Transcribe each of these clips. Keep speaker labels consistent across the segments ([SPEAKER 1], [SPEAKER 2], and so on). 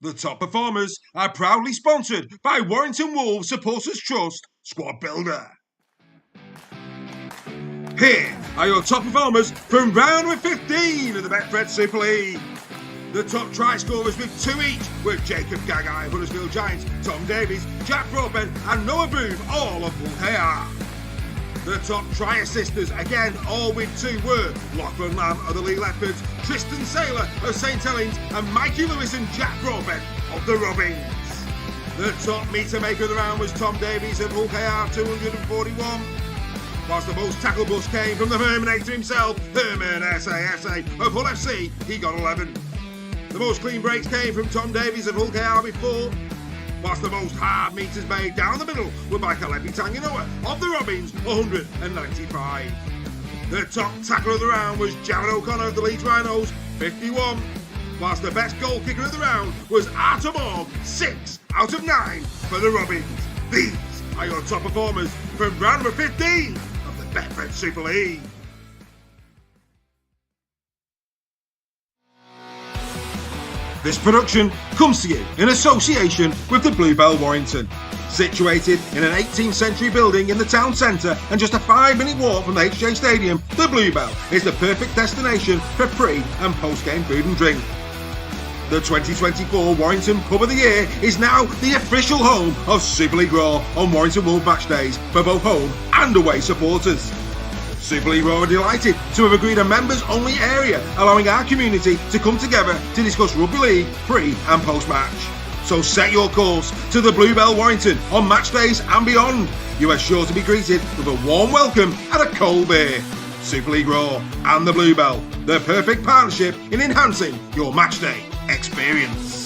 [SPEAKER 1] The top performers are proudly sponsored by Warrington Wolves Supporters Trust Squad Builder. Here are your top performers from round of 15 of the Betfred Super League. The top try scorers with 2 each were Jacob Gagai of Huddersfield Giants, Tom Davies, Jack Broadbent and Noah Broom, all of Hull KR. The top try assisters, again all with 2, were Lachlan Lamb of the Lee Leopards, Tristan Saylor of St Helens and Mikey Lewis and Jack Broadbent of the Robins. The top meter maker of the round was Tom Davies of Hull KR, 241. Whilst the most tackle bust came from the Herminator himself, Herman SASA of Hull FC, he got 11. The most clean breaks came from Tom Davies of Hull KR with 4. Whilst the most hard meters made down the middle were by Kalepi Tanganoa of the Robins, 195. The top tackler of the round was Jared O'Connor of the Leeds Rhinos, 51. Whilst the best goal kicker of the round was Artem Org, 6 out of 9 for the Robins. These are your top performers from round number 15 of the Betfred Super League. This production comes to you in association with the Bluebell Warrington. Situated in an 18th century building in the town centre and just a 5-minute walk from the HJ Stadium, the Bluebell is the perfect destination for pre- and post-game food and drink. The 2024 Warrington Pub of the Year is now the official home of Super League Raw on Warrington Wolves match days for both home and away supporters. Super League Raw are delighted to have agreed a members-only area, allowing our community to come together to discuss rugby league pre- and post-match. So set your course to the Bluebell Warrington on match days and beyond. You are sure to be greeted with a warm welcome and a cold beer. Super League Raw and the Bluebell, the perfect partnership in enhancing your match day experience.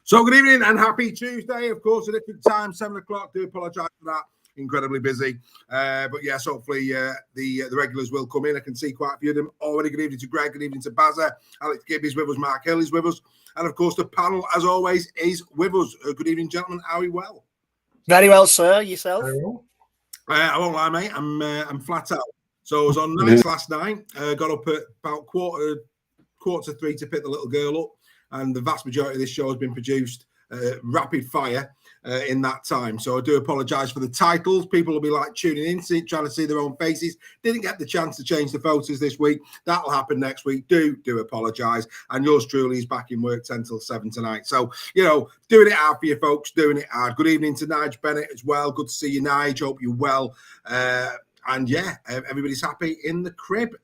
[SPEAKER 1] So good evening and happy Tuesday. Of course, a different time, 7 o'clock. Do apologise for that. Incredibly busy. But yes, hopefully the regulars will come in. I can see quite a few of them already. Good evening to Greg. Good evening to Bazza. Alex Gibb is with us. Mark Hill is with us. And of course, the panel, as always, is with us. Good evening, gentlemen. Are we well?
[SPEAKER 2] Very well, sir. Yourself?
[SPEAKER 1] I won't lie, mate. I'm flat out. So I was on nights last night. Got up at about quarter to 3 to pick the little girl up. And the vast majority of this show has been produced rapid fire in that time. So I do apologise for the titles. People will be like tuning in, trying to see their own faces. Didn't get the chance to change the photos this week. That'll happen next week. Do apologise. And yours truly is back in work 10 till 7 tonight. So, you know, doing it hard for you folks, doing it hard. Good evening to Nige Bennett as well. Good to see you, Nige. Hope you're well. And yeah, everybody's happy in the crib.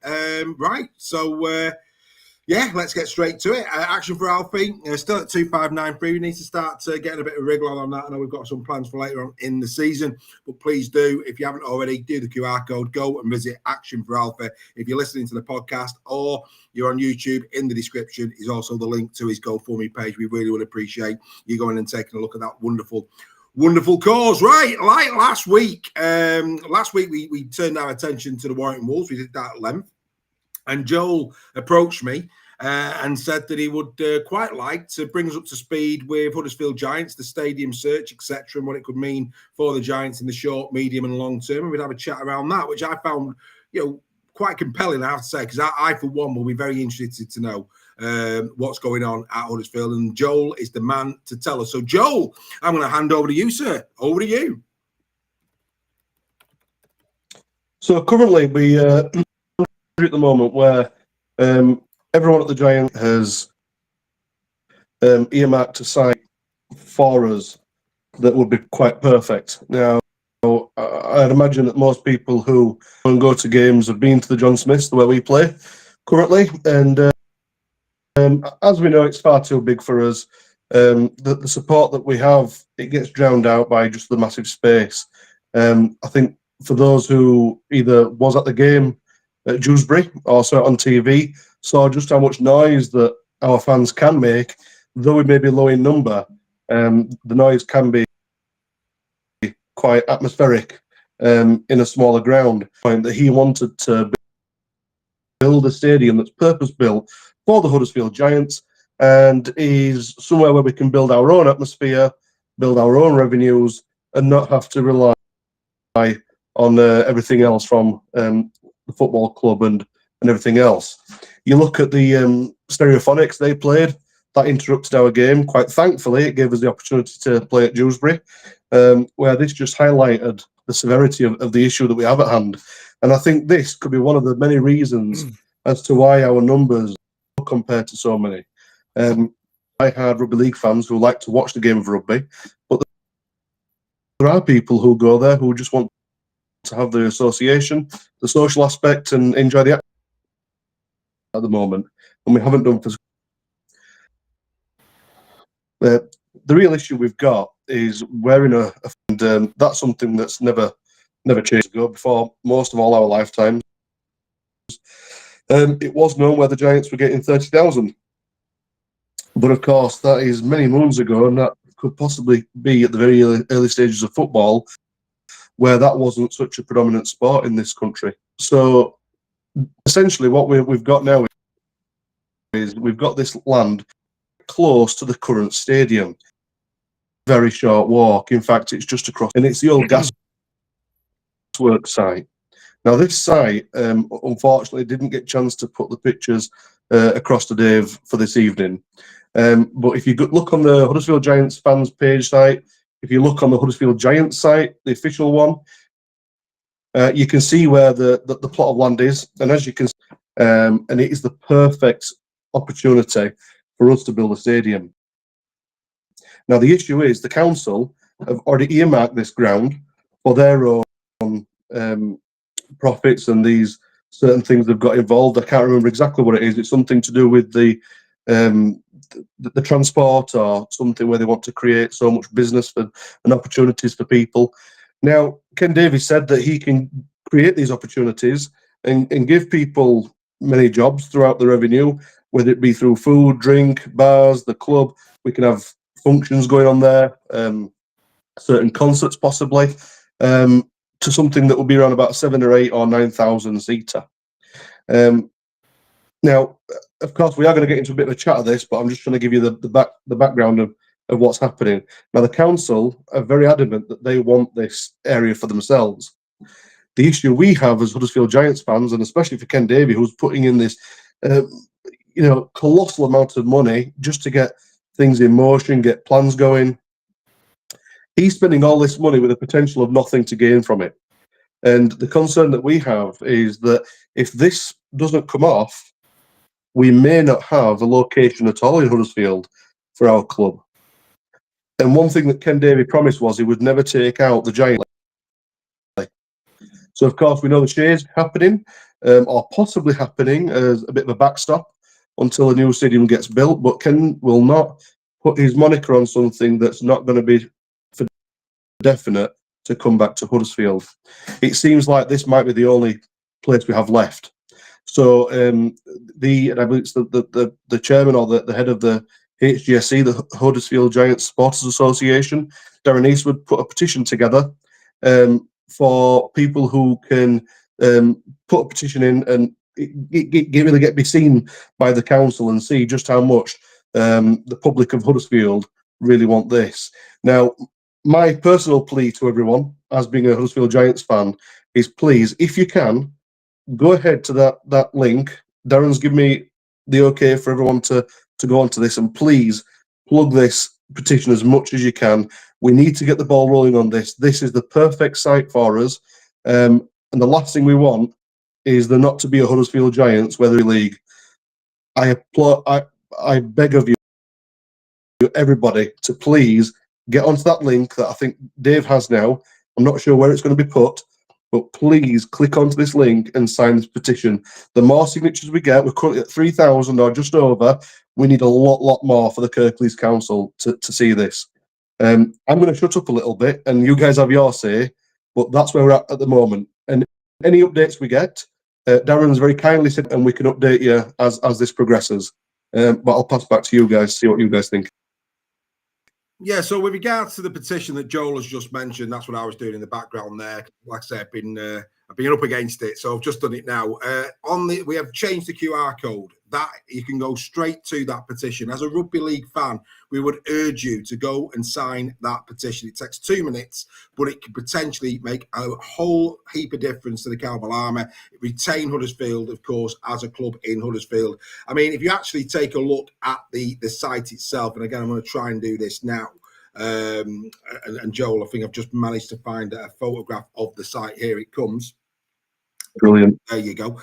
[SPEAKER 1] Right. So, Yeah, let's get straight to it. Action for Alfie, still at 2593. We need to start getting a bit of wriggle on that. I know we've got some plans for later on in the season, but please do, if you haven't already, do the QR code, go and visit Action for Alfie. If you're listening to the podcast or you're on YouTube, in the description is also the link to his GoFundMe page. We really would appreciate you going and taking a look at that wonderful cause. Right, like last week we turned our attention to the Warrington Wolves. We did that at length. And Joel approached me and said that he would quite like to bring us up to speed with Huddersfield Giants, the stadium search, etc., and what it could mean for the Giants in the short, medium, and long term. And we'd have a chat around that, which I found, quite compelling, I have to say, because I, for one, will be very interested to know what's going on at Huddersfield. And Joel is the man to tell us. So, Joel, I'm going to hand over to you, sir. Over to you.
[SPEAKER 3] So currently we at the moment where everyone at the Giant has earmarked a site for us that would be quite perfect. Now, I'd imagine that most people who go to games have been to the John Smiths, where we play currently, and as we know, it's far too big for us. The support that we have, it gets drowned out by just the massive space. I think for those who either was at the game at Dewsbury or saw it on TV, saw just how much noise that our fans can make, though we may be low in number, the noise can be quite atmospheric in a smaller ground. That he wanted to build a stadium that's purpose-built for the Huddersfield Giants and is somewhere where we can build our own atmosphere, build our own revenues, and not have to rely on everything else from the football club and everything else. You look at the Stereophonics they played, that interrupted our game. Quite thankfully, it gave us the opportunity to play at Dewsbury, where this just highlighted the severity of the issue that we have at hand. And I think this could be one of the many reasons as to why our numbers are compared to so many. I had rugby league fans who like to watch the game of rugby, but there are people who go there who just want to have the association, the social aspect, and enjoy the at the moment, and we haven't done for. The real issue we've got is wearing and that's something that's never changed. Before most of all our lifetimes, it was known where the Giants were getting 30,000, but of course that is many moons ago, and that could possibly be at the very early stages of football, where that wasn't such a predominant sport in this country. So essentially what we've got now is we've got this land close to the current stadium. Very short walk. In fact, it's just across, and it's the old gasworks site. Now this site, unfortunately, didn't get a chance to put the pictures across to Dave for this evening. But if you look on the Huddersfield Giants fans page site, if you look on the Huddersfield Giants site, the official one, you can see where the plot of land is, and as you can see, and it is the perfect opportunity for us to build a stadium. Now the issue is the council have already earmarked this ground for their own profits and these certain things they've got involved. I can't remember exactly what it is. It's something to do with the transport or something where they want to create so much business and opportunities for people. Now, Ken Davies said that he can create these opportunities and give people many jobs throughout the revenue, whether it be through food, drink, bars, the club. We can have functions going on there, certain concerts possibly, to something that will be around about 7 or 8 or 9,000 seater. Now, of course, we are going to get into a bit of a chat of this, but I'm just trying to give you the background of what's happening. Now, the council are very adamant that they want this area for themselves. The issue we have as Huddersfield Giants fans, and especially for Ken Davey, who's putting in this, colossal amount of money just to get things in motion, get plans going. He's spending all this money with the potential of nothing to gain from it. And the concern that we have is that if this doesn't come off, we may not have a location at all in Huddersfield for our club. And one thing that Ken Davey promised was he would never take out the Giant. So, of course, we know the share's happening, or possibly happening as a bit of a backstop, until a new stadium gets built. But Ken will not put his moniker on something that's not going to be for definite to come back to Huddersfield. It seems like this might be the only place we have left. So and I believe it's the chairman or the head of the HGSC, the Huddersfield Giants Supporters Association, Darren Eastwood, put a petition together for people who can put a petition in and really be seen by the council and see just how much the public of Huddersfield really want this. Now, my personal plea to everyone, as being a Huddersfield Giants fan, is please, if you can, go ahead to that link. Darren's given me the okay for everyone to go onto this, and please plug this petition as much as you can. We need to get the ball rolling on this. This is the perfect site for us. And the last thing we want is there not to be a Huddersfield Giants Weather League. I beg of you, everybody, to please get onto that link that I think Dave has now. I'm not sure where it's going to be put, but please click onto this link and sign this petition. The more signatures we get, we're currently at 3,000 or just over. We need a lot more for the Kirklees Council to see this. I'm going to shut up a little bit and you guys have your say, but that's where we're at the moment. And any updates we get, Darren's very kindly said, and we can update you as this progresses. But I'll pass back to you guys, see what you guys think.
[SPEAKER 1] Yeah, so with regards to the petition that Joel has just mentioned, that's what I was doing in the background there. Like I said, I've been up against it, so I've just done it now. We have changed the QR code. That you can go straight to that petition. As a rugby league fan, we would urge you to go and sign that petition. It takes 2 minutes, but it could potentially make a whole heap of difference to the Cowbell Army. Retain Huddersfield, of course, as a club in Huddersfield. I mean, if you actually take a look at the site itself, and again, I'm going to try and do this now. And Joel, I think I've just managed to find a photograph of the site. Here it comes.
[SPEAKER 3] Brilliant.
[SPEAKER 1] There you go.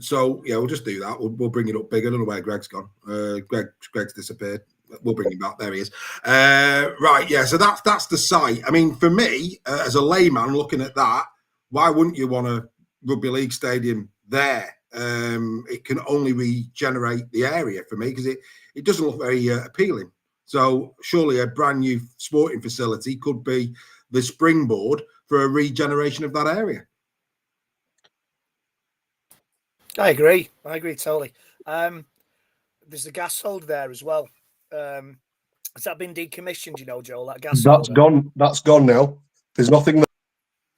[SPEAKER 1] So yeah, we'll just do that. We'll bring it up big. I don't know where Greg's gone. Greg's disappeared. We'll bring him back. There he is. Right, yeah. So that's the site. I mean, for me, as a layman looking at that, why wouldn't you want a rugby league stadium there? It can only regenerate the area for me because it doesn't look very appealing. So surely a brand new sporting facility could be the springboard for a regeneration of that area.
[SPEAKER 2] I agree totally. There's a gas hold there as well. Has that been decommissioned, you know, Joel? That gas
[SPEAKER 3] That's
[SPEAKER 2] holder?
[SPEAKER 3] gone. That's gone now. There's nothing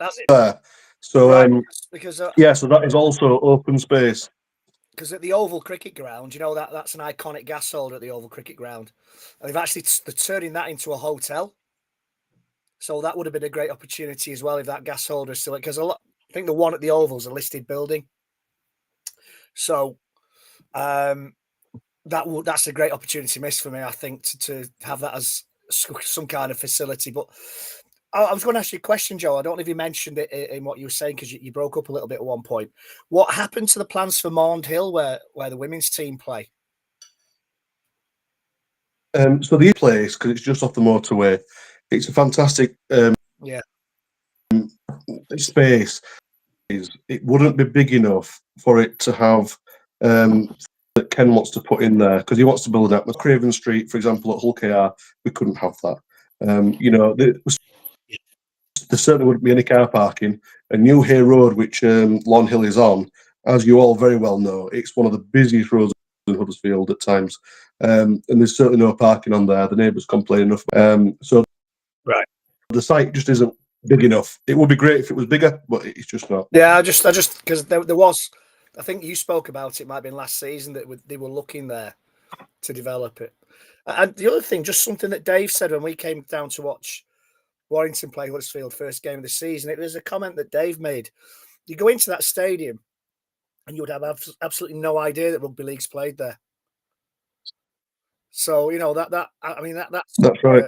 [SPEAKER 2] That's it.
[SPEAKER 3] there. So
[SPEAKER 2] right, because
[SPEAKER 3] so that is also open space.
[SPEAKER 2] Because at the Oval Cricket Ground, you know, that's an iconic gas holder at the Oval Cricket Ground. And they're turning that into a hotel. So that would have been a great opportunity as well if that gas holder is still, because I think the one at the Oval is a listed building. So that's a great opportunity missed for me, I think, to have that as some kind of facility. But I was going to ask you a question, Joe. I don't know if you mentioned it in what you were saying because you broke up a little bit at one point. What happened to the plans for Maund Hill, where the women's team play?
[SPEAKER 3] So the place, because it's just off the motorway, it's a fantastic space. It wouldn't be big enough for it to have that Ken wants to put in there because he wants to build up with Craven Street, for example, at Hull KR. We couldn't have that. You know, there certainly wouldn't be any car parking. And New Hay Road, which Lawn Hill is on, as you all very well know, it's one of the busiest roads in Huddersfield at times. And there's certainly no parking on there. The neighbours complain enough. So
[SPEAKER 2] right,
[SPEAKER 3] the site just isn't big enough. It would be great if it was bigger, but it's just not.
[SPEAKER 2] Yeah, I just because there was, I think you spoke about it, might have been last season, that they were looking there to develop it. And the other thing, just something that Dave said when we came down to watch Warrington play Huddersfield first game of the season, it was a comment that Dave made. You go into that stadium and you would have absolutely no idea that rugby league's played there. So, you know, that's
[SPEAKER 3] right.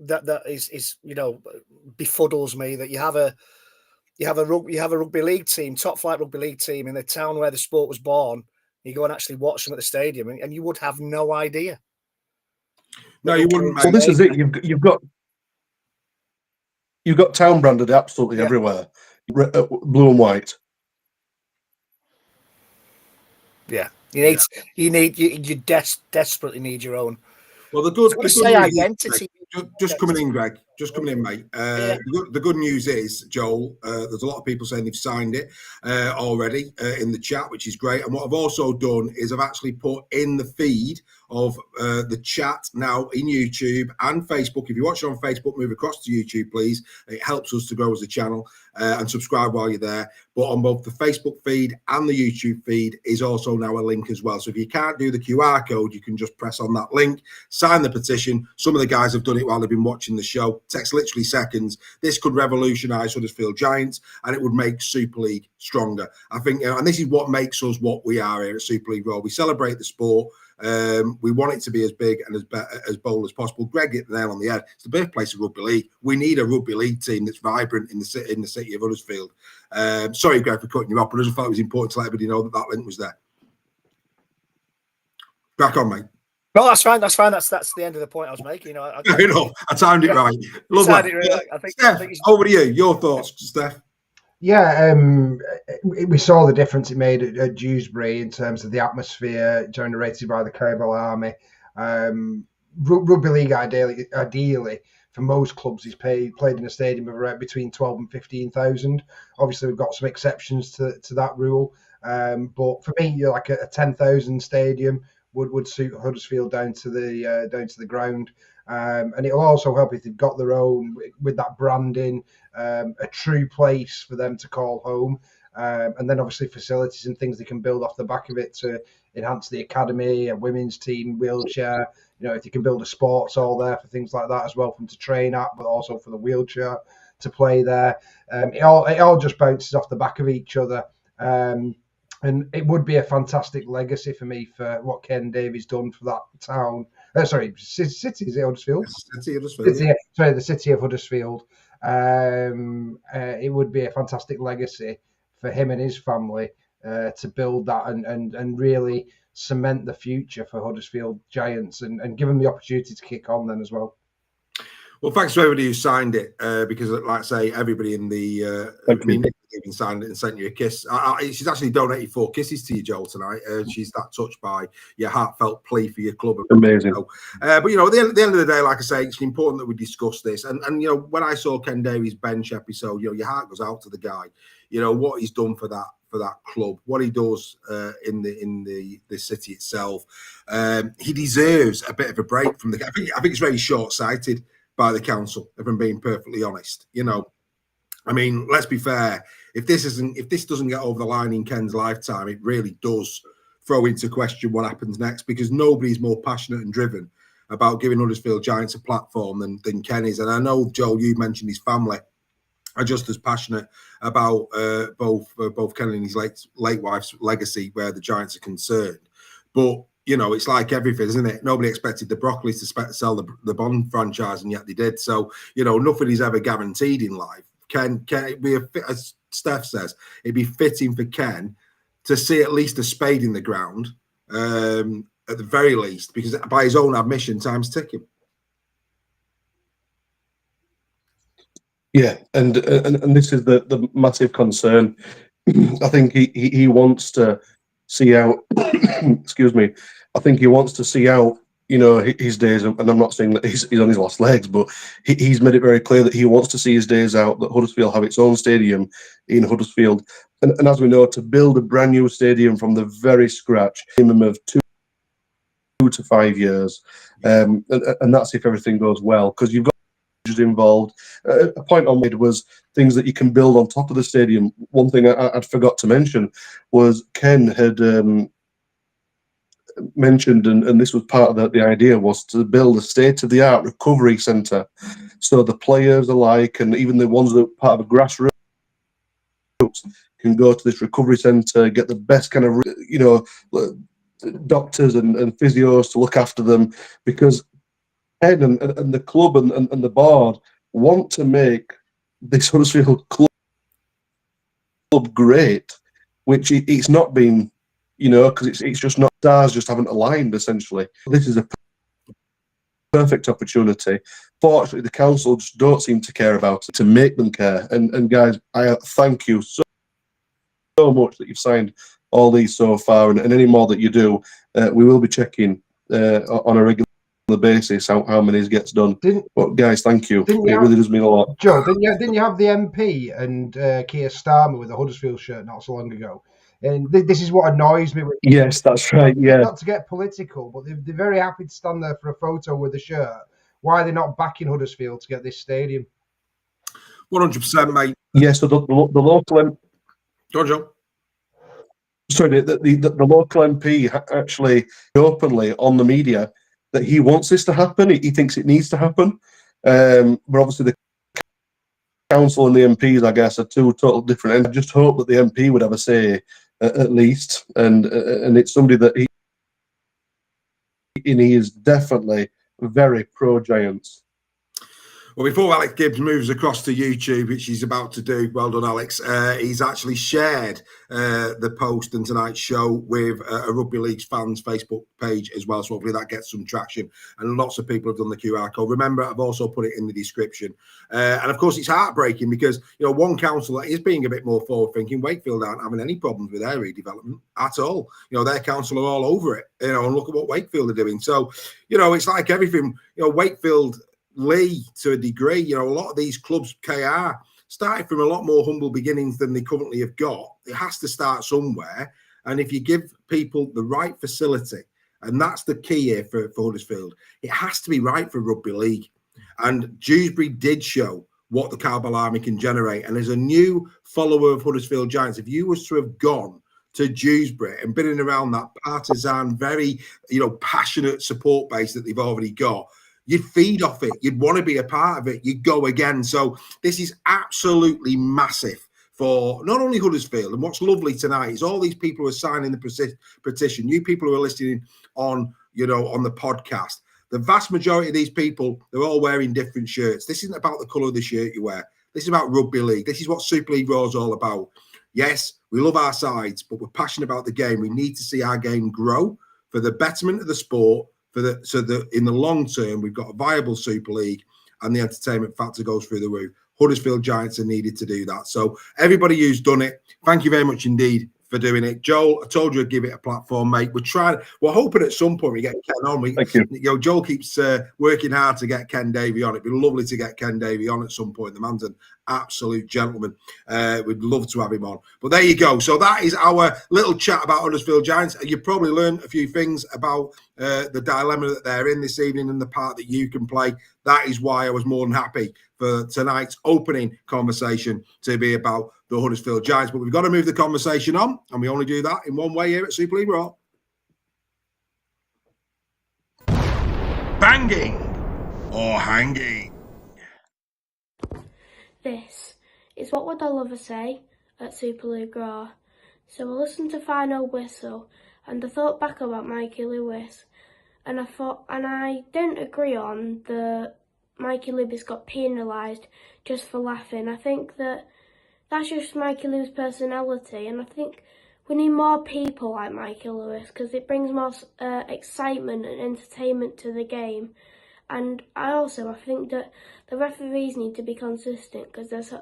[SPEAKER 2] That is, you know, befuddles me that you have a rugby league team, top flight rugby league team in the town where the sport was born. You go and actually watch them at the stadium, and you would have no idea.
[SPEAKER 1] No, you wouldn't.
[SPEAKER 3] So this is it. You've got town branded absolutely everywhere, blue and white.
[SPEAKER 2] Yeah, You desperately need your own.
[SPEAKER 1] Well, the
[SPEAKER 2] I
[SPEAKER 1] good,
[SPEAKER 2] was
[SPEAKER 1] the
[SPEAKER 2] going to
[SPEAKER 1] good
[SPEAKER 2] say
[SPEAKER 1] news is,
[SPEAKER 2] identity.
[SPEAKER 1] just coming in, Greg. Just coming in, mate.
[SPEAKER 2] Yeah.
[SPEAKER 1] The good news is, Joel, there's a lot of people saying they've signed it already in the chat, which is great. And what I've also done is I've actually put in the feed of the chat now in YouTube and Facebook. If you watch it on Facebook, move across to YouTube, please. It helps us to grow as a channel, and subscribe while you're there. But on both the Facebook feed and the YouTube feed is also now a link as well. So if you can't do the QR code, you can just press on that link, sign the petition. Some of the guys have done it while they've been watching the show. Takes literally seconds. This could revolutionise Huddersfield Giants, and it would make Super League stronger. I think, and this is what makes us what we are here at Super League Raw. We celebrate the sport. We want it to be as big and as bold as possible. Greg hit the nail on the head. It's the birthplace of rugby league. We need a rugby league team that's vibrant in the city of Huddersfield. Sorry, Greg, for cutting you off, but I just thought it was important to let everybody know that link was there. Back on, mate.
[SPEAKER 2] No, that's fine. That's fine. That's the end of the point I was making. I
[SPEAKER 1] timed it right. Lovely.
[SPEAKER 2] I think
[SPEAKER 1] Steph, over to you. Your thoughts, Steph.
[SPEAKER 4] Yeah, we saw the difference it made at Dewsbury in terms of the atmosphere generated by the Cable Army. Rugby league, ideally, for most clubs, is played in a stadium of around between 12 and 15,000. Obviously, we've got some exceptions to that rule, but for me, like a 10,000 stadium would suit Huddersfield down to the ground. And it'll also help if they've got their own, with that branding, a true place for them to call home. And then obviously facilities and things they can build off the back of it to enhance the academy, a women's team, wheelchair. If you can build a sports hall there for things like that as well, for them to train at, but also for the wheelchair to play there. It all just bounces off the back of each other. And it would be a fantastic legacy for me for what Ken Davies done for that town. City, is it Huddersfield?
[SPEAKER 1] City of Huddersfield.
[SPEAKER 4] Sorry, the city of Huddersfield. It would be a fantastic legacy for him and his family to build that and really cement the future for Huddersfield Giants and give them the opportunity to kick on then as well.
[SPEAKER 1] Well, thanks to everybody who signed it, because, like I say, everybody in the even signed it and sent you a kiss. She's actually donated 4 kisses to you, Joel, tonight. She's that touched by your heartfelt plea for your club.
[SPEAKER 3] Amazing.
[SPEAKER 1] But, at the end of the day, like I say, it's important that we discuss this. And when I saw Ken Davies' bench episode, your heart goes out to the guy. What he's done for that club, what he does in the city itself. He deserves a bit of a break from the. I think it's very short-sighted by the council, if I'm being perfectly honest. Let's be fair. If this doesn't get over the line in Ken's lifetime, it really does throw into question what happens next, because nobody's more passionate and driven about giving Huddersfield Giants a platform than Ken is. And I know, Joel, you mentioned his family are just as passionate about both Ken and his late wife's legacy where the Giants are concerned. But it's like everything, isn't it? Nobody expected the Broccolis to sell the Bond franchise, and yet they did. So, nothing is ever guaranteed in life. Ken, as Steph says, it'd be fitting for Ken to see at least a spade in the ground, at the very least, because by his own admission, time's ticking.
[SPEAKER 3] Yeah, and this is the massive concern. I think he wants to see out. Excuse me. I think he wants to see out, his days. And I'm not saying that he's on his last legs, but he's made it very clear that he wants to see his days out. That Huddersfield have its own stadium in Huddersfield, and as we know, to build a brand new stadium from the very scratch, minimum of 2 to 5 years, and that's if everything goes well, because you've got involved. A point I made was things that you can build on top of the stadium. One thing I'd forgot to mention was Ken had mentioned, and this was part of the idea, was to build a state-of-the-art recovery centre, so the players alike and even the ones that are part of a grassroots can go to this recovery centre, get the best kind of doctors and physios to look after them, because Ken and the club and the board want to make this Huddersfield club great, which it's not been, because it's just not, stars just haven't aligned, essentially. This is a perfect opportunity. Fortunately, the council just don't seem to care about it, to make them care. And guys, I thank you so much that you've signed all these so far, and any more that you do, we will be checking on a regular basis how many gets done. But guys, thank you. It really does mean a lot.
[SPEAKER 4] Joe, didn't you have the MP and Keir Starmer with the Huddersfield shirt not so long ago? And this is what annoys me.
[SPEAKER 3] Yes, that's right. Yeah.
[SPEAKER 4] Not to get political, but they're very happy to stand there for a photo with the shirt. Why are they not backing Huddersfield to get this stadium?
[SPEAKER 1] 100%, mate.
[SPEAKER 3] Yes, the local.
[SPEAKER 1] Go on, Joe.
[SPEAKER 3] Sorry, the local MP actually openly on the media that he wants this to happen. He thinks it needs to happen. But obviously the council and the MPs, I guess, are two total different. And I just hope that the MP would have a say, at least. And it's somebody that he is definitely very pro-Giants.
[SPEAKER 1] Well, before Alex Gibbs moves across to YouTube, which he's about to do, well done, Alex, he's actually shared the post and tonight's show with a Rugby League's fans Facebook page as well. So hopefully that gets some traction. And lots of people have done the QR code. Remember, I've also put it in the description. And of course, it's heartbreaking because, one council that is being a bit more forward-thinking, Wakefield aren't having any problems with their redevelopment at all. Their council are all over it, and look at what Wakefield are doing. So, it's like everything, Wakefield, Lee, to a degree, a lot of these clubs, KR, started from a lot more humble beginnings than they currently have got. It has to start somewhere. And if you give people the right facility, and that's the key here for Huddersfield, it has to be right for Rugby League. And Dewsbury did show what the Cowbell Army can generate. And as a new follower of Huddersfield Giants, if you was to have gone to Dewsbury and been in around that partisan, very, passionate support base that they've already got, you'd feed off it. You'd want to be a part of it. You'd go again. So this is absolutely massive for not only Huddersfield. And what's lovely tonight is all these people who are signing the petition, new people who are listening on, on the podcast. The vast majority of these people, they're all wearing different shirts. This isn't about the colour of the shirt you wear. This is about Rugby League. This is what Super League Raw is all about. Yes, we love our sides, but we're passionate about the game. We need to see our game grow for the betterment of the sport, so that in the long term, we've got a viable Super League and the entertainment factor goes through the roof. Huddersfield Giants are needed to do that. So everybody who's done it, thank you very much indeed for doing it. Joel, I told you I'd give it a platform, mate. We're hoping at some point we get Ken on.
[SPEAKER 3] Thank you.
[SPEAKER 1] Joel keeps working hard to get Ken Davey on. It'd be lovely to get Ken Davey on at some point. The man's an absolute gentleman. We'd love to have him on. But there you go. So that is our little chat about Huddersfield Giants. You probably learned a few things about the dilemma that they're in this evening and the part that you can play. That is why I was more than happy for tonight's opening conversation to be about the Huddersfield Giants. But we've got to move the conversation on, and we only do that in one way here at Super League Raw. Banging or hanging?
[SPEAKER 5] This is what would I love to say at Super League Raw. So I listened to Final Whistle and I thought back about Mikey Lewis, and I don't agree on the Mikey Lewis got penalised just for laughing. I think that's just Mikey Lewis' personality, and I think we need more people like Mikey Lewis because it brings more excitement and entertainment to the game. And I think that the referees need to be consistent because there's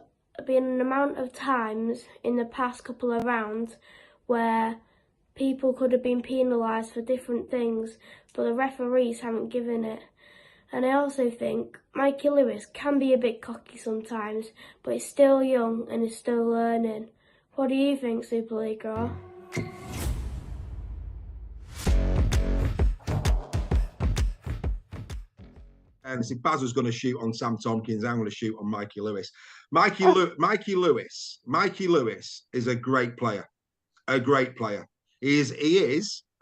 [SPEAKER 5] been an amount of times in the past couple of rounds where people could have been penalised for different things, but the referees haven't given it. And I also think Mikey Lewis can be a bit cocky sometimes, but he's still young and is still learning. What do you think, Super League Raw?
[SPEAKER 1] And if Baz was going to shoot on Sam Tompkins, I'm going to shoot on Mikey Lewis. Mikey Lewis is a great player. A great player. He is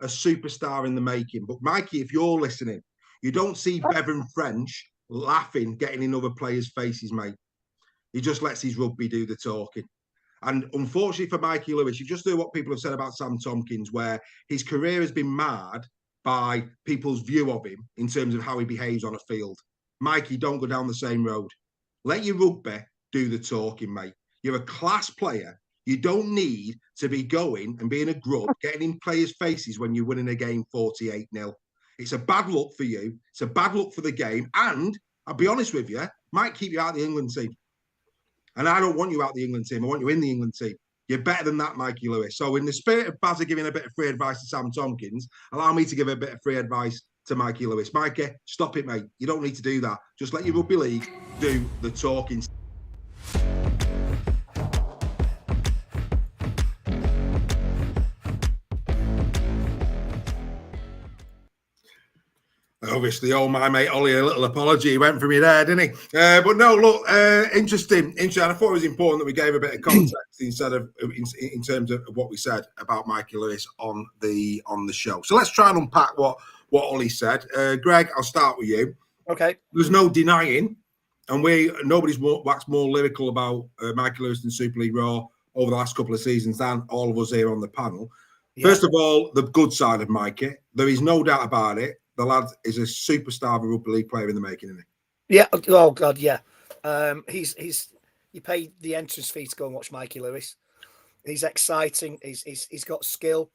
[SPEAKER 1] a superstar in the making. But Mikey, if you're listening, you don't see Bevan French laughing, getting in other players' faces, mate. He just lets his rugby do the talking. And unfortunately for Mikey Lewis, you just do what people have said about Sam Tompkins, where his career has been marred by people's view of him in terms of how he behaves on a field. Mikey, don't go down the same road. Let your rugby do the talking, mate. You're a class player. You don't need to be going and being a grub, getting in players' faces when you're winning a game 48-0. It's a bad look for you. It's a bad look for the game. And I'll be honest with you, might keep you out of the England team. And I don't want you out of the England team. I want you in the England team. You're better than that, Mikey Lewis. So in the spirit of Bazza giving a bit of free advice to Sam Tompkins, allow me to give a bit of free advice to Mikey Lewis. Mikey, stop it, mate. You don't need to do that. Just let your rugby league do the talking. Obviously, my mate Ollie, a little apology. He went for me there, didn't he? But no, look, interesting. I thought it was important that we gave a bit of context instead of in terms of what we said about Mikey Lewis on the show. So let's try and unpack what Ollie said. Greg, I'll start with you.
[SPEAKER 2] Okay.
[SPEAKER 1] There's no denying, and nobody's waxed more lyrical about Mikey Lewis and Super League Raw over the last couple of seasons than all of us here on the panel. Yeah. First of all, the good side of Mikey, there is no doubt about it. The lad is a superstar of a rugby league player in the making, isn't
[SPEAKER 2] he? Yeah. Oh God, yeah. He's you pay the entrance fee to go and watch Mikey Lewis. He's exciting. He's got skill.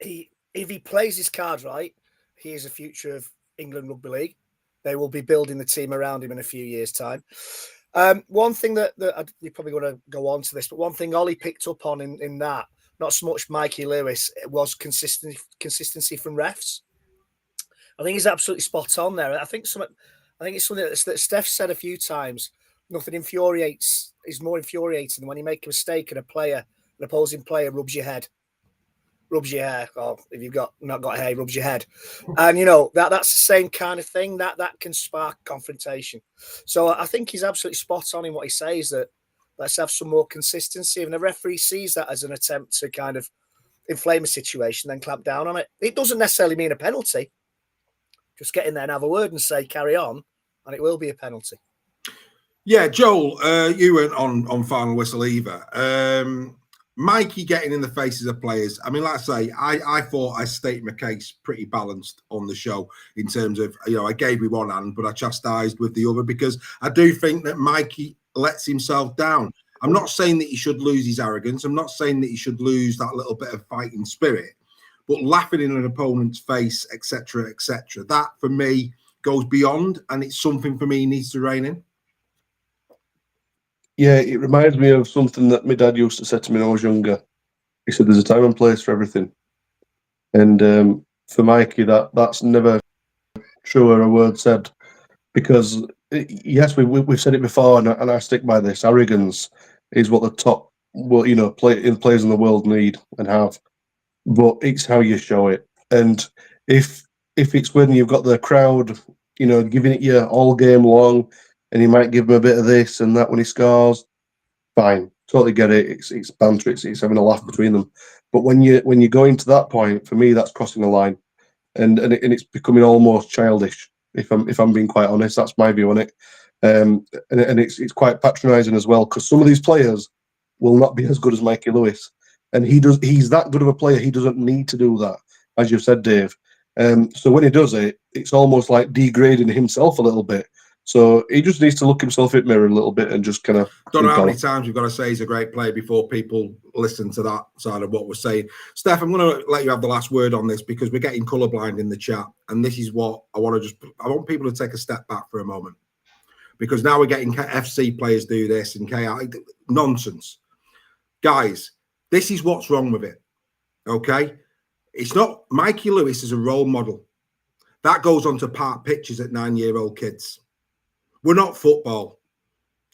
[SPEAKER 2] If he plays his cards right, he is a future of England Rugby League. They will be building the team around him in a few years' time. One thing that you're probably going to go on to this, but one thing Ollie picked up on in that, not so much Mikey Lewis, was consistency from refs. I think he's absolutely spot on there. I think it's something that Steph said a few times. Nothing is more infuriating than when you make a mistake and an opposing player rubs your hair. Or if you've not got hair, rubs your head. And that's the same kind of thing that can spark confrontation. So I think he's absolutely spot on in what he says, that let's have some more consistency. And the referee sees that as an attempt to kind of inflame a situation, then clamp down on it. It doesn't necessarily mean a penalty. Just get in there and have a word and say, carry on, and it will be a penalty.
[SPEAKER 1] Yeah, Joel, you weren't on final whistle either. Mikey getting in the faces of players. I mean, like I say, I thought I stated my case pretty balanced on the show in terms of, I gave with one hand, but I chastised with the other, because I do think that Mikey lets himself down. I'm not saying that he should lose his arrogance. I'm not saying that he should lose that little bit of fighting spirit. But laughing in an opponent's face, etc., that for me goes beyond, and it's something for me he needs to rein in.
[SPEAKER 3] Yeah, it reminds me of something that my dad used to say to me when I was younger. He said, "There's a time and place for everything," and for Mikey, that's never truer a word said, because yes, we've said it before, and I stick by this. Arrogance is what the top, players in the world need and have. But it's how you show it. And if it's when you've got the crowd, giving it you all game long, and you might give them a bit of this and that when he scores, fine, totally get it. It's banter, it's having a laugh between them. But when you go into that point, for me, that's crossing the line, and it's becoming almost childish. If I'm being quite honest, that's my view on it. And it's quite patronising as well, because some of these players will not be as good as Mikey Lewis. And he's that good of a player, he doesn't need to do that, as you've said, Dave. So when he does it, it's almost like degrading himself a little bit. So he just needs to look himself in the mirror a little bit and just kind of...
[SPEAKER 1] Don't know how many times we've got to say he's a great player before people listen to that side of what we're saying. Steph, I'm going to let you have the last word on this, because we're getting colourblind in the chat. And this is what I want people to take a step back for a moment. Because now we're getting FC players do this and KI. Nonsense. Guys, this is what's wrong with it, okay? It's not Mikey Lewis as a role model. That goes on to park pitches at 9-year-old kids. We're not football.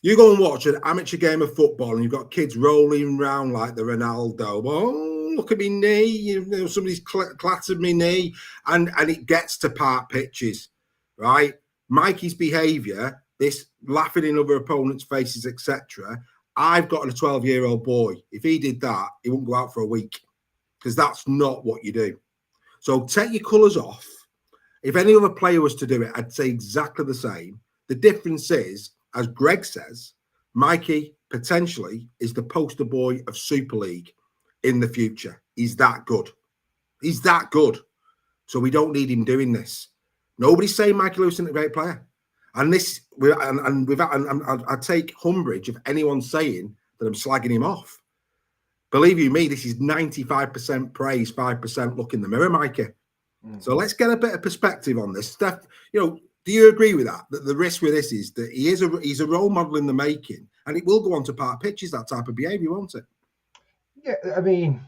[SPEAKER 1] You go and watch an amateur game of football and you've got kids rolling around like the Ronaldo. Oh, look at me knee. Somebody's clattered me knee. And it gets to park pitches, right? Mikey's behaviour, this laughing in other opponents' faces, etc., I've got a 12-year-old boy. If he did that, he wouldn't go out for a week, because that's not what you do. So take your colours off. If any other player was to do it, I'd say exactly the same. The difference is, as Greg says, Mikey potentially is the poster boy of Super League in the future. He's that good. He's that good. So we don't need him doing this. Nobody's saying Mikey Lewis isn't a great player. And I take umbrage of anyone saying that I'm slagging him off. Believe you me, this is 95% praise, 5% look in the mirror, Mikey. So let's get a bit of perspective on this. Steph, do you agree with that? That the risk with this is that he's a role model in the making, and it will go on to park pitches, that type of behaviour, won't it?
[SPEAKER 4] Yeah, I mean,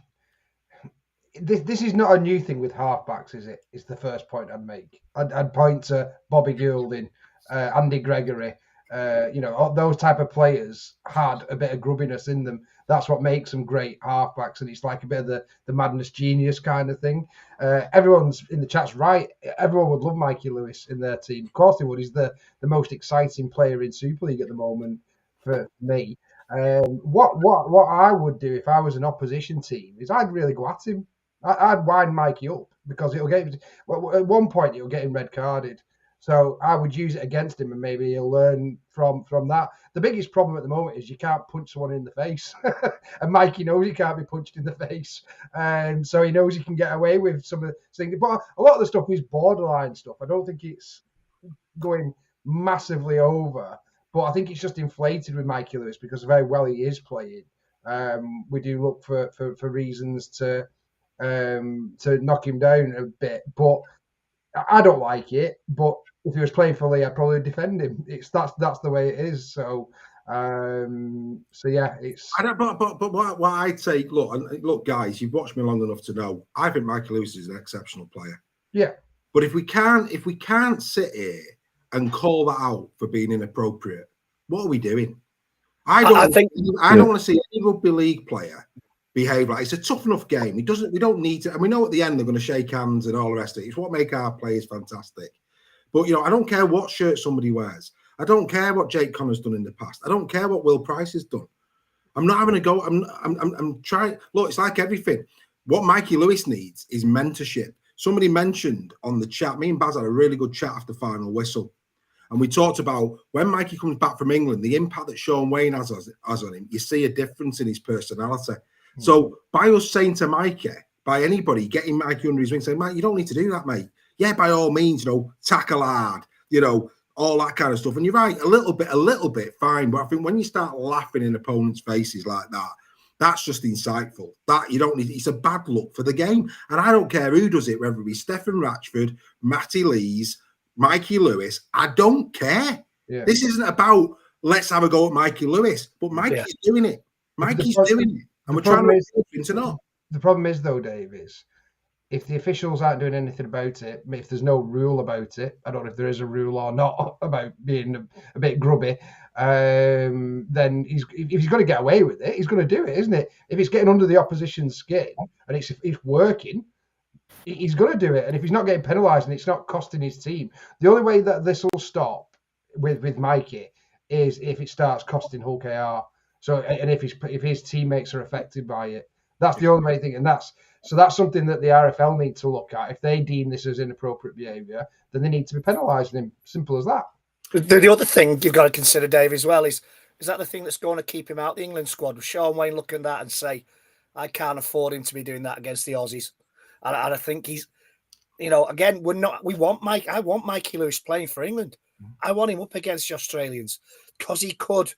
[SPEAKER 4] this is not a new thing with halfbacks, is it? It's the first point I'd make. I'd point to Bobby Goulding, Andy Gregory. All those type of players had a bit of grubbiness in them. That's what makes them great halfbacks, and it's like a bit of the madness genius kind of thing. Everyone's in the chat's right. Everyone would love Mikey Lewis in their team. Of course they would. He's the most exciting player in Super League at the moment for me. What I would do if I was an opposition team is I'd really go at him. I'd wind Mikey up because it'll get him. At one point, it'll get him red carded. So I would use it against him, and maybe he'll learn from that. The biggest problem at the moment is you can't punch someone in the face, and Mikey knows he can't be punched in the face, and so he knows he can get away with some of the things. But a lot of the stuff is borderline stuff. I don't think it's going massively over, but I think it's just inflated with Mikey Lewis because of how well he is playing. We do look for reasons to knock him down a bit, but I don't like it. But if he was playing for Lee, I'd probably defend him. That's the way it is. So yeah, it's.
[SPEAKER 1] I don't, but what I take, look, guys, you've watched me long enough to know I think Mikey Lewis is an exceptional player.
[SPEAKER 4] Yeah.
[SPEAKER 1] But if we can't sit here and call that out for being inappropriate, what are we doing? I don't want to see any rugby league player behave like it's a tough enough game. We don't need to, and we know at the end they're going to shake hands and all the rest of it. It's what make our players fantastic. But I don't care what shirt somebody wears. I don't care what Jake Connor's done in the past. I don't care what Will Price has done. I'm not having a go. I'm trying. Look, it's like everything. What Mikey Lewis needs is mentorship. Somebody mentioned on the chat, me and Baz had a really good chat after final whistle. And we talked about when Mikey comes back from England, the impact that Sean Wayne has on him. You see a difference in his personality. So by us saying to Mikey, by anybody getting Mikey under his wing, saying, Mike, you don't need to do that, mate. Yeah, by all means, tackle hard, all that kind of stuff. And you're right, a little bit, fine. But I think when you start laughing in opponents' faces like that, that's just insightful. That you don't need. It's a bad look for the game. And I don't care who does it, whether it be Stephen Ratchford, Matty Lees, Mikey Lewis. I don't care. Yeah. This isn't about let's have a go at Mikey Lewis, but Mikey's doing it. Mikey's doing it. And we're trying to know.
[SPEAKER 4] The problem is, though, Dave, is if the officials aren't doing anything about it, if there's no rule about it, I don't know if there is a rule or not about being a bit grubby, then if he's going to get away with it, he's going to do it, isn't it? If it's getting under the opposition's skin and it's working, he's going to do it. And if he's not getting penalised and it's not costing his team, the only way that this will stop with Mikey is if it starts costing Hull KR. So, and if his teammates are affected by it, that's the only way thing. And that's something that the RFL need to look at. If they deem this as inappropriate behaviour, then they need to be penalising him. Simple as that.
[SPEAKER 2] The other thing you've got to consider, Dave, as well, is that the thing that's going to keep him out the England squad? With Sean Wayne looking at that and say, I can't afford him to be doing that against the Aussies. And I think he's, again, I want Mikey Lewis playing for England. I want him up against the Australians because he could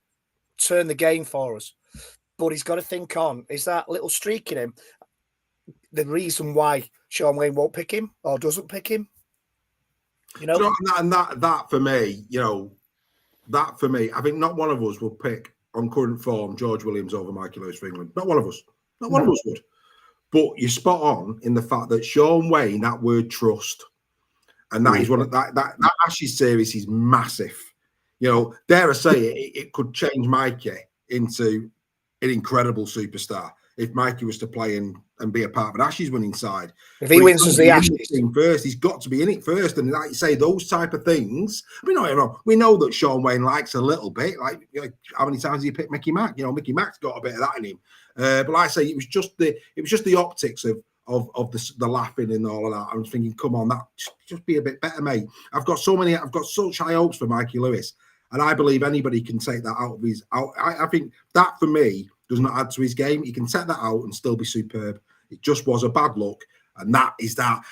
[SPEAKER 2] turn the game for us. But he's got to think on, is that little streak in him the reason why Sean Wayne won't pick him or doesn't pick him?
[SPEAKER 1] And that for me, I think not one of us will pick on current form George Williams over Mikey Lewis for England. Not one of us. Not one of us would. But you're spot on in the fact that Sean Wayne, that word trust, and that is one of that Ashes series is massive. Dare I say it could change Mikey into an incredible superstar if Mikey was to play and be a part of an Ashes winning side.
[SPEAKER 2] If he wins the Ashes
[SPEAKER 1] first, he's got to be in it first. And like you say, those type of things. We know that Sean Wayne likes a little bit. Like how many times did he pick Mickey Mack? Mickey Mack's got a bit of that in him. But like I say, it was just the optics of the laughing and all of that. I was thinking, come on, that just be a bit better, mate. I've got such high hopes for Mikey Lewis. And I believe anybody can take that out of his. I think that for me does not add to his game. He can take that out and still be superb. It just was a bad look, and that is that.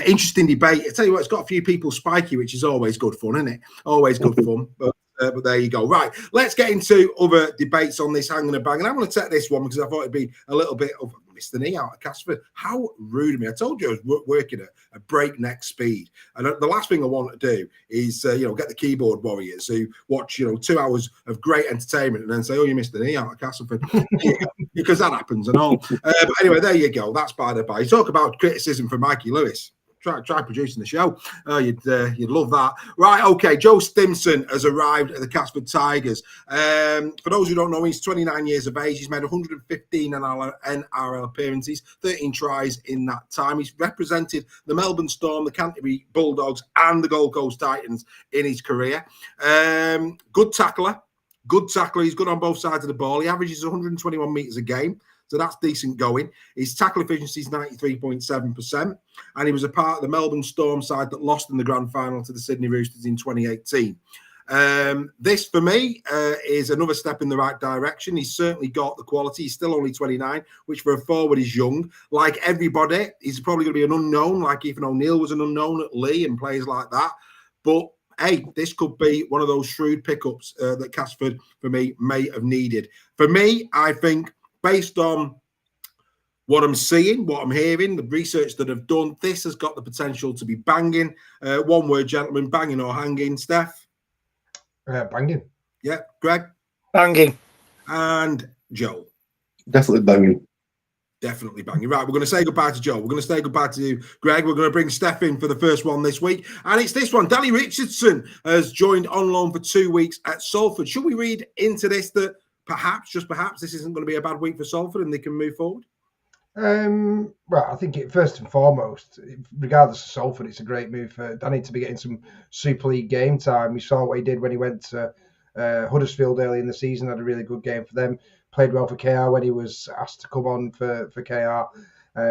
[SPEAKER 1] Interesting debate. I tell you what, it's got a few people spiky, which is always good fun, isn't it? Always good fun. But there you go. Right, let's get into other debates on this hanging and bang. And I'm going to take this one because I thought it'd be a little bit of missed the knee out at Castleford. How rude of me. I told you I was working at a breakneck speed. And the last thing I want to do is, get the keyboard warriors who watch, 2 hours of great entertainment and then say, oh, you missed the knee out at Castleford. Because that happens and all. But anyway, there you go. That's by the by. You talk about criticism for Mikey Lewis. Try producing the show. You'd love that. Right, okay. Joe Stimson has arrived at the Castleford Tigers. For those who don't know, he's 29 years of age. He's made 115 NRL appearances, 13 tries in that time. He's represented the Melbourne Storm, the Canterbury Bulldogs, and the Gold Coast Titans in his career. Good tackler. He's good on both sides of the ball. He averages 121 metres a game. So that's decent going. His tackle efficiency is 93.7%. And he was a part of the Melbourne Storm side that lost in the grand final to the Sydney Roosters in 2018. This, for me, is another step in the right direction. He's certainly got the quality. He's still only 29, which for a forward is young. Like everybody, he's probably going to be an unknown, like Ethan O'Neill was an unknown at Lee and players like that. But hey, this could be one of those shrewd pickups that Castleford, for me, may have needed. For me, I think, based on what I'm seeing, what I'm hearing, the research that I've done, this has got the potential to be banging. One word, gentlemen, banging or hanging. Steph?
[SPEAKER 4] Banging.
[SPEAKER 1] Yeah. Greg?
[SPEAKER 2] Banging.
[SPEAKER 1] And Joe?
[SPEAKER 3] Definitely banging.
[SPEAKER 1] Definitely banging. Right, we're going to say goodbye to Joe. We're going to say goodbye to you, Greg. We're going to bring Steph in for the first one this week. And it's this one. Danny Richardson has joined on loan for 2 weeks at Salford. Should we read into this that perhaps, just perhaps, this isn't going to be a bad week for Salford and they can move forward?
[SPEAKER 4] Well, I think first and foremost, regardless of Salford, it's a great move for Danny to be getting some Super League game time. We saw what he did when he went to Huddersfield early in the season, had a really good game for them, played well for KR when he was asked to come on for KR.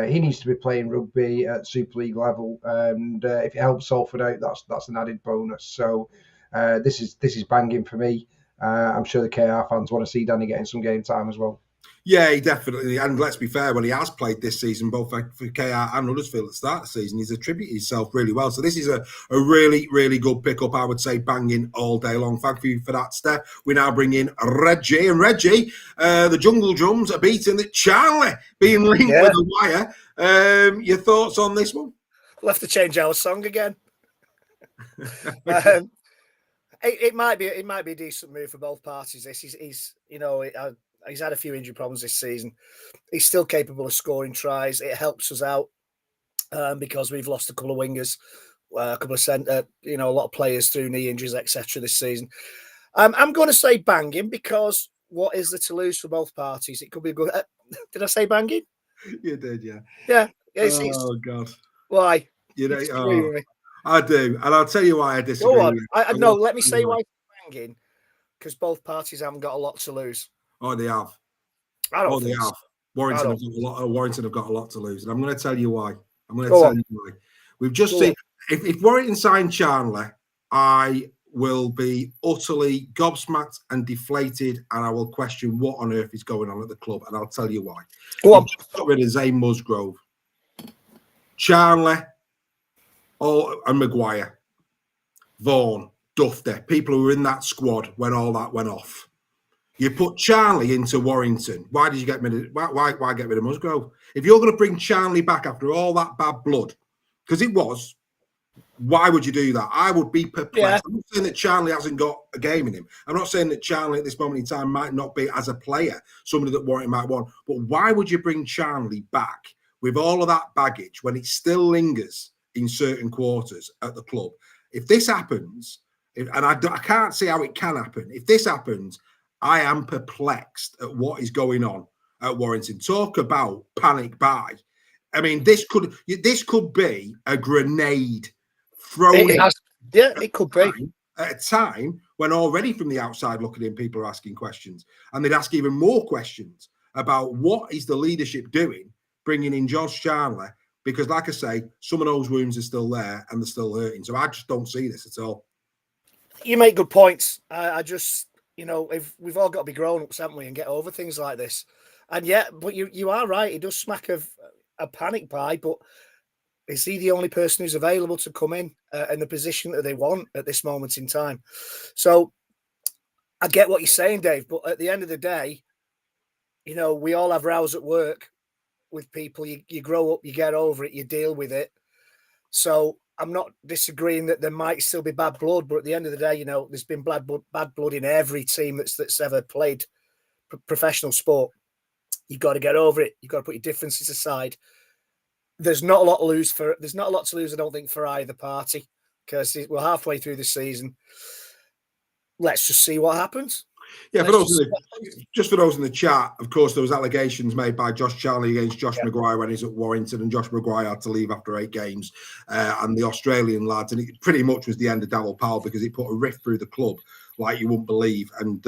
[SPEAKER 4] He needs to be playing rugby at Super League level, and if it helps Salford out, that's an added bonus. So this is banging for me. I'm sure the KR fans want to see Danny getting some game time as well.
[SPEAKER 1] Yeah, he definitely. And let's be fair, when he has played this season, both for KR and Huddersfield at the start of the season, he's attributed himself really well. So this is a really, really good pickup. I would say banging all day long. Thank you for that, Steph. We now bring in Reggie. And Reggie, the Jungle Drums are beating the Charnley, being linked with the wire. Your thoughts on this one?
[SPEAKER 2] We'll have to change our song again. It might be a decent move for both parties. This he's had a few injury problems this season. He's still capable of scoring tries. It helps us out because we've lost a couple of wingers, a couple of a lot of players through knee injuries, etc. this season. I'm going to say banging because what is there to lose for both parties? It could be good. Did I say banging?
[SPEAKER 1] You did, yeah.
[SPEAKER 2] Yeah.
[SPEAKER 1] Oh God.
[SPEAKER 2] Why?
[SPEAKER 1] I do, and I'll tell you why I disagree.
[SPEAKER 2] Go on. No, let me say why it's banging. Because both parties haven't got a lot to lose.
[SPEAKER 1] Oh, they have.
[SPEAKER 2] I don't think so.
[SPEAKER 1] Warrington have got a lot to lose, and I'm going to tell you why. We've just seen if Warrington signed Charnley, I will be utterly gobsmacked and deflated, and I will question what on earth is going on at the club, and I'll tell you why.
[SPEAKER 2] Go on.
[SPEAKER 1] Just got rid of Zane Musgrove, Charnley, and Maguire, Vaughan, Dufty, people who were in that squad when all that went off. You put Charnley into Warrington. Why did you get rid of why get rid of Musgrove? If you're going to bring Charnley back after all that bad blood, because it was, why would you do that? I would be perplexed. Yeah. I'm not saying that Charnley hasn't got a game in him. I'm not saying that Charnley at this moment in time might not be, as a player, somebody that Warrington might want. But why would you bring Charnley back with all of that baggage when it still lingers in certain quarters at the club? If this happens, and I can't see how it can happen, if this happens, I am perplexed at what is going on at Warrington. Talk about panic buy. I mean, this could be a grenade thrown in.
[SPEAKER 2] Yeah, it could be.
[SPEAKER 1] At a time when already from the outside looking in, people are asking questions. And they'd ask even more questions about what is the leadership doing, bringing in Josh Charnley, because like I say, some of those wounds are still there and they're still hurting. So I just don't see this at all.
[SPEAKER 2] You make good points. I just... if we've all got to be grown-ups, haven't we, and get over things like this. And but you are right. It does smack of a panic buy, but is he the only person who's available to come in the position that they want at this moment in time? So I get what you're saying, Dave, but at the end of the day, we all have rows at work. with people. You grow up, you get over it, you deal with it. So I'm not disagreeing that there might still be bad blood, but at the end of the day, there's been bad blood in every team that's ever played professional sport. You've got to get over it. You've got to put your differences aside. There's not a lot to lose, I don't think, for either party, because we're halfway through the season. Let's just see what happens.
[SPEAKER 1] Yeah, for those in the chat, of course, there was allegations made by Josh Charnley against Josh Maguire when he's at Warrington, and Josh Maguire had to leave after 8 games, and the Australian lads, and it pretty much was the end of Darryl Powell because it put a rift through the club like you wouldn't believe. And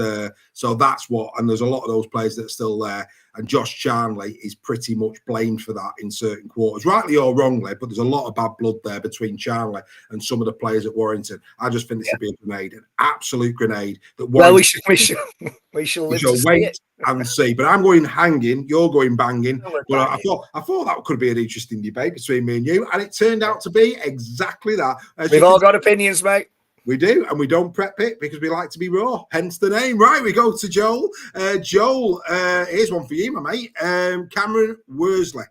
[SPEAKER 1] so that's what, and there's a lot of those players that are still there. And Josh Charnley is pretty much blamed for that in certain quarters, rightly or wrongly, but there's a lot of bad blood there between Charnley and some of the players at Warrington. I just think this would be a grenade, an absolute grenade. That
[SPEAKER 2] we should live to
[SPEAKER 1] wait
[SPEAKER 2] see it.
[SPEAKER 1] and see. But I'm going hanging, you're going banging. But I thought that could be an interesting debate between me and you, and it turned out to be exactly that.
[SPEAKER 2] We've all got opinions, mate.
[SPEAKER 1] We do, and we don't prep it because we like to be raw, hence the name. Right, we go to Joel. Joel, here's one for you, my mate. Cameron Worsley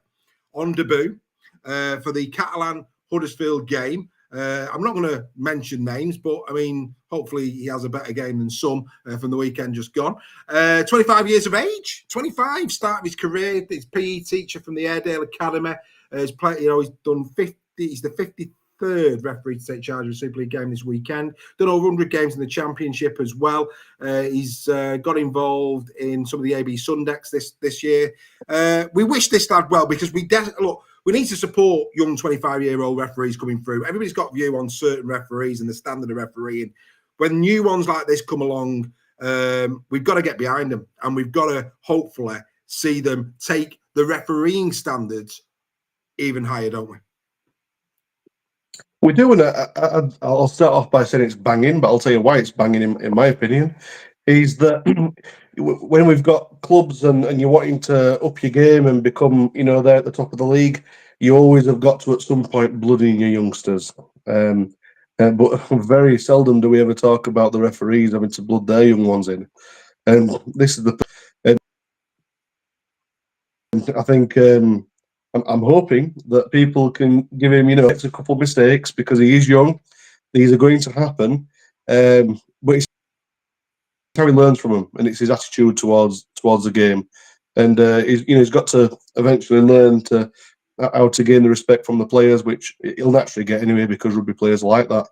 [SPEAKER 1] on debut for the Catalan Huddersfield game. I'm not going to mention names, but I mean, hopefully he has a better game than some from the weekend just gone. 25 years of age, 25, start of his career. He's PE teacher from the Airedale Academy. He's played, he's done 50. He's the 53rd referee to take charge of a Super League game this weekend. Done over 100 games in the Championship as well. He's got involved in some of the AB Sundex this year. We wish this lad well because we need to support young 25-year-old referees coming through. Everybody's got a view on certain referees and the standard of refereeing. When new ones like this come along, we've got to get behind them, and we've got to hopefully see them take the refereeing standards even higher, don't we?
[SPEAKER 3] We do, and I'll start off by saying it's banging, but I'll tell you why it's banging, in my opinion, is that when we've got clubs and you're wanting to up your game and become, they're at the top of the league, you always have got to, at some point, blooding your youngsters. But very seldom do we ever talk about the referees having to blood their young ones in. And this is the... I think... I'm hoping that people can give him, a couple of mistakes because he is young. These are going to happen, but it's how he learns from them, and it's his attitude towards the game. And he's got to eventually learn how to gain the respect from the players, which he'll naturally get anyway because rugby players are like that.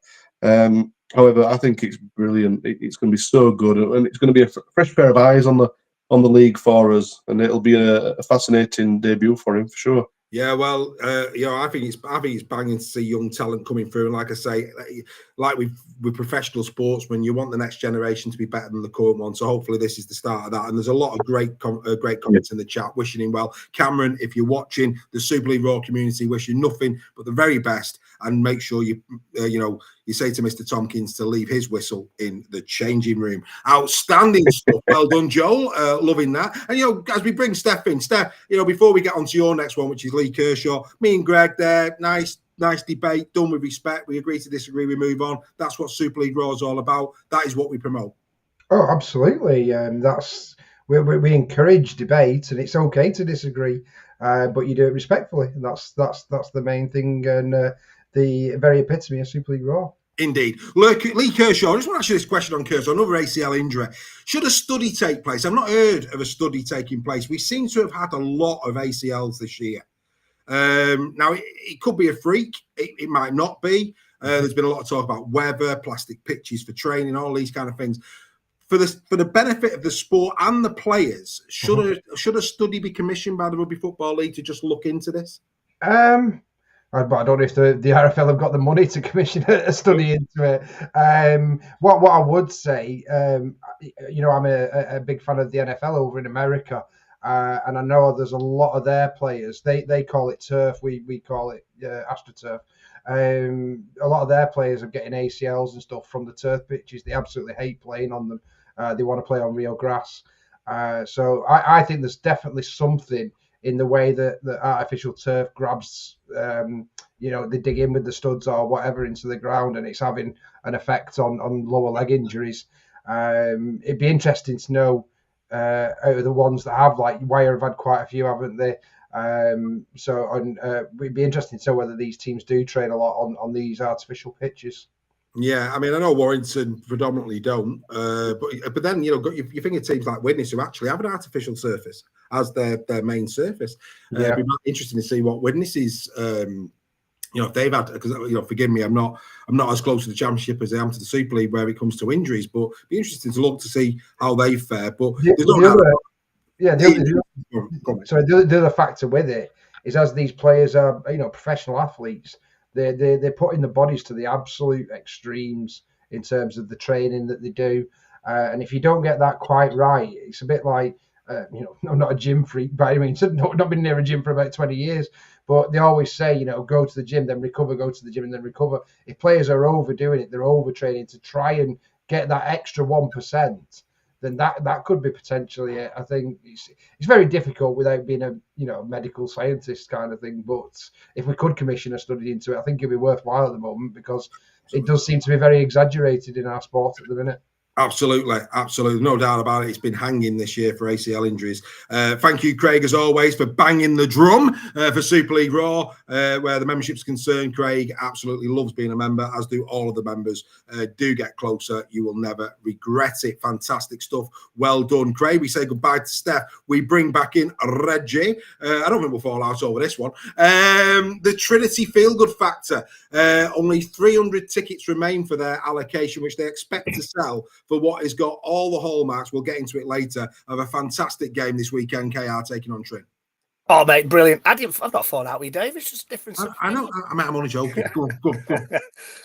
[SPEAKER 3] However, I think it's brilliant. It's going to be so good, and it's going to be a fresh pair of eyes on the league for us, and it'll be a fascinating debut for him for sure.
[SPEAKER 1] Yeah, well, I think it's banging to see young talent coming through, and like I say, like with professional sports, when you want the next generation to be better than the current one, so hopefully this is the start of that. And there's a lot of great comments in the chat wishing him well. Cameron, if you're watching, the Super League Raw community wish you nothing but the very best, and make sure you say to Mr. Tompkins to leave his whistle in the changing room. Outstanding stuff. Well done, Joel. Loving that. And as we bring Steph in, before we get on to your next one, which is Lee Kershaw, me and Greg there, nice debate, done with respect. We agree to disagree, we move on. That's what Super League Raw is all about. That is what we promote.
[SPEAKER 4] Oh, absolutely. That's we encourage debate, and it's okay to disagree, but you do it respectfully, and that's the main thing, and the very epitome of Super League Raw.
[SPEAKER 1] Indeed. Lee Kershaw, I just want to ask you this question on Kershaw, another ACL injury. Should a study take place? I've not heard of a study taking place. We seem to have had a lot of ACLs this year. Now, it could be a freak. It might not be. There's been a lot of talk about weather, plastic pitches for training, all these kind of things. For the benefit of the sport and the players, should a study be commissioned by the Rugby Football League to just look into this?
[SPEAKER 4] But I don't know if the RFL have got the money to commission a study into it. What I would say, I'm a big fan of the NFL over in America, and I know there's a lot of their players. They call it turf. We call it AstroTurf. A lot of their players are getting ACLs and stuff from the turf pitches. They absolutely hate playing on them. They want to play on real grass. So I think there's definitely something in the way that the artificial turf grabs, they dig in with the studs or whatever into the ground, and it's having an effect on lower leg injuries. It'd be interesting to know out of the ones that have, like Wire have had quite a few, haven't they? It'd be interesting to know whether these teams do train a lot on these artificial pitches.
[SPEAKER 1] Yeah, I mean, I know Warrington predominantly don't, but then you think of teams like Widnes who actually have an artificial surface as their main surface. It'd be interesting to see what Widnes's, if they've had, because forgive me, I'm not as close to the Championship as I am to the Super League where it comes to injuries, but it'd be interesting to look to see how they fare. But there's no doubt.
[SPEAKER 4] The other factor with it is, as these players are, professional athletes, they're putting the bodies to the absolute extremes in terms of the training that they do, and if you don't get that quite right, it's a bit like, I'm not a gym freak by any means. Not been near a gym for about 20 years, but they always say, go to the gym, then recover, go to the gym, and then recover. If players are overdoing it, they're overtraining to try and get that extra 1%. Then that could be potentially it. I think it's very difficult without being a medical scientist kind of thing. But if we could commission a study into it, I think it'd be worthwhile at the moment, because it does seem to be very exaggerated in our sport at the minute.
[SPEAKER 1] Absolutely, no doubt about it. It's been hanging this year for ACL injuries. Thank you, Craig, as always, for banging the drum for Super League Raw, where the membership's concerned. Craig absolutely loves being a member, as do all of the members. Do get closer. You will never regret it. Fantastic stuff. Well done, Craig. We say goodbye to Steph. We bring back in Reggie. I don't think we'll fall out over this one. The Trinity Feel-Good Factor. Only 300 tickets remain for their allocation, which they expect to sell for what has got all the hallmarks, we'll get into it later, of a fantastic game this weekend, KR taking on Trin.
[SPEAKER 2] Oh, mate, brilliant. I've not fallen out with you, Dave. It's just different.
[SPEAKER 1] I know. I'm only joking. Go on.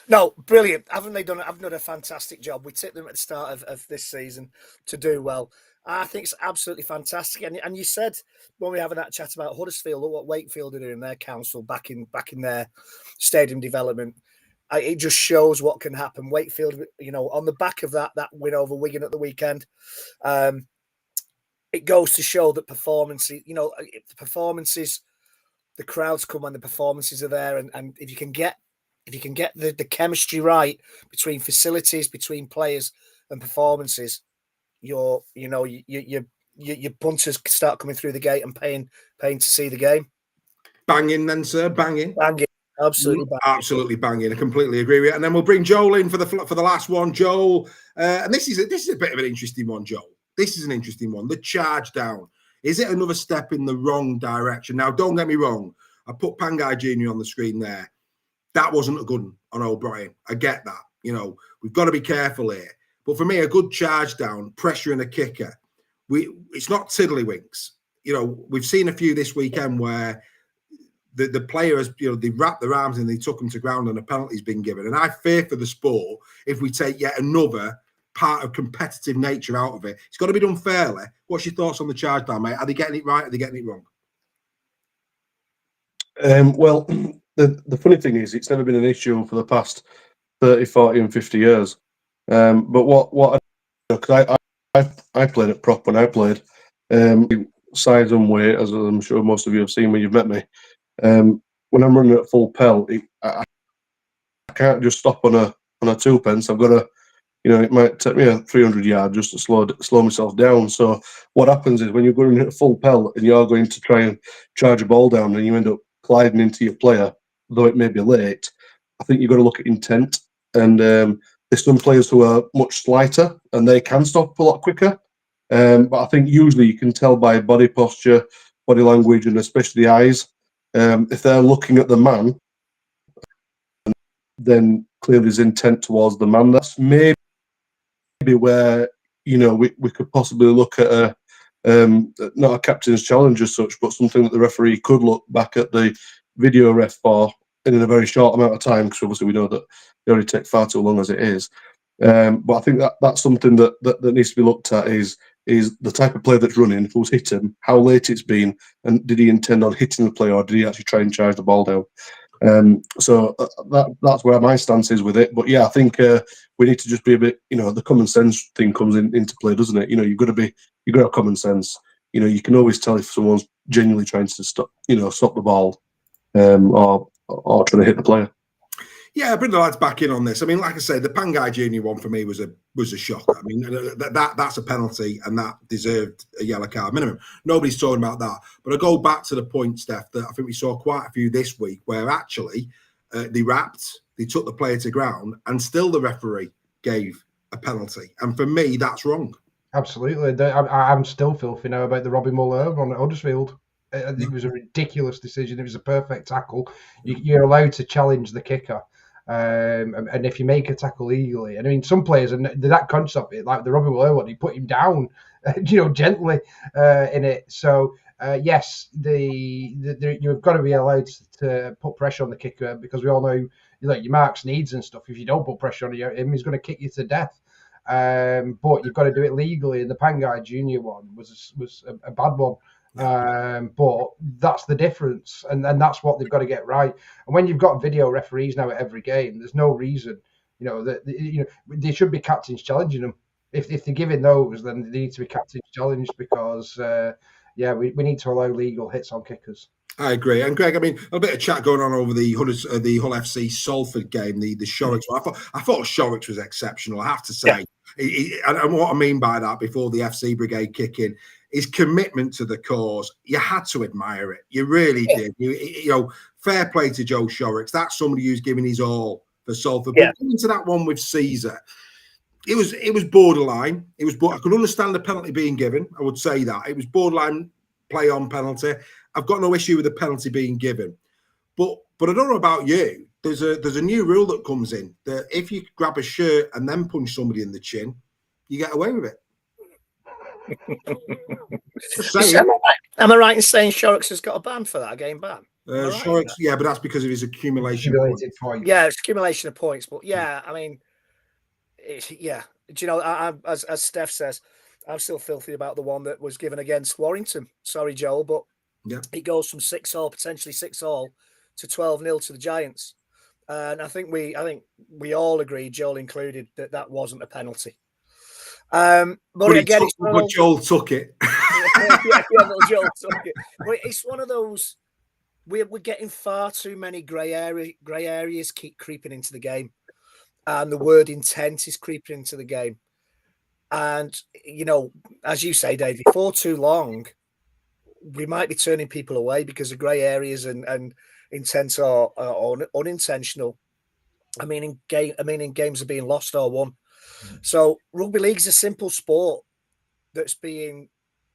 [SPEAKER 2] No, brilliant. Haven't they done a fantastic job? We tipped them at the start of this season to do well. I think it's absolutely fantastic. And you said when we were having that chat about Huddersfield, what Wakefield are doing, their council back in their stadium development, it just shows what can happen. Wakefield, on the back of that win over Wigan at the weekend, it goes to show that performances, the crowds come when the performances are there, and if you can get the chemistry right between facilities, between players and performances, your punters start coming through the gate and paying to see the game. Banging then, sir, banging. Absolutely banging. I completely agree with it. And then we'll bring Joel in for the last one. Joel, and this is a bit of an interesting one, Joel. This is an interesting one. The charge down. Is it another step in the wrong direction? Now, don't get me wrong. I put Pangai Jr. on the screen there. That wasn't a good one on O'Brien. I get that. We've got to be careful here. But for me, a good charge down, pressuring a kicker, it's not tiddlywinks. We've seen a few this weekend where the players, they wrapped their arms and they took them to ground and a penalty's been given. And I fear for the sport if we take yet another part of competitive nature out of it. It's got to be done fairly. What's your thoughts on the charge down, mate? Are they getting it right? Are they getting it wrong?
[SPEAKER 3] Well, the funny thing is, it's never been an issue for the past 30, 40 and 50 years. But what because I played at prop when I played, size and weight, as I'm sure most of you have seen when you've met me. When I'm running at full pelt, I can't just stop on a twopence. I've got to, it might take me 300 yards just to slow myself down. So what happens is when you're going at full pelt and you're going to try and charge a ball down and you end up gliding into your player, though it may be late, I think you've got to look at intent. And there's some players who are much slighter and they can stop a lot quicker. But I think usually you can tell by body posture, body language, and especially the eyes. If they're looking at the man, then clearly there's intent towards the man. That's maybe where we could possibly look at not a captain's challenge as such, but something that the referee could look back at the video ref for in a very short amount of time, because obviously we know that they already take far too long as it is. But I think that's something that needs to be looked at is the type of player that's running, who's hit him, how late it's been, and did he intend on hitting the player or did he actually try and charge the ball down? So that's where my stance is with it. But yeah, I think we need to just be a bit, the common sense thing comes into play, doesn't it? You've got to have common sense. You can always tell if someone's genuinely trying to stop the ball or trying to hit the player.
[SPEAKER 1] Yeah, bring the lads back in on this. I mean, like I say, the Pangai Junior one for me was a shock. I mean, that's a penalty, and that deserved a yellow card minimum. Nobody's talking about that. But I go back to the point, Steph, that I think we saw quite a few this week where actually they wrapped, they took the player to ground, and still the referee gave a penalty. And for me, that's wrong.
[SPEAKER 4] Absolutely. I'm still filthy now about the Robbie Muller on Huddersfield. It was a ridiculous decision. It was a perfect tackle. You're allowed to challenge the kicker. And if you make a tackle legally, and I mean, some players are that conscious of it, like the Robbie Muller one, he put him down, gently in it. So yes, you've got to be allowed to put pressure on the kicker, because we all know, your Mark's needs and stuff. If you don't put pressure on him, he's going to kick you to death. But you've got to do it legally. And the Pangai Junior one was a bad one. But that's the difference, and that's what they've got to get right. And when you've got video referees now at every game, there's no reason, that they should be captains challenging them. If they're giving those, then they need to be captains challenged, because we need to allow legal hits on kickers.
[SPEAKER 1] I agree. And Greg, I mean, a bit of chat going on over the Hull FC Salford game, the Shorrocks one. I thought Shorrocks was exceptional, I have to say. Yeah. And what I mean by that, before the FC Brigade kick in, his commitment to the cause, you had to admire it. You really did. Fair play to Joe Shorrocks. That's somebody who's giving his all for Salford. But coming to that one with Caesar, it was borderline. I could understand the penalty being given. I would say that. It was borderline play on penalty. I've got no issue with the penalty being given. But I don't know about you. There's a new rule that comes in that if you grab a shirt and then punch somebody in the chin, you get away with it.
[SPEAKER 2] Am I right in saying Shorrocks has got a ban for that, a game ban?
[SPEAKER 1] Shorrocks, yeah, but that's because of his accumulation
[SPEAKER 4] points.
[SPEAKER 2] Yeah, it's accumulation of points. But yeah, I mean, do you know, as Steph says, I'm still filthy about the one that was given against Warrington. Sorry, Joel, but it goes from 6-6, potentially 6-6, to 12-0 to the Giants. And I think we all agree, Joel included, that wasn't a penalty. But again,
[SPEAKER 1] Joel took it.
[SPEAKER 2] Joel took it. But it's one of those. We're getting far too many grey areas keep creeping into the game, and the word intent is creeping into the game. And as you say, Dave, for too long, we might be turning people away because of grey areas and intent are unintentional. I mean, in games are being lost or won. So rugby league is a simple sport that's being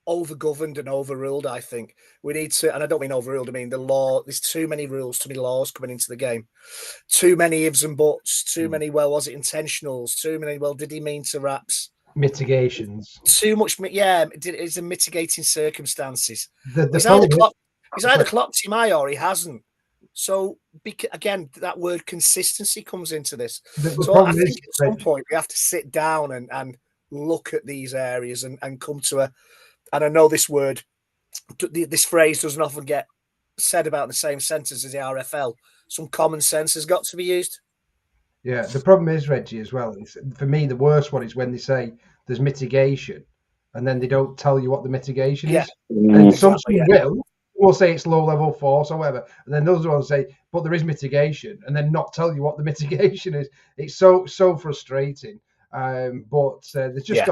[SPEAKER 2] overgoverned and overruled. I think we need to, and I don't mean overruled, I mean the law. There's too many rules, too many laws coming into the game, too many ifs and buts, too many, well, was it intentionals? Too many, well, did he mean to raps?
[SPEAKER 4] Mitigations.
[SPEAKER 2] Too much, it's a mitigating circumstances.
[SPEAKER 4] He's
[SPEAKER 2] either clocked him eye or he hasn't. So again, that word consistency comes into this. So I think at some point we have to sit down and look at these areas and come to and I know this phrase doesn't often get said about in the same sentence as the RFL. Some common sense has got to be used.
[SPEAKER 4] Yeah, the problem is, Reggie, as well, for me, the worst one is when they say there's mitigation and then they don't tell you what the mitigation is. And some will say it's low level force or whatever, and then those ones say, but there is mitigation, and then not tell you what the mitigation is. It's so frustrating. But there's just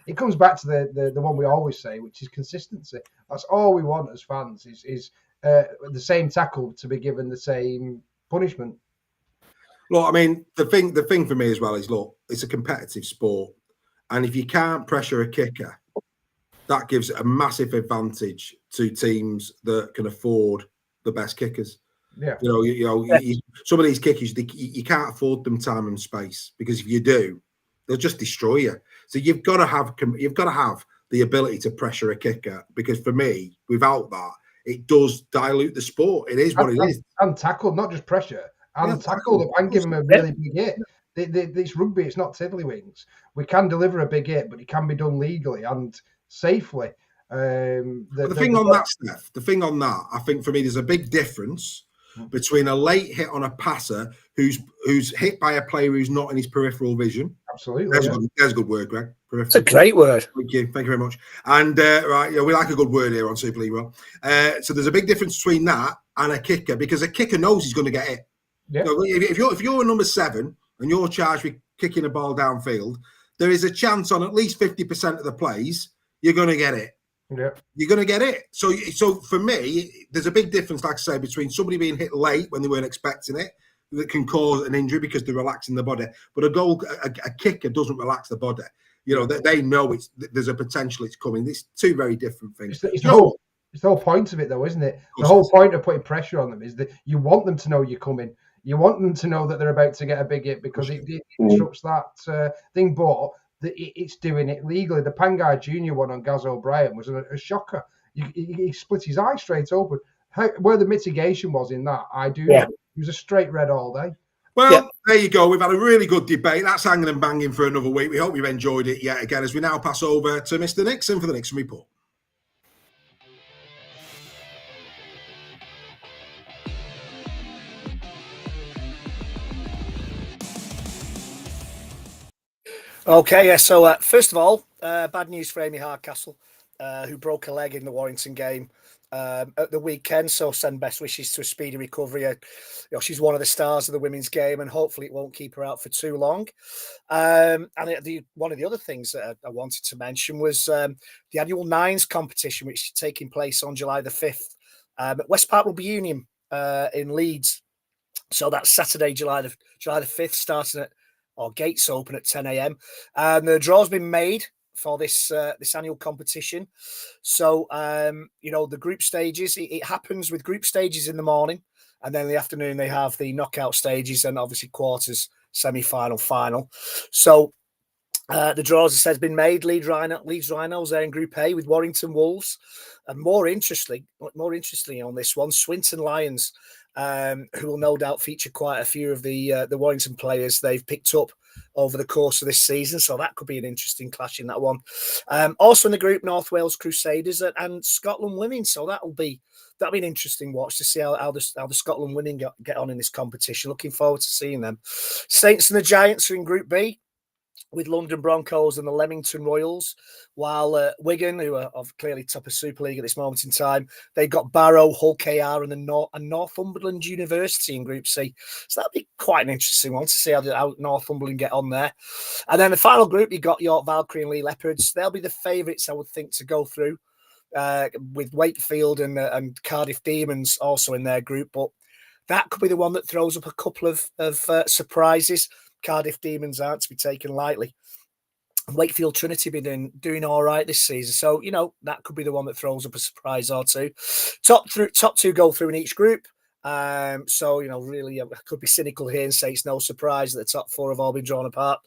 [SPEAKER 4] it comes back to the one we always say, which is consistency. That's all we want as fans is the same tackle to be given the same punishment.
[SPEAKER 1] Look, I mean, the thing for me as well is, look, it's a competitive sport, and if you can't pressure a kicker, that gives a massive advantage to teams that can afford the best kickers.
[SPEAKER 4] Yeah,
[SPEAKER 1] some of these kickers, you can't afford them time and space, because if you do, they'll just destroy you. So you've got to have the ability to pressure a kicker, because for me, without that, it does dilute the sport. It is what it is.
[SPEAKER 4] And tackle, not just pressure, and tackle them and give them a really big hit. It's rugby, it's not tiddlywinks. We can deliver a big hit, but it can be done legally and safely. The thing on
[SPEAKER 1] that, I think for me, there's a big difference between a late hit on a passer who's hit by a player who's not in his peripheral vision.
[SPEAKER 4] Absolutely.
[SPEAKER 1] There's a good word, Greg.
[SPEAKER 2] It's a great word.
[SPEAKER 1] Thank you very much. And we like a good word here on Super League. So there's a big difference between that and a kicker, because a kicker knows he's going to get hit.
[SPEAKER 4] Yeah.
[SPEAKER 1] So if you're a number 7 and you're charged with kicking a ball downfield, there is a chance on at least 50% of the plays you're going to get it.
[SPEAKER 4] Yeah.
[SPEAKER 1] You're going to get it. So for me, there's a big difference, like I say, between somebody being hit late when they weren't expecting it, that can cause an injury because they're relaxing the body. But a kicker doesn't relax the body. You know, they know there's a potential it's coming. It's two very different things.
[SPEAKER 4] It's the whole point of it, though, isn't it? The whole point of putting pressure on them is that you want them to know you're coming. You want them to know that they're about to get a big hit because it disrupts that thing. But it's doing it legally. The Pangai Jr. one on Gaz O'Brien was a shocker. He split his eye straight open. Where the mitigation was in that, it was a straight red all day.
[SPEAKER 1] Well, there you go. We've had a really good debate. That's hanging and banging for another week. We hope you've enjoyed it yet again as we now pass over to Mr. Nixon for the Nixon Report.
[SPEAKER 2] Okay, yeah. So first of all, bad news for Amy Hardcastle, who broke a leg in the Warrington game at the weekend. So send best wishes to a speedy recovery. She's one of the stars of the women's game, and hopefully it won't keep her out for too long. And one of the other things that I wanted to mention was the annual Nines competition, which is taking place on July the 5th at West Park Rugby Union in Leeds. So that's Saturday, July the 5th, starting at gates open at 10 a.m. And the draw's been made for this annual competition. So, the group stages, it happens with group stages in the morning, and then in the afternoon they have the knockout stages and obviously quarters, semi-final, final. So the draws, as I said, has been made. Leeds Rhinos there in Group A with Warrington Wolves. And more interestingly on this one, Swinton Lions, who will no doubt feature quite a few of the Warrington players they've picked up over the course of this season. So that could be an interesting clash in that one. Also in the group, North Wales Crusaders and Scotland Women. So that'll be an interesting watch to see how the Scotland Women get on in this competition. Looking forward to seeing them. Saints and the Giants are in Group B with London Broncos and the Leamington Royals, while Wigan, who are clearly top of Super League at this moment in time, they've got Barrow, Hull KR and Northumberland University in Group C. So that'll be quite an interesting one to see how Northumberland get on there. And then the final group, you've got York Valkyrie and Lee Leopards. They'll be the favourites, I would think, to go through, with Wakefield and Cardiff Demons also in their group. But that could be the one that throws up a couple of surprises. Cardiff Demons aren't to be taken lightly. Wakefield Trinity been doing all right this season. So, that could be the one that throws up a surprise or two. Top two go through in each group. Really, I could be cynical here and say it's no surprise that the top four have all been drawn apart.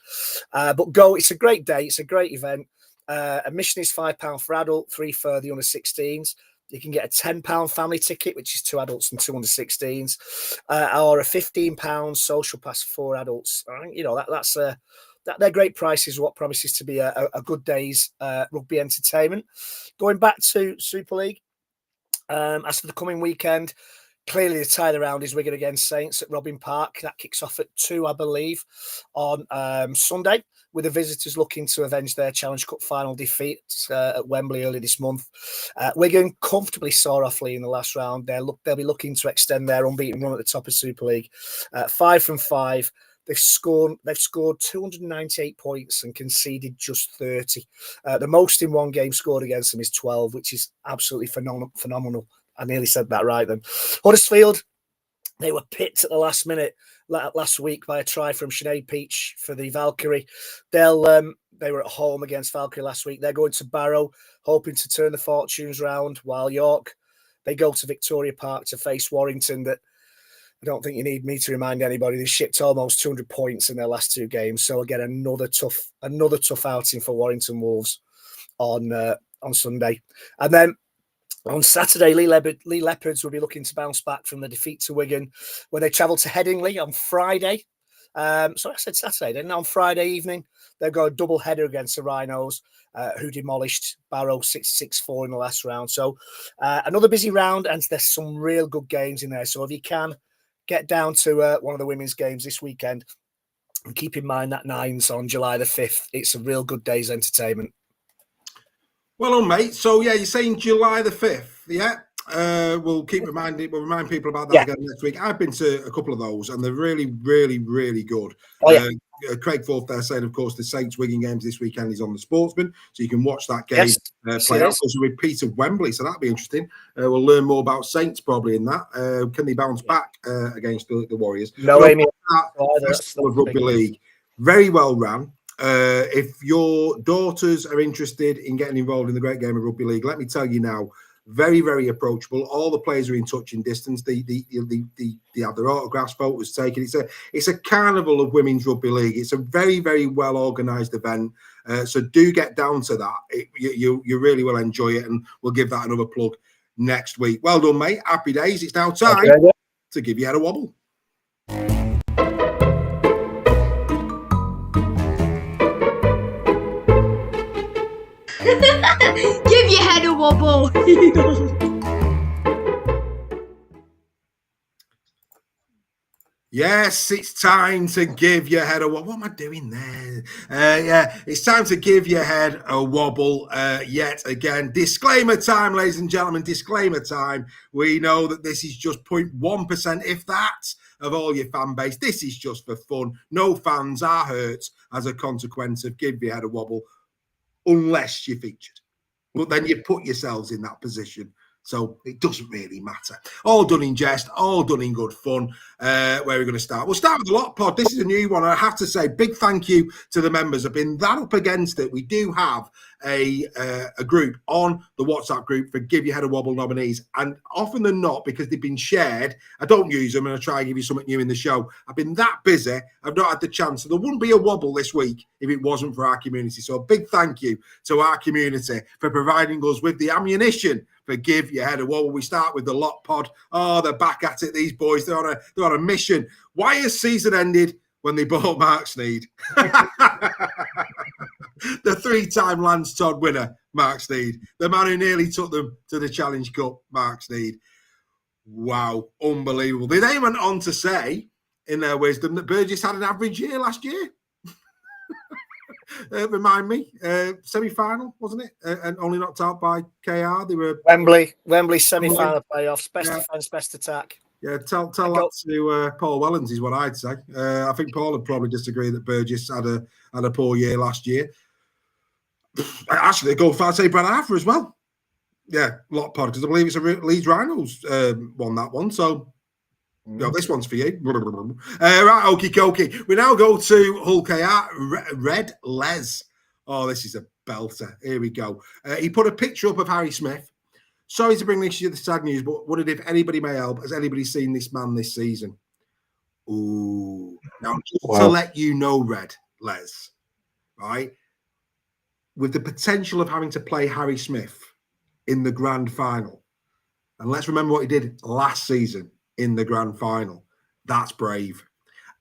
[SPEAKER 2] But it's a great day. It's a great event. Admission is £5 for adult, £3 for the under 16s. You can get a £10 family ticket, which is 2 adults and 2 under 16s, or a £15 social pass for 4 adults. I think, they're great prices, what promises to be a good day's rugby entertainment. Going back to Super League, as for the coming weekend, clearly the tie around is Wigan against Saints at Robin Park. That kicks off at 2, I believe, on Sunday, with the visitors looking to avenge their Challenge Cup final defeat at Wembley early this month. Wigan comfortably saw off Lee in the last round. They'll be looking to extend their unbeaten run at the top of Super League. 5 from 5. They've scored 298 points and conceded just 30. The most in one game scored against them is 12, which is absolutely phenomenal. I nearly said that right then. Huddersfield, they were pipped at the last minute last week by a try from Sinead Peach for the Valkyrie. They were at home against Valkyrie last week. They're going to Barrow, hoping to turn the fortunes round, while York, they go to Victoria Park to face Warrington. That I don't think you need me to remind anybody, they shipped almost 200 points in their last 2 games. So again, another tough outing for Warrington Wolves on Sunday. And then on Saturday, Lee Leopards will be looking to bounce back from the defeat to Wigan when they travel to Headingley on Friday. So I said Saturday, then on Friday evening, they've got a double header against the Rhinos, who demolished Barrow 6-4 in the last round. So another busy round, and there's some real good games in there. So if you can, get down to one of the women's games this weekend, and keep in mind that Nines on July the 5th. It's a real good day's entertainment.
[SPEAKER 1] Well, mate. So, yeah, you're saying July the 5th, yeah? We'll remind people about that again next week. I've been to a couple of those, and they're really, really, really good. Craig Forth there saying, of course, the Saints Wigan games this weekend is on the Sportsman, so you can watch that game play out. Also with Peter Wembley, so that'll be interesting. We'll learn more about Saints probably in that. Can they bounce back against the Warriors?
[SPEAKER 2] No, Amy.
[SPEAKER 1] Festival of Rugby League, very well ran. If your daughters are interested in getting involved in the great game of rugby league, let me tell you now, very, very approachable. All the players are in touching distance. They have their autographs, photos taken. It's a carnival of women's rugby league. It's a very, very well organised event. So do get down to that. You really will enjoy it, and we'll give that another plug next week. Well done, mate. Happy days. It's now time to give your head a wobble.
[SPEAKER 6] Give your head a wobble.
[SPEAKER 1] Yes, it's time to give your head a wobble. What am I doing there? It's time to give your head a wobble yet again. Disclaimer time, ladies and gentlemen, disclaimer time. We know that this is just 0.1%, if that, of all your fan base. This is just for fun. No fans are hurt as a consequence of give your head a wobble, unless you're featured. But then you put yourselves in that position. So it doesn't really matter. All done in jest, all done in good fun. Where are we going to start? We'll start with the Lot Pod. This is a new one. I have to say, big thank you to the members. I've been that up against it. We do have a group on the WhatsApp group for Give Your Head a Wobble nominees. And often than not, because they've been shared, I don't use them, and I try and give you something new in the show. I've been that busy, I've not had the chance. So there wouldn't be a wobble this week if it wasn't for our community. So a big thank you to our community for providing us with the ammunition for Give Your Head a Wobble. We start with the Lot Pod. Oh, they're back at it, these boys. They're on a mission. Why has season ended when they bought Mark Sneed? The three-time Lance Todd winner, Mark Sneed. The man who nearly took them to the Challenge Cup, Mark Sneed. Wow, unbelievable. They then went on to say, in their wisdom, that Burgess had an average year last year. Remind me, semi-final, wasn't it? And only knocked out by KR. They were
[SPEAKER 2] Wembley semi-final playoffs, best defence, best attack.
[SPEAKER 1] Yeah, tell that to Paul Wellens is what I'd say. I think Paul would probably disagree that Burgess had a poor year last year. Actually, they go far to say Brad Arthur as well. Yeah, Lot Pod, because I believe it's a Leeds Rhinos won that one. So, this one's for you. Right, okie dokie. We now go to Hull KR, Red Les. Oh, this is a belter. Here we go. He put a picture up of Harry Smith. Sorry to bring this to the sad news, but wondered if anybody may help. Has anybody seen this man this season? Ooh. Now, just to let you know, Red Les, right? With the potential of having to play Harry Smith in the grand final, and let's remember what he did last season in the grand final. That's brave.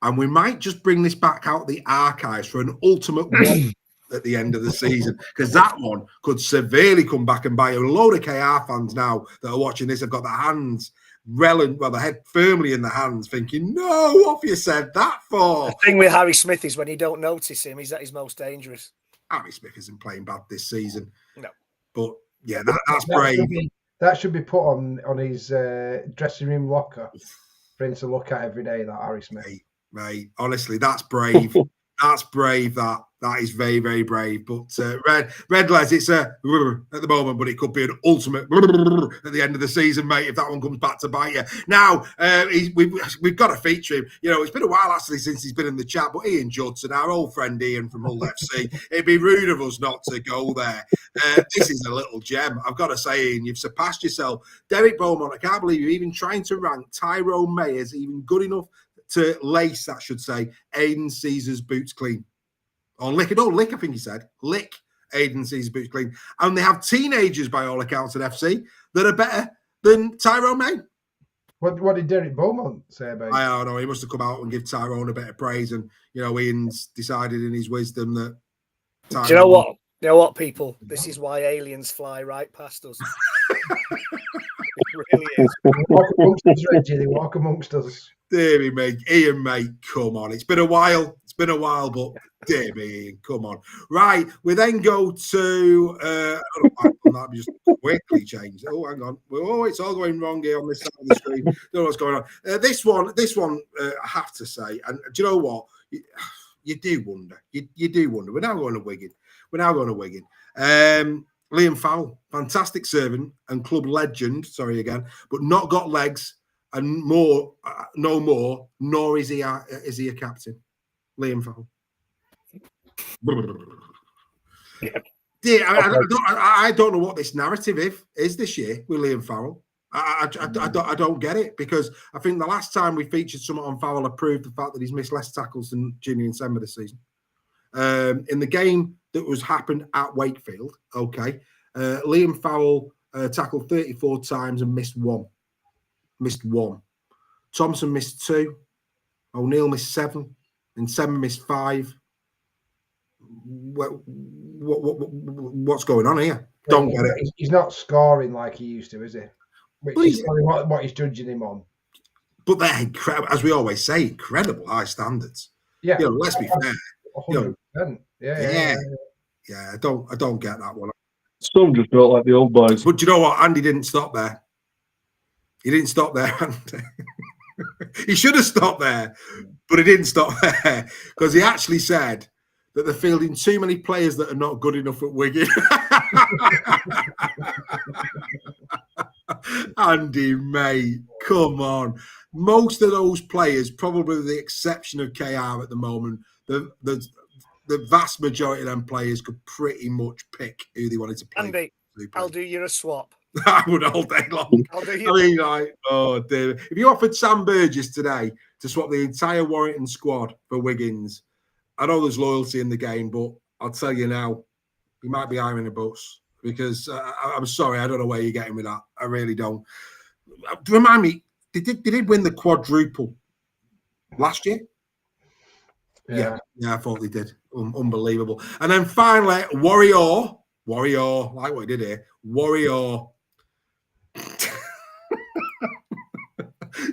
[SPEAKER 1] And we might just bring this back out the archives for an ultimate one at the end of the season, because that one could severely come back and bite a load of KR fans now that are watching this have got their hands their head firmly in the hands, thinking, no, what have you said that for?
[SPEAKER 2] The thing with Harry Smith is when you don't notice him, he's at his most dangerous.
[SPEAKER 1] Harry Smith isn't playing bad this season.
[SPEAKER 2] No.
[SPEAKER 1] But, yeah, that's brave.
[SPEAKER 4] That should be put on his dressing room locker for him to look at every day, that Harry Smith.
[SPEAKER 1] Mate, honestly, that's brave. That's brave, that is very, very brave. But Red Les, it's at the moment, but it could be an ultimate at the end of the season, mate, if that one comes back to bite you. Now, we've got to feature him. You know, it's been a while actually since he's been in the chat, but Ian Judson, our old friend Ian from Hull FC, it'd be rude of us not to go there. This is a little gem. I've got to say, Ian, you've surpassed yourself. Derek Beaumont, I can't believe you're even trying to rank Tyrone May as even good enough to lace, that should say, Aiden Caesar's boots clean. Or lick I think he said. Lick Aiden Caesar's boots clean. And they have teenagers, by all accounts, at FC that are better than Tyrone May.
[SPEAKER 4] What did Derek Beaumont say about it?
[SPEAKER 1] I don't know. He must have come out and give Tyrone a bit of praise. And, Ian's decided in his wisdom that Tyrone...
[SPEAKER 2] Do you know what? You know what, people? This is why aliens fly right past us. It really is.
[SPEAKER 4] They walk amongst us, Reggie. They walk amongst us.
[SPEAKER 1] Deary me, Ian, mate, come on. It's been a while It's been a while, but dear me, come on. Right, we then go to I don't know that just quickly changed. Oh, hang on. Oh, it's all going wrong here on this side of the screen. Don't know what's going on. This one, I have to say, and do you know what? You do wonder. You do wonder. We're now going to Wigan. Liam Fowle, fantastic servant and club legend. Sorry again, but not got legs and no more. Nor is he a captain. Liam Fowle. Yeah, I don't know what this narrative is this year with Liam Fowle. I don't get it, because I think the last time we featured someone on Fowle proved the fact that he's missed less tackles than Jimmy and Sember this season. In the game that was happened at Wakefield, Liam Fowle tackled 34 times and missed one. Thompson missed 2. O'Neill missed 7. And Sember missed 5. What's going on here? Don't get it.
[SPEAKER 4] He's not scoring like he used to, is he? Which is what he's judging him on.
[SPEAKER 1] But they're incredible, as we always say, incredible high standards.
[SPEAKER 4] Yeah,
[SPEAKER 1] let's be fair.
[SPEAKER 4] 100%. Yeah.
[SPEAKER 1] I don't get that one.
[SPEAKER 3] Some just don't like the old boys.
[SPEAKER 1] But do you know what? Andy didn't stop there. He didn't stop there, Andy. He should have stopped there, but he didn't stop there, because he actually said that they're fielding too many players that are not good enough at Wigan. Andy, mate, come on. Most of those players, probably with the exception of KR at the moment, the vast majority of them players could pretty much pick who they wanted to play.
[SPEAKER 2] Andy, I'll do you a swap.
[SPEAKER 1] I would all day long. Oh dear. If you offered Sam Burgess today to swap the entire Warrington squad for Wiggins, I know there's loyalty in the game, but I'll tell you now, he might be hiring a bus, because I'm sorry, I don't know where you're getting with that. I really don't. Remind me, they did win the quadruple last year? Yeah, I thought they did. Unbelievable. And then finally, Warrior, like what he did here, Warrior.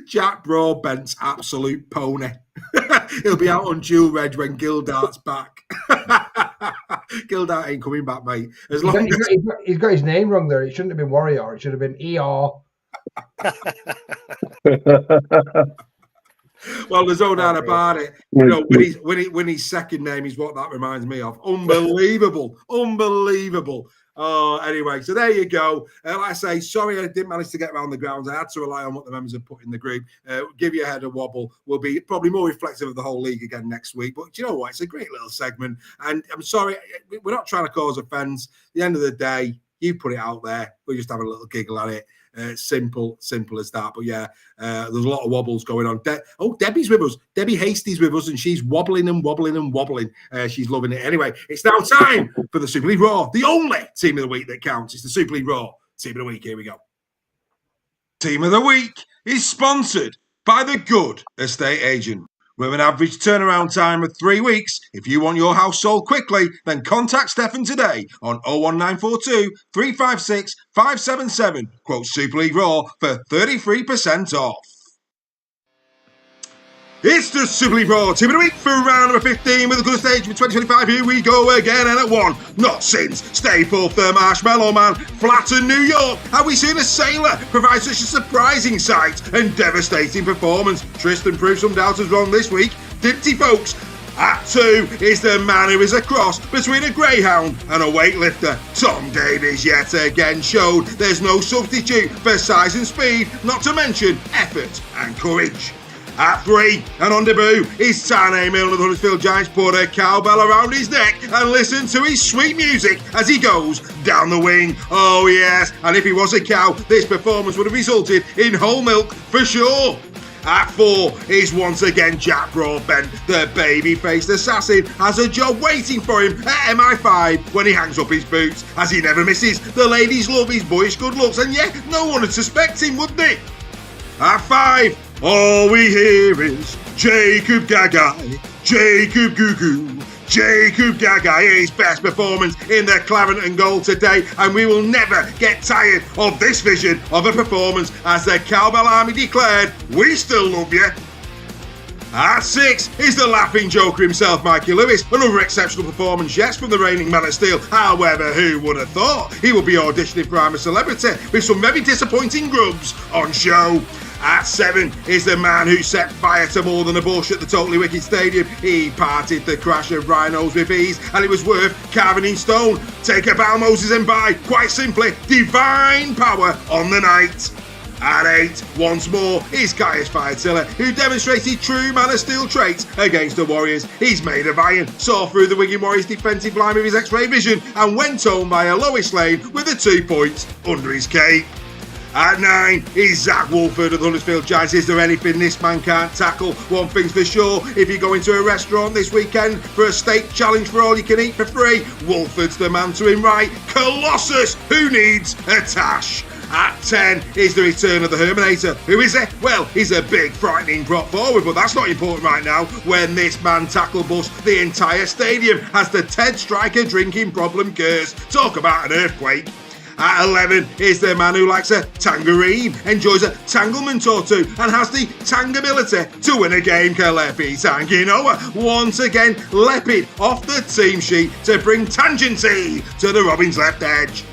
[SPEAKER 1] Jack Broadbent's absolute pony. He'll be out on dual reg when Gildart's back. Gildart ain't coming back, mate. He's
[SPEAKER 4] got his name wrong there. It shouldn't have been Warrior. It should have been ER.
[SPEAKER 1] Well, there's no doubt about it. You know, when his second name is what that reminds me of. Unbelievable. Anyway, so there you go. Like I say, sorry I didn't manage to get around the grounds. I had to rely on what the members have put in the group. Give you a head of wobble. We'll be probably more reflective of the whole league again next week. But do you know what? It's a great little segment. And I'm sorry, we're not trying to cause offence. At the end of the day, you put it out there. We're just having a little giggle at it. Simple as that. But yeah, there's a lot of wobbles going on. Debbie's with us. Debbie Hasty's with us, and she's wobbling. She's loving it. Anyway, it's now time for the Super League Raw, the only team of the week that counts. It's the Super League Raw team of the week. Here we go. Team of the week is sponsored by the Good Estate Agent. With an average turnaround time of 3 weeks, if you want your house sold quickly, then contact Stefan today on 01942 356 577. Quote Super League Raw for 33% off. It's the Super League Raw Team of the Week for round number 15 with the Good Stage for 2025. Here we go again, and at 1, not since Stay Puft the Marshmallow Man, Flatten New York. Have we seen a sailor provide such a surprising sight and devastating performance? Tristan proved some doubters wrong this week, didn't he, folks? At 2 is the man who is a cross between a greyhound and a weightlifter. Tom Davies yet again showed there's no substitute for size and speed, not to mention effort and courage. At 3, and on debut, is Tane Milne of the Huddersfield Giants. Put a cowbell around his neck and listen to his sweet music as he goes down the wing. Oh yes, and if he was a cow, this performance would have resulted in whole milk for sure. At 4 is once again Jack Broadbent. The baby-faced assassin has a job waiting for him at MI5 when he hangs up his boots, as he never misses. The ladies love his boyish good looks, and yet no one would suspect him, would they? At 5, all we hear is Jacob Gagai, Jacob Goo-Goo, Jacob Gagai, his best performance in the Clarendon goal today, and we will never get tired of this vision of a performance, as the Cowbell Army declared, we still love you. At 6 is the laughing joker himself, Mikey Lewis. Another exceptional performance, yes, from the reigning Man of Steel. However, who would have thought he would be auditioning for I'm a Celebrity with some very disappointing grubs on show. At 7 is the man who set fire to more than a bush at the Totally Wicked Stadium. He parted the crash of rhinos with ease, and it was worth carving in stone. Take a bow, Moses, and buy, quite simply, divine power on the night. At 8, once more, is Caius Faitilla, who demonstrated true Man of Steel traits against the Warriors. He's made of iron, saw through the Wigan Warriors defensive line with his X-ray vision, and went home via Lois Lane with the 2 points under his cape. At 9 is Zach Wolford of the Huddersfield Giants. Is there anything this man can't tackle? One thing's for sure, if you go into a restaurant this weekend for a steak challenge for all you can eat for free, Wolford's the man to him right. Colossus, who needs a tash? At 10 is the return of the Herminator. Who is it? Well, he's a big, frightening prop forward, but that's not important right now when this man tackle bust the entire stadium as the Ted Striker drinking problem curse. Talk about an earthquake. At 11 is the man who likes a tangerine, enjoys a tanglement or two, and has the tangability to win a game. Kalepi Tanginoa, once again leopard off the team sheet to bring tangency to the Robins left edge.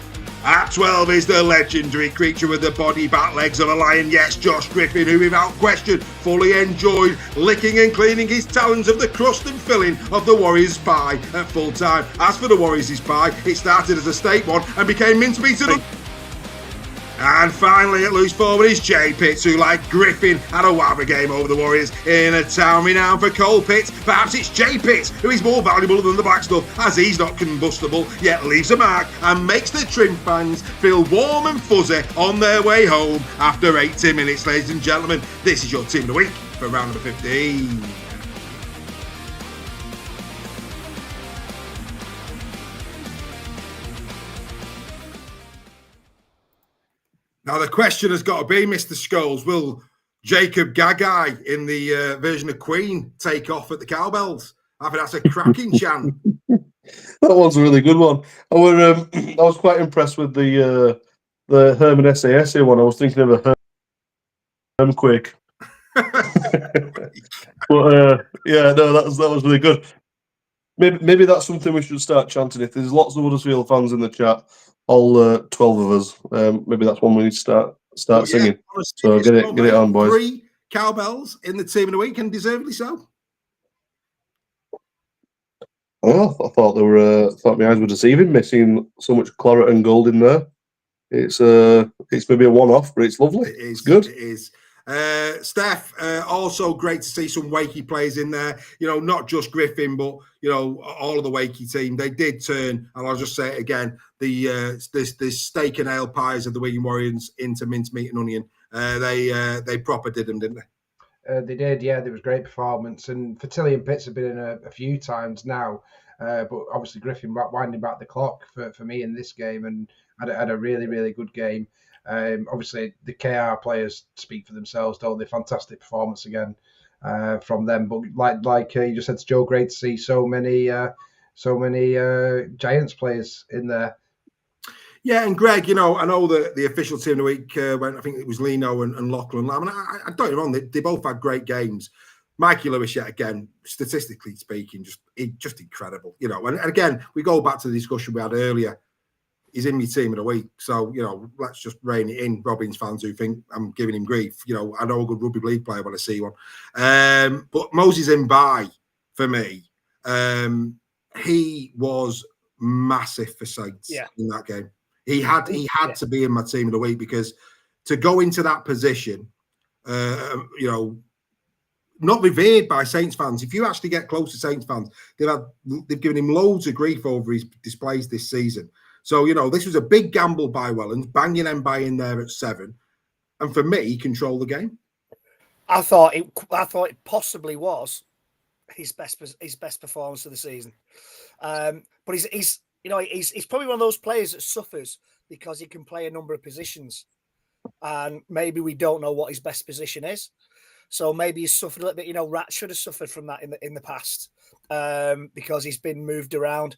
[SPEAKER 1] At 12 is the legendary creature with the body back legs of a lion, yes, Josh Griffin, who without question fully enjoyed licking and cleaning his talons of the crust and filling of the Warriors' pie at full time. As for the Warriors' pie, it started as a steak one and became mincemeat of the... And finally, at loose forward is Jay Pitts, who, like Griffin, had a wabber game over the Warriors in a town renowned for coal pits. Perhaps it's Jay Pitts who is more valuable than the black stuff, as he's not combustible, yet leaves a mark and makes the Trim fans feel warm and fuzzy on their way home after 80 minutes, ladies and gentlemen. This is your Team of the Week for round number 15. Now, the question has got to be, Mr. Scholes, will Jacob Gagai in the version of Queen take off at the Cowbells? I think that's a cracking chant.
[SPEAKER 3] That one's a really good one. I was quite impressed with the Herman SASA one. I was thinking of a Hermquake. But yeah, no, that was really good. Maybe that's something we should start chanting. If there's lots of Huddersfield fans in the chat, all 12 of us, maybe that's one we need to start singing. So get it on, boys.
[SPEAKER 1] 3 Cowbells in the Team of the Week, and deservedly so.
[SPEAKER 3] Oh, I thought my eyes were deceiving me, seeing so much claret and gold in there. It's maybe a one-off, but it's lovely. It's good.
[SPEAKER 1] It is. Steph, also great to see some Wakey players in there. You know, not just Griffin, but you know, all of the Wakey team. They did turn, and I'll just say it again: the steak and ale pies of the Wigan Warriors into mincemeat and onion. They proper did them, didn't they?
[SPEAKER 4] They did, yeah. There was great performance, and Fatilli and Pitts have been in a few times now. But obviously Griffin winding back the clock for me in this game, and had a really, really good game. Obviously, the KR players speak for themselves, don't they? Fantastic performance again from them. But like you just said to Joe, great to see so many Giants players in there.
[SPEAKER 1] Yeah, and Greg, you know, I know that the official Team of the Week went, I think it was Lino and Lachlan. I mean, I don't get me wrong, they both had great games. Mikey Lewis, yet again, statistically speaking, just incredible. You know, and again, we go back to the discussion we had earlier. He's in my Team of the Week. So, you know, let's just rein it in, Robins fans who think I'm giving him grief. You know, I know a good rugby league player when I see one. But Moses Mbai, for me, he was massive for Saints in that game. He had to be in my Team of the Week, because to go into that position, you know, not revered by Saints fans. If you actually get close to Saints fans, they've given him loads of grief over his displays this season. So, you know, this was a big gamble by Welland, banging Mbai in there at 7. And for me, he controlled the game.
[SPEAKER 2] I thought it possibly was his best performance of the season. But he's probably one of those players that suffers because he can play a number of positions. And maybe we don't know what his best position is. So maybe he's suffered a little bit. You know, Rat should have suffered from that in the past because he's been moved around.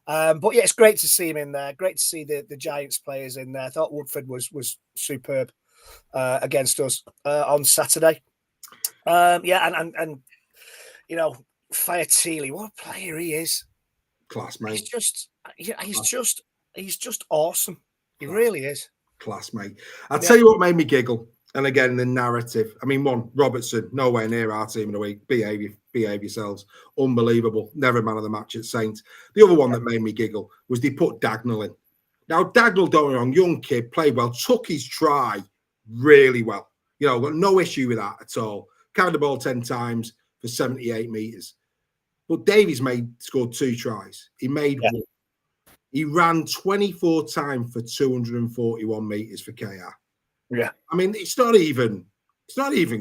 [SPEAKER 2] But yeah, it's great to see him in there. Great to see the Giants players in there. I thought Woodford was superb against us on Saturday. And Fairtili, what a player he is.
[SPEAKER 1] Class, mate.
[SPEAKER 2] He's just awesome. He really is.
[SPEAKER 1] Class, mate. I'll tell you what made me giggle. And again, the narrative. I mean, one, Robertson, nowhere near our team in a week. Behave yourselves. Unbelievable. Never man of the match at Saints. The other one that made me giggle was they put Dagnall in. Now, Dagnall, don't get me wrong, young kid, played well, took his try really well. Got no issue with that at all. Carried the ball 10 times for 78 metres. But Davies scored 2 tries. He made 1. He ran 24 times for 241 metres for KR.
[SPEAKER 2] Yeah.
[SPEAKER 1] I mean, it's not even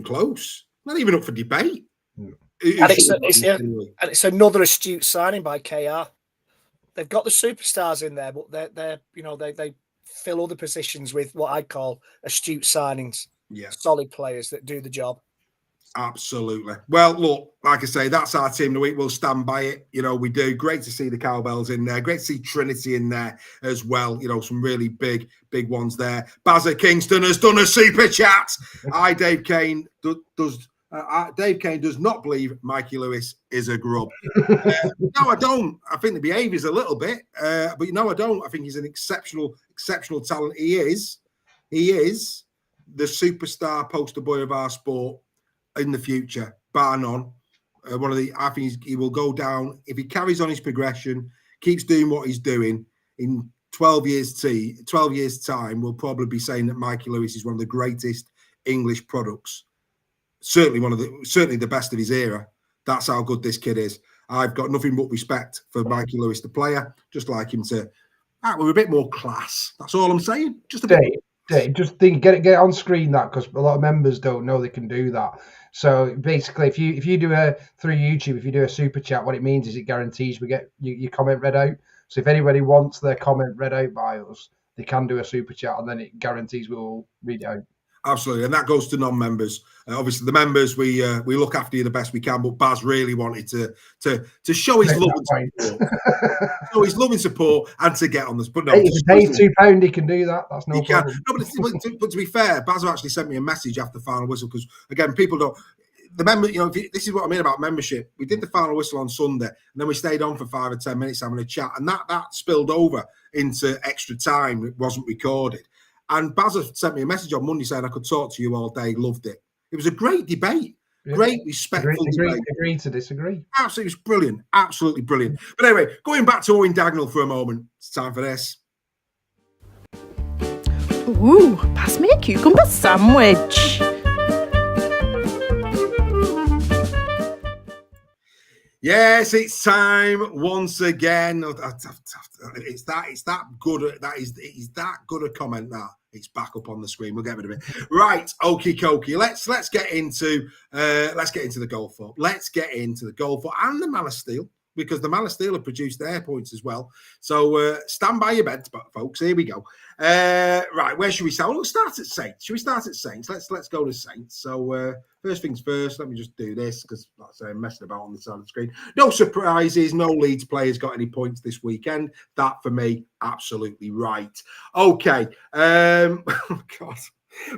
[SPEAKER 1] close. Not even up for debate.
[SPEAKER 2] And it's another astute signing by KR. They've got the superstars in there, but they fill other positions with what I call astute signings.
[SPEAKER 1] Yeah. Solid
[SPEAKER 2] players that do the job.
[SPEAKER 1] Absolutely. Well, look, like I say, that's our team of the week. We'll stand by it. We do. Great to see the Cowbells in there. Great to see Trinity in there as well. Some really big ones there. Bazza Kingston has done a super chat. Dave Kane does not believe Mikey Lewis is a grub. No, I don't. I think the behaviour's a little bit, but I don't. I think he's an exceptional talent. He is the superstar poster boy of our sport in the future, bar none. I think he will go down if he carries on his progression, keeps doing what he's doing. In 12 years' time, we'll probably be saying that Mikey Lewis is one of the greatest English products. Certainly the best of his era. That's how good this kid is. I've got nothing but respect for Mikey Lewis, the player. Just like him to with a bit more class. That's all I'm saying. Just a bit.
[SPEAKER 4] Dave, just think, get it on screen that, because a lot of members don't know they can do that. So basically, if you do through YouTube, if you do a super chat, what it means is it guarantees we get your comment read out. So if anybody wants their comment read out by us, they can do a super chat, and then it guarantees we'll read it out.
[SPEAKER 1] Absolutely, and that goes to non-members. Obviously, the members we look after you the best we can. But Baz really wanted to show his love and support, show his love and support, and to get on this. But no,
[SPEAKER 4] if he pays £2, he can do that. That's no problem.
[SPEAKER 1] No, but to be fair, Baz actually sent me a message after the final whistle, because again, people don't. The member, this is what I mean about membership. We did the final whistle on Sunday, and then we stayed on for 5 or 10 minutes having a chat, and that spilled over into extra time. It wasn't recorded. And Baz sent me a message on Monday saying I could talk to you all day. Loved it. It was a great debate. Yeah. Great, respectful debate.
[SPEAKER 4] Agree to disagree.
[SPEAKER 1] Absolutely, it was brilliant. Absolutely brilliant. But anyway, going back to Owen Dagnall for a moment. It's time for this.
[SPEAKER 7] Ooh, pass me a cucumber sandwich.
[SPEAKER 1] Yes, it's time once again. It's that good. He's that good a comment that it's back up on the screen. We'll get rid of it. Right, okie dokie. Let's get into the goal for. Let's get into the goal for and the Man of Steel, because the Man of Steel have produced their points as well. So stand by your beds, folks. Here we go. Right, where should we start? We'll start at Saints. Should we start at Saints? Let's go to Saints. So first things first, let me just do this, because like I say, I'm messing about on the side of the screen. No surprises. No Leeds players got any points this weekend. That for me, absolutely right. Okay. Oh God.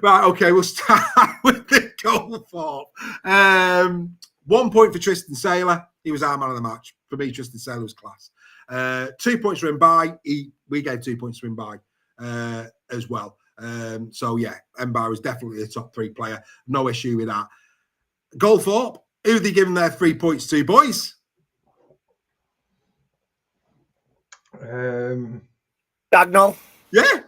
[SPEAKER 1] Right. Okay. We'll start with the goal for. 1 point for Tristan Saylor. He was our man of the match. For me, Tristan Saylor was class. 2 points for Mbai. We gave 2 points for Mbai as well. So yeah, Mbai was definitely a top 3 player. No issue with that. Goldthorpe, who have they given their 3 points to, boys?
[SPEAKER 2] Dagnall.
[SPEAKER 1] Yeah.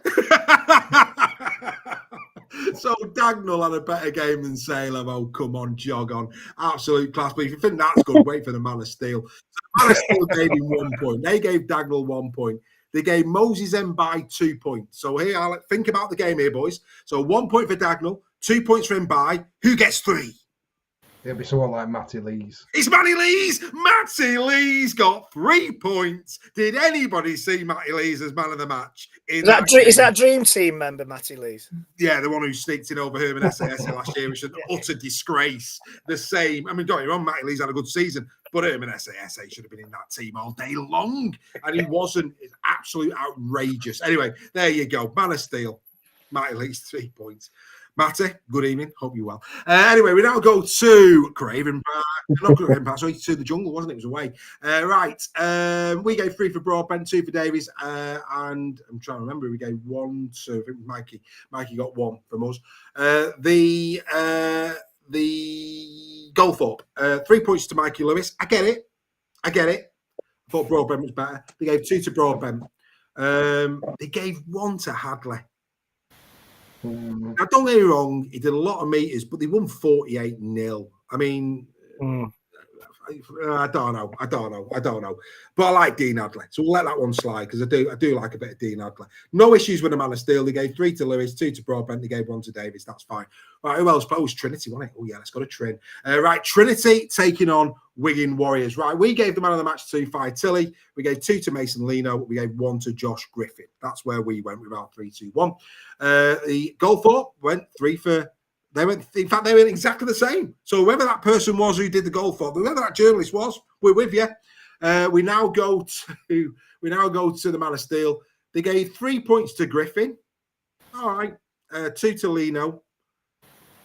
[SPEAKER 1] So Dagnall had a better game than Salem. Oh, come on, jog on. Absolute class. But if you think that's good, wait for the Man of Steel. So the Man of Steel gave him 1 point. They gave Dagnall 1 point. They gave Moses Mbai 2 points. So here, I'll think about the game here, boys. So 1 point for Dagnall, 2 points for Mbai. Who gets 3?
[SPEAKER 4] It'll be someone like Matty Lees.
[SPEAKER 1] It's Matty Lees. Matty Lees got 3 points. Did anybody see Matty Lees as man of the match?
[SPEAKER 2] Is that Dream Team member, Matty Lees?
[SPEAKER 1] Yeah, the one who sneaked in over Herman SAS last year, which was an utter disgrace. The same. I mean, don't get me wrong, Matty Lees had a good season, but Herman SAS should have been in that team all day long. And he wasn't. It's absolutely outrageous. Anyway, there you go. Man of Steel. Matty Lees, 3 points. Matty, good evening. Hope you're well. Anyway, we now go to Craven Park. Not Craven Park, sorry, to the Jungle, wasn't it? It was away. We gave 3 for Broadbent, 2 for Davies, and I'm trying to remember, we gave 1 to, I think it was Mikey. Mikey got 1 from us. The Goldthorpe, 3 points to Mikey Lewis. I get it. I thought Broadbent was better. They gave 2 to Broadbent. They gave 1 to Hadley. Now, don't get me wrong, he did a lot of meters, but they won 48-0. I mean, I don't know. But I like Dean Hadley, so we'll let that one slide because I do like a bit of Dean Hadley. No issues with the man of steel. They gave 3 to Lewis, 2 to Broadbent. They gave 1 to Davies. That's fine. Right, who else? Oh, it was Trinity, wasn't it? Oh yeah, let's go to Trin. Right, Trinity taking on Wigan Warriors. Right, we gave the man of the match to Fi Tilly. We gave 2 to Mason Leno. We gave 1 to Josh Griffin. That's where we went with our 3-2-1. The Goldthorpe went 3 for. They went exactly the same. So whoever that person was who did the goal for, whoever that journalist was, we're with you. We now go to the man of steel. They gave 3 points to Griffin. All right, 2 to Leno.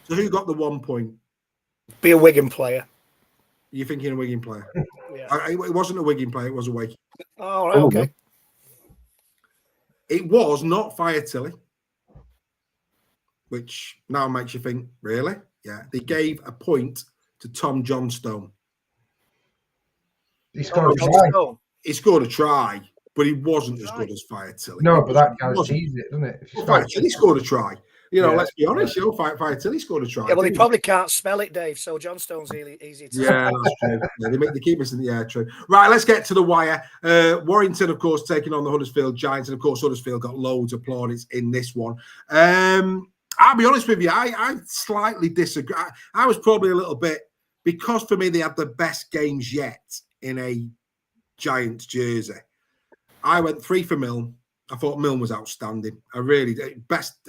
[SPEAKER 1] So who got the 1 point?
[SPEAKER 2] Be a Wigan player.
[SPEAKER 1] You're thinking a Wigan player?
[SPEAKER 2] Yeah.
[SPEAKER 1] It wasn't a Wigan player. It was a Wake.
[SPEAKER 2] All right. Okay.
[SPEAKER 1] It was not Fire Tilly. Which now makes you think, really? Yeah. They gave a point to Tom Johnstone.
[SPEAKER 4] He scored a try.
[SPEAKER 1] He scored a try, but he wasn't as good as Fire Tilly.
[SPEAKER 4] No, but that guarantees it, doesn't it?
[SPEAKER 1] Fire Tilly scored a try. Let's be honest. Fire Tilly scored a try.
[SPEAKER 2] Yeah, well, he probably can't spell it, Dave. So Johnstone's really easy to.
[SPEAKER 1] Yeah, that's true. Yeah, they make the keepers in the air. True. Right, let's get to the wire. Warrington, of course, taking on the Huddersfield Giants, and of course, Huddersfield got loads of plaudits in this one. I'll be honest with you, I slightly disagree. I was probably a little bit, because for me they had the best games yet in a Giants jersey. I went 3 for Milne. I thought Milne was outstanding. I really did. Best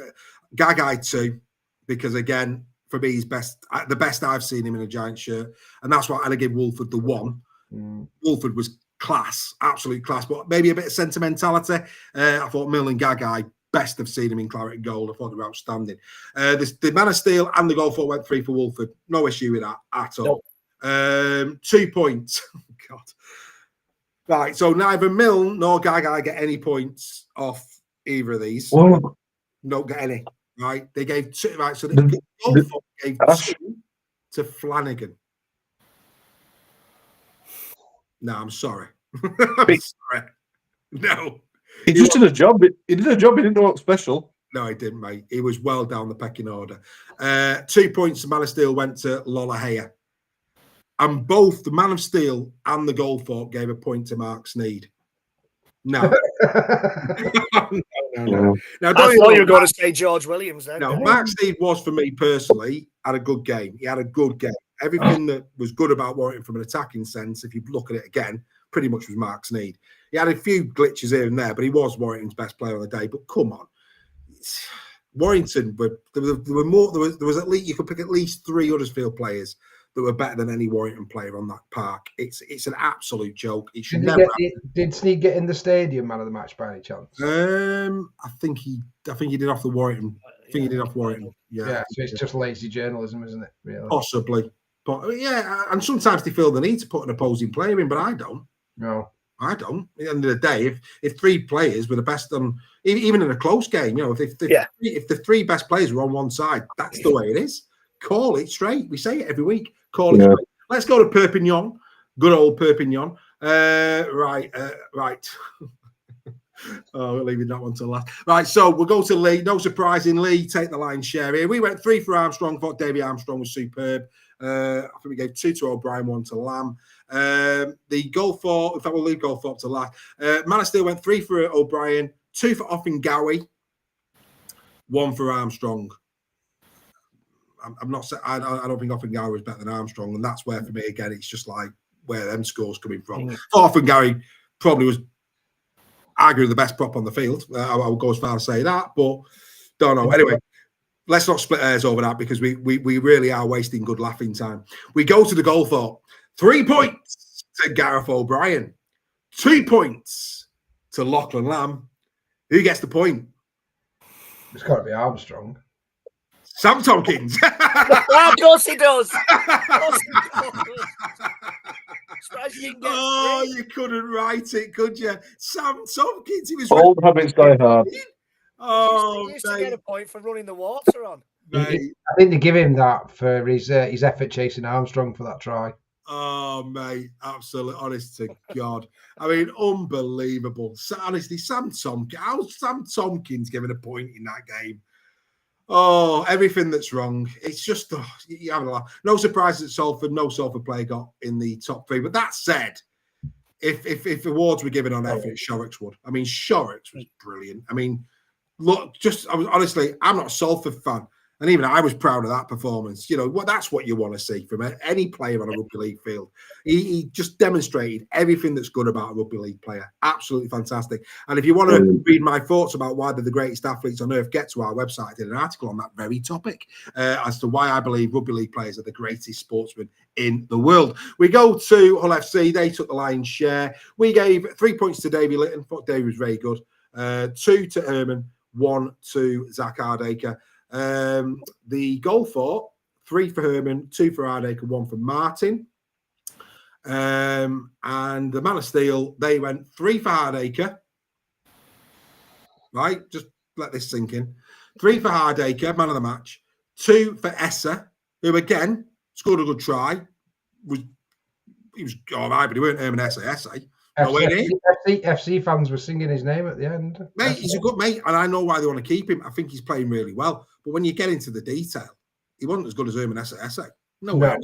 [SPEAKER 1] Gagai 2, because again, for me, he's the best I've seen him in a Giants shirt. And that's why I'd give Wolford the 1. Wolford was class, absolute class, but maybe a bit of sentimentality. I thought Milne and Gagai, best I've seen him in claret and gold. I thought they were outstanding. The man of steel and the Goldthorpe went 3 for Wolford. No issue with that at all. Nope. 2 points. God. Right, so neither Milne nor Gagai get any points off either of these.
[SPEAKER 3] Well,
[SPEAKER 1] Don't get any. Right, they gave 2. Right, so the Goldthorpe gave 2 to Flanagan. No, I'm sorry. I'm sorry. No.
[SPEAKER 3] He just did a job. He did a job. He didn't know what was special.
[SPEAKER 1] No, he didn't, mate. He was well down the pecking order. 2 points to Man of Steel went to Lola Haya. And both the Man of Steel and the Goldthorpe gave a point to Mark Sneed. No. No. Now,
[SPEAKER 2] I thought you were going to say George Williams then.
[SPEAKER 1] No, Mark Sneed was, for me personally, had a good game. He had a good game. Everything that was good about Warrington from an attacking sense, if you look at it again, pretty much was Mark Sneed. He had a few glitches here and there, but he was Warrington's best player on the day. But come on. Warrington, there was at least, you could pick at least 3 Huddersfield players that were better than any Warrington player on that park. It's an absolute joke. It should never happen.
[SPEAKER 4] Did Sneed get in the stadium man of the match by any chance?
[SPEAKER 1] I think he did off the Warrington. I think he did off Warrington. Yeah.
[SPEAKER 4] So it's just lazy journalism, isn't it? Really?
[SPEAKER 1] Possibly. But yeah, and sometimes they feel the need to put an opposing player in, but I don't.
[SPEAKER 4] No.
[SPEAKER 1] I don't. At the end of the day, if 3 players were the best on, even in a close game, if the 3 best players were on one side, that's the way it is. Call it straight. We say it every week. Call it straight. Let's go to Perpignan. Good old Perpignan. Right. Oh, we're leaving that one to last. Right, so we'll go to Lee. No surprising, Lee take the lion's share here. We went 3 for Armstrong. Thought Davy Armstrong was superb. I think we gave 2 to O'Brien, 1 to Lamb. The Goldthorpe, in fact, we'll leave Goldthorpe to last. Man of Steel went 3 for O'Brien, 2 for Offengowie, 1 for Armstrong. I'm not saying I don't think Offengowie was better than Armstrong, and that's where for me again it's just like where them scores coming from. Offengowie probably was arguably the best prop on the field. I would go as far as say that, but don't know. Anyway, let's not split hairs over that because we really are wasting good laughing time. We go to the Goldthorpe. 3 points to Gareth O'Brien. 2 points to Lachlan Lamb. Who gets the point?
[SPEAKER 4] It's got to be Armstrong.
[SPEAKER 1] Sam Tompkins.
[SPEAKER 2] Of course he does. Of course he does. Surprised you didn't get
[SPEAKER 1] Oh,
[SPEAKER 2] three.
[SPEAKER 1] you couldn't write it, could you? Sam Tompkins. He was.
[SPEAKER 3] Old habits die hard.
[SPEAKER 1] Oh,
[SPEAKER 2] He used to
[SPEAKER 1] mate,
[SPEAKER 2] get a point for running the water on.
[SPEAKER 1] mate.
[SPEAKER 4] I think they give him that for his effort chasing Armstrong for that try.
[SPEAKER 1] Oh, mate, absolutely, honest to God. I mean, unbelievable. Honestly, Sam Tompkins, how's Sam Tompkins given a point in that game? Oh, everything that's wrong. It's just, you have a laugh. No surprise that Salford, no Salford player got in the top three. But that said, if awards were given on effort, Shorrocks would. I mean, Shorrocks was brilliant. I mean, look, honestly, I'm not a Salford fan. And even I was proud of that performance. You know, that's what you want to see from any player on a rugby league field. He just demonstrated everything that's good about a rugby league player. Absolutely fantastic. And if you want to read my thoughts about why they're the greatest athletes on earth, get to our website. I did an article on that very topic as to why I believe rugby league players are the greatest sportsmen in the world. We go to Hull FC. They took the lion's share. We gave 3 points to Davy Litton. Thought Davy was very good. 2 to Herman, 1 to Zach Hardacre. The goal for 3 for Herman, 2 for Hardacre, 1 for Martin. And the man of steel, they went 3 for Hardacre. Right, just let this sink in. 3 for Hardacre, man of the match. 2 for Essa, who again scored a good try. He was all right, but he weren't Herman Essa.
[SPEAKER 4] FC fans were singing his name at the end.
[SPEAKER 1] Mate, he's a good mate, and I know why they want to keep him. I think he's playing really well. But when you get into the detail, he wasn't as good as Herman Essa. No,
[SPEAKER 4] but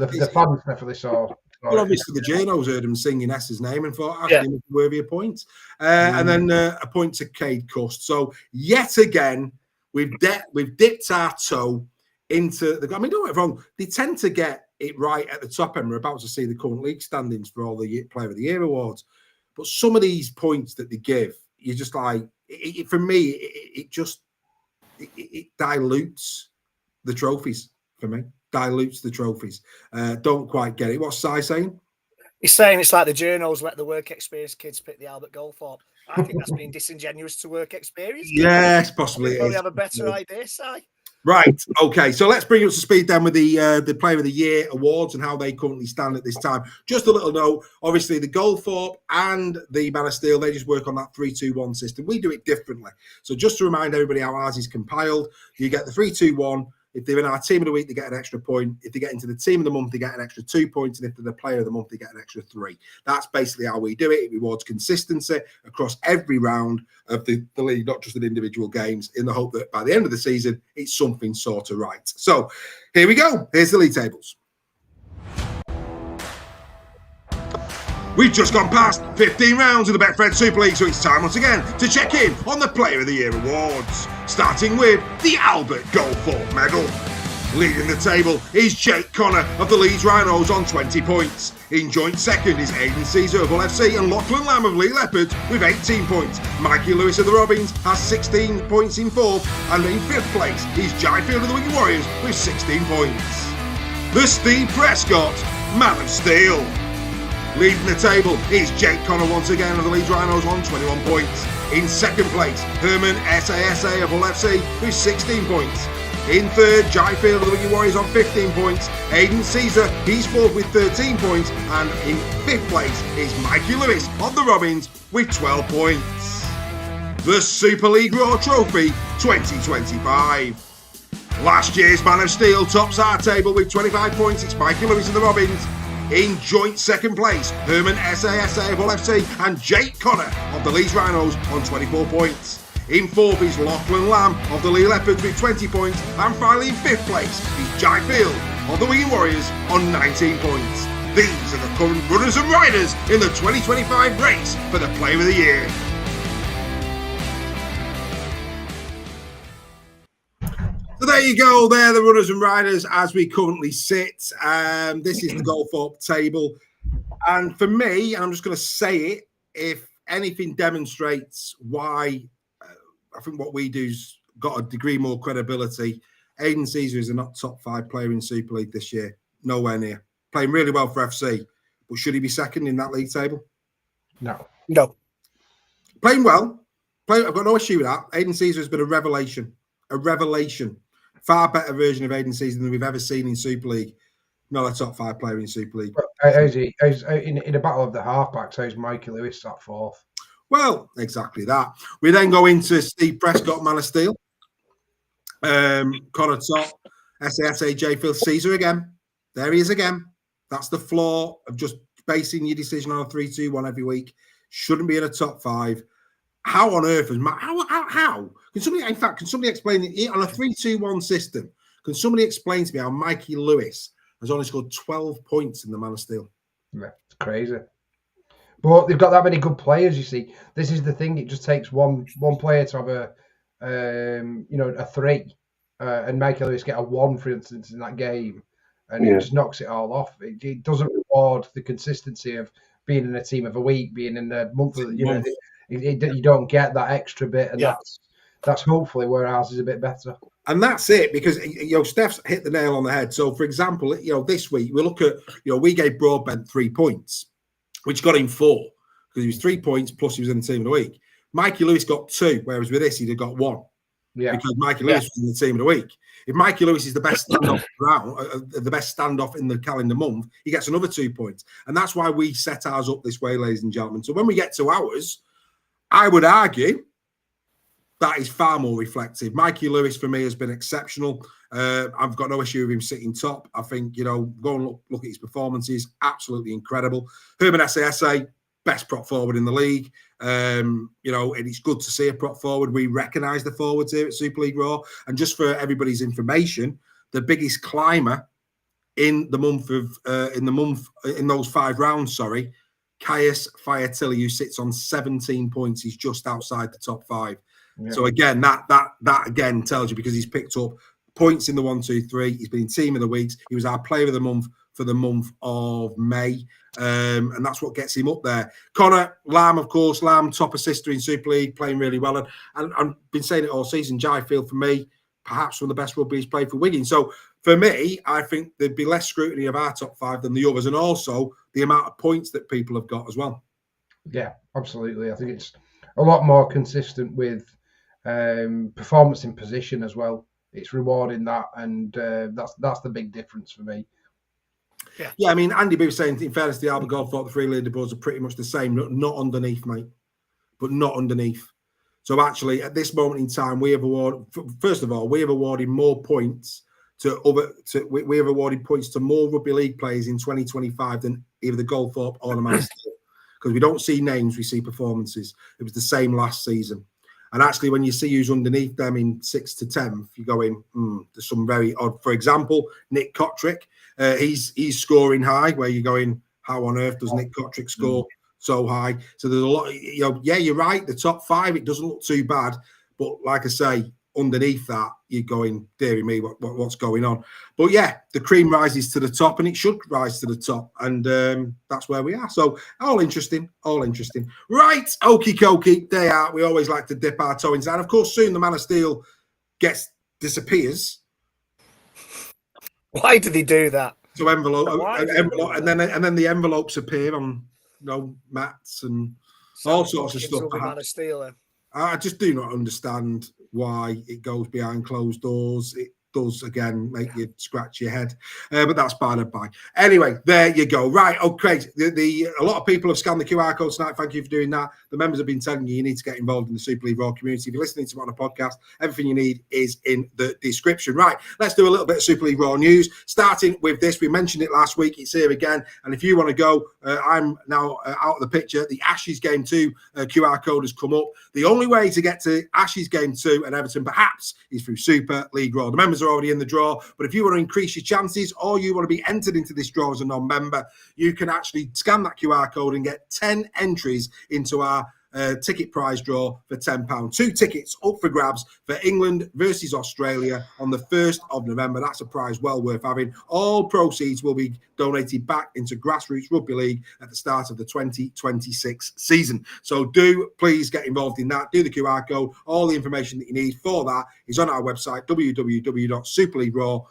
[SPEAKER 4] the fans definitely saw.
[SPEAKER 1] Well, obviously, the journos heard him singing Essa's name and thought, actually, he's worthy of points. And then a point to Cade Cust. So, yet again, we've dipped our toe into the... I mean, don't get me wrong. They tend to get it right at the top end. We're about to see the current league standings for all the Player of the Year awards. But some of these points that they give, you're just like... for me, it dilutes the trophies for me. Dilutes the trophies. Don't quite get it. What's Si saying?
[SPEAKER 2] He's saying it's like the journos let the work experience kids pick the Albert Goldthorpe. I think that's being disingenuous to work experience.
[SPEAKER 1] Yes, possibly.
[SPEAKER 2] You probably have a better idea, Si.
[SPEAKER 1] Right. Okay. So let's bring you up to speed then with the Player of the Year awards and how they currently stand at this time. Just a little note. Obviously, the Goldthorpe and the Man of Steel, they just work on that 3-2-1 system. We do it differently. So just to remind everybody how ours is compiled, you get the 3-2-1. If they're in our team of the week, they get an extra point. If they get into the team of the month, they get an extra 2 points. And if they're the player of the month, they get an extra 3. That's basically how we do it. It rewards consistency across every round of the league, not just in individual games, in the hope that by the end of the season, it's something sort of right. So here we go. Here's the league tables. We've just gone past 15 rounds of the Betfred Super League, so it's time once again to check in on the Player of the Year awards. Starting with the Albert Goldthorpe Medal. Leading the table is Jake Connor of the Leeds Rhinos on 20 points. In joint second is Aidan Caesar of Hull FC and Lachlan Lamb of Lee Leopards with 18 points. Mikey Lewis of the Robins has 16 points in fourth, and in fifth place is Jaifield of the Wigan Warriors with 16 points. The Steve Prescott Man of Steel. Leading the table is Jake Connor once again of the Leeds Rhinos on 21 points. In second place, Herman SASA of Hull FC with 16 points. In third, Jaifield of the Wigan Warriors on 15 points. Aidan Caesar, he's fourth with 13 points. And in fifth place is Mikey Lewis of the Robins with 12 points. The Super League Raw Trophy 2025. Last year's Man of Steel tops our table with 25 points. It's Mikey Lewis of the Robins. In joint second place, Herman SASA of Hull FC and Jake Connor of the Leeds Rhinos on 24 points. In fourth is Lachlan Lamb of the Lee Leopards with 20 points. And finally in fifth place is Jaifield of the Wigan Warriors on 19 points. These are the current runners and riders in the 2025 race for the Player of the Year. So there you go. They're the runners and riders as we currently sit. This is the Goldthorpe table. And for me, I'm just going to say it, if anything demonstrates why I think what we do's got a degree more credibility, Aidan Caesar is a not top 5 player in Super League this year. Nowhere near. Playing really well for FC. But should he be second in that league table?
[SPEAKER 4] No.
[SPEAKER 1] Playing well. I've got no issue with that. Aidan Caesar has been a revelation. A revelation Far better version of Aidan Season than we've ever seen in Super League. Not a top 5 player in Super League.
[SPEAKER 4] In a battle of the halfbacks, how's Mikey Lewis that 4th?
[SPEAKER 1] Well, exactly that. We then go into Steve Prescott, Man of Steel. Connor Top, SASAJ Phil Caesar again. There he is again. That's the flaw of just basing your decision on a 3-2-1 every week. Shouldn't be in a top 5. How on earth is how? Can somebody explain it on a 3-2-1 system? Can somebody explain to me how Mikey Lewis has only scored 12 points in the Man of Steel?
[SPEAKER 4] Yeah, it's crazy. But they've got that many good players, you see. This is the thing. It just takes one player to have a 3, and Mikey Lewis get a 1, for instance, in that game, and it just knocks it all off. It doesn't reward the consistency of being in a team of a week, being in a month. You don't get that extra bit, and that's hopefully where ours is a bit better.
[SPEAKER 1] And that's it, because Steph's hit the nail on the head. So, for example, this week we look at we gave Broadbent 3 points, which got him 4 because he was 3 points plus he was in the team of the week. Mikey Lewis got 2, whereas with this he'd have got 1. Yeah, because Mikey Lewis was in the team of the week. If Mikey Lewis is the best standoff the best standoff in the calendar month, he gets another 2 points, and that's why we set ours up this way, ladies and gentlemen. So when we get to ours, I would argue that is far more reflective. Mikey Lewis for me has been exceptional. I've got no issue with him sitting top. I think go and look at his performances, absolutely incredible. Herman SASA, best prop forward in the league. And it's good to see a prop forward. We recognise the forwards here at Super League Raw. And just for everybody's information, the biggest climber in the month in those 5 rounds, Caius Fiatilli, who sits on 17 points. He's just outside the top 5. Yeah. So again, that again tells you, because he's picked up points in the 1, 2, 3. He's been team of the weeks. He was our player of the month for the month of May. And that's what gets him up there. Connor Lamb, of course, top assister in Super League, playing really well. And I've been saying it all season, Jaifield, for me, perhaps one of the best rugby he's played for Wigan. So for me, I think there'd be less scrutiny of our top 5 than the others, and also the amount of points that people have got as well. Yeah,
[SPEAKER 4] absolutely. I think it's a lot more consistent with performance in position as well. It's rewarding that, and that's the big difference for me.
[SPEAKER 1] Yeah, I mean, Andy B was saying, in fairness to Albert Goldthorpe, the 3 leaderboards are pretty much the same, not underneath, mate, but not underneath. So actually, at this moment in time, we have awarded more points we have awarded points to more rugby league players in 2025 than either the Goldthorpe or the Man Steel, because we don't see names, we see performances. It was the same last season. And actually, when you see who's underneath them in 6th to 10th, you're going, there's some very odd. For example, Nick Kotrick, he's scoring high, where you're going, how on earth does Nick Kotrick score so high? So there's a lot, you're right, the top 5, it doesn't look too bad. But like I say, underneath that, you're going, dearie me, what's going on? But yeah, the cream rises to the top, and it should rise to the top, and that's where we are. So all interesting. Right, okie dokie, they are. We always like to dip our toe inside. Of course, soon the Man of Steel disappears.
[SPEAKER 2] Why do they do that?
[SPEAKER 1] So envelope, and then the envelopes appear on mats and all sorts of stuff.
[SPEAKER 2] Man of Steel.
[SPEAKER 1] I just do not understand why it goes behind closed doors. It does, again, make you scratch your head. But that's by the by. Anyway, there you go. Right, okay. A lot of people have scanned the QR code tonight. Thank you for doing that. The members have been telling you need to get involved in the Super League Raw community. If you're listening to it on a podcast, everything you need is in the description. Right, let's do a little bit of Super League Raw news. Starting with this, we mentioned it last week. It's here again. And if you want to go, I'm now out of the picture. The Ashes Game 2 QR code has come up. The only way to get to Ashes Game 2 and Everton, perhaps, is through Super League Raw. The members are already in the draw, but if you want to increase your chances, or you want to be entered into this draw as a non-member, you can actually scan that QR code and get 10 entries into our ticket prize draw for £10. 2 tickets up for grabs for England versus Australia on the 1st of November. That's a prize well worth having. All proceeds will be donated back into Grassroots Rugby League at the start of the 2026 season. So do please get involved in that. Do the QR code. All the information that you need for that is on our website, www.superleagueraw.com.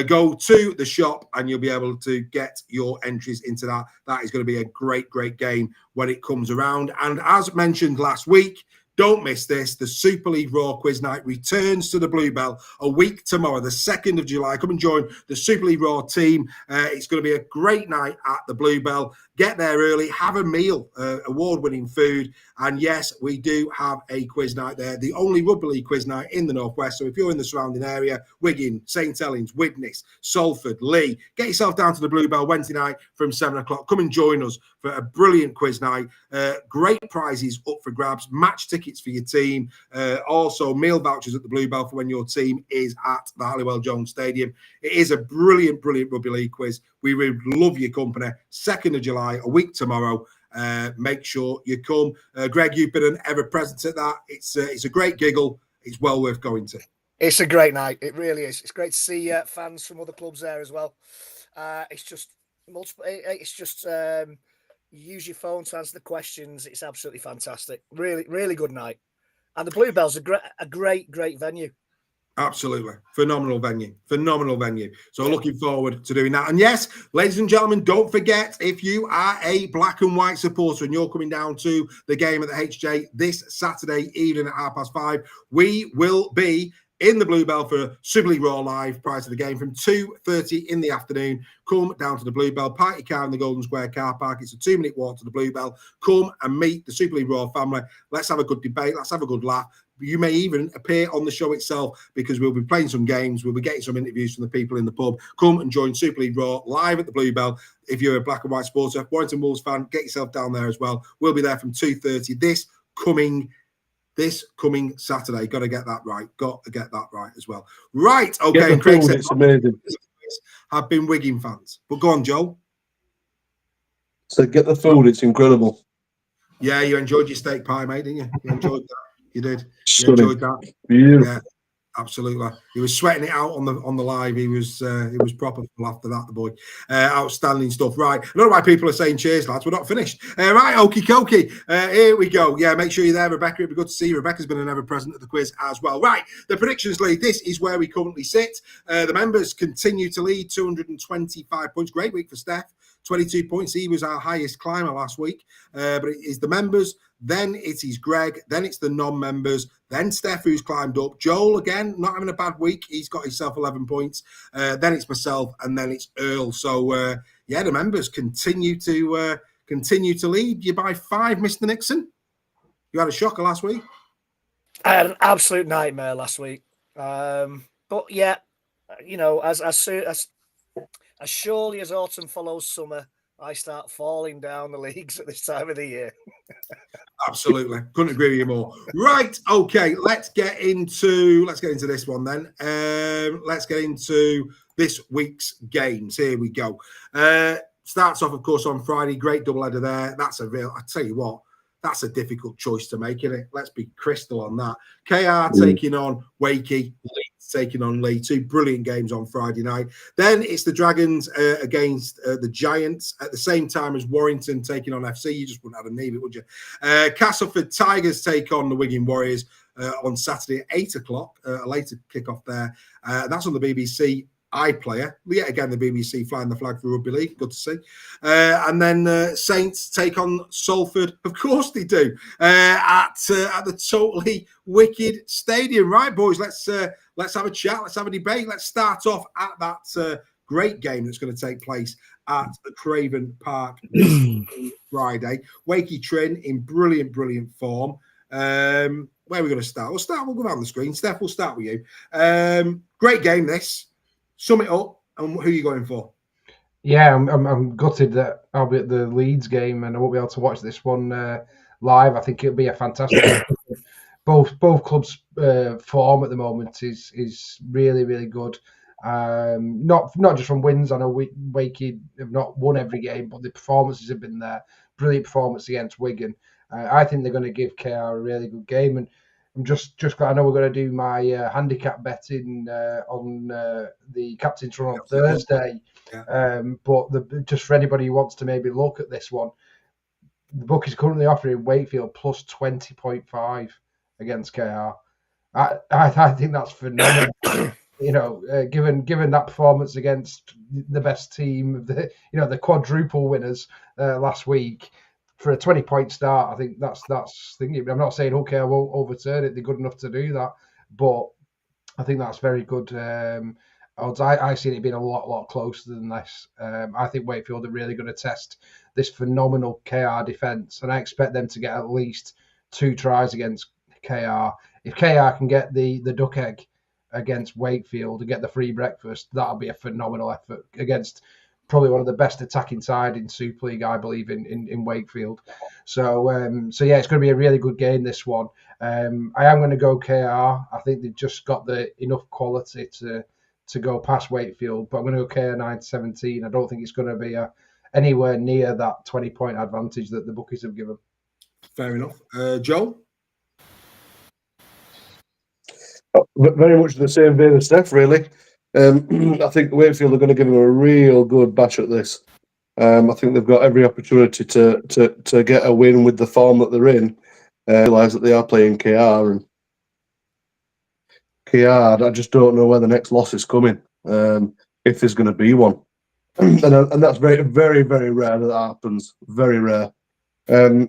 [SPEAKER 1] Go to the shop and you'll be able to get your entries into that. That is going to be a great game when it comes around. And as mentioned last week, Don't miss this. The Super League Raw Quiz Night returns to the Bluebell a week tomorrow, the 2nd of July. Come and join the Super League Raw team. It's going to be a great night at the Bluebell. Get there early, have a meal, award-winning food. And yes, we do have a quiz night there, the only rugby league quiz night in the Northwest. So if you're in the surrounding area, Wigan, St Helens, Widnes, Salford, Lee, get yourself down to the Bluebell Wednesday night from 7 o'clock. Come and join us for a brilliant quiz night. Great prizes up for grabs, match tickets for your team. Also, meal vouchers at the Bluebell for when your team is at the Halliwell Jones Stadium. It is a brilliant, brilliant rugby league quiz. We would love your company. 2nd of July, a week tomorrow. Make sure you come. Greg, you've been an ever present at that. It's a great giggle. It's well worth going to.
[SPEAKER 2] It's a great night. It really is. It's great to see fans from other clubs there as well. It's just multiple. It's just use your phone to answer the questions. It's absolutely fantastic. Really, really good night. And the Bluebell's a great venue.
[SPEAKER 1] Absolutely. Phenomenal venue. So looking forward to doing that. And yes, ladies and gentlemen, don't forget, if you are a black and white supporter and you're coming down to the game at the HJ this Saturday evening at 5:30, we will be in the Bluebell for Super League Raw Live prior to the game from 2:30 in the afternoon. Come down to the Bluebell, park your car in the Golden Square car park. It's a 2-minute walk to the Bluebell. Come and meet the Super League Raw family. Let's have a good debate. Let's have a good laugh. You may even appear on the show itself because we'll be playing some games. We'll be getting some interviews from the people in the pub. Come and join Super League Raw live at the Bluebell. If you're a black and white supporter, Warrington Wolves fan, get yourself down there as well. We'll be there from 2:30 this coming Saturday. Got to get that right. As well. Right. Okay. And Craig said,
[SPEAKER 3] it's amazing.
[SPEAKER 1] Have been Wigan fans. But go on, Joel.
[SPEAKER 3] So get the food. It's incredible.
[SPEAKER 1] Yeah, you enjoyed your steak pie, mate, didn't you? You enjoyed that. You did. You
[SPEAKER 3] Stunning.
[SPEAKER 1] enjoyed that.
[SPEAKER 3] Beautiful.
[SPEAKER 1] Yeah, absolutely. He was sweating it out on the live. He was proper full after that, the boy. Outstanding stuff. Right. I don't know why people are saying cheers, lads. We're not finished. Right, okie dokie. Here we go. Yeah, make sure you're there, Rebecca. It'd be good to see you. Rebecca's been an ever present at the quiz as well. Right, the predictions lead. This is where we currently sit. The members continue to lead, 225 points. Great week for Steph. 22 points. He was our highest climber last week. But it is the members, then it is Greg, then it's the non-members, then Steph, who's climbed up. Joel, again, not having a bad week. He's got himself 11 points. Then it's myself, and then it's Earl. So, the members continue to lead. You by 5, Mr. Nixon. You had a shocker last week.
[SPEAKER 2] I had an absolute nightmare last week. But yeah, as surely as autumn follows summer, I start falling down the leagues at this time of the year.
[SPEAKER 1] Absolutely. Couldn't agree with you more. Right. Okay. Let's get into this one then. Let's get into this week's games. Here we go. Starts off, of course, on Friday. Great doubleheader there. I tell you what, that's a difficult choice to make, isn't it? Let's be crystal on that. KR taking on Wakey. Taking on Lee. 2 brilliant games on Friday night. Then it's the Dragons against the Giants at the same time as Warrington taking on FC. You just wouldn't have a name it, would you? Castleford Tigers take on the Wigan Warriors on Saturday at 8 o'clock. A later kickoff there. That's on the BBC iPlayer. Yet again, the BBC flying the flag for Rugby League. Good to see. And then Saints take on Salford. Of course they do. At the totally wicked stadium. Right, boys, let's have a chat. Let's have a debate. Let's start off at that great game that's going to take place at the Craven Park this Friday. Wakey Trin in brilliant form. Where are we going to start? We'll go down the screen. Steph, we'll start with you. Great game, this. Sum it up, and who are you going for?
[SPEAKER 4] Yeah, I'm gutted that I'll be at the Leeds game and I won't be able to watch this one live. I think it'll be a fantastic game. Both clubs' form at the moment is really good. Not just from wins. I know Wakey have not won every game, but the performances have been there. Brilliant performance against Wigan. I think they're going to give KR a really good game, and I'm just glad. I know we're going to do my handicap betting on the captain's run on Thursday. Yeah. But just for anybody who wants to maybe look at this one, the book is currently offering Wakefield plus 20.5 against KR. I think that's phenomenal. Given that performance against the best team of the quadruple winners last week, for a 20-point start, I think that's thinking. I'm not saying I won't overturn it. They're good enough to do that, but I think that's very good odds. I see it being a lot closer than this. I think Wakefield are really going to test this phenomenal KR defence, and I expect them to get at least 2 tries against KR. If KR can get the duck egg against Wakefield and get the free breakfast, that'll be a phenomenal effort against probably one of the best attacking side in Super League, I believe, in Wakefield. So yeah, it's going to be a really good game, this one. I am going to go KR. I think they've just got the enough quality to go past Wakefield, but I'm going to go KR 9-17. I don't think it's going to be anywhere near that 20-point advantage that the bookies have given.
[SPEAKER 1] Fair enough. Joel?
[SPEAKER 3] Very much the same vein as Steph, really. I think Wakefield are going to give them a real good bash at this. I think they've got every opportunity to get a win with the form that they're in. Realise that they are playing KR, and KR, I just don't know where the next loss is coming, if there's going to be one. And that's very, very, very rare that happens. Very rare. I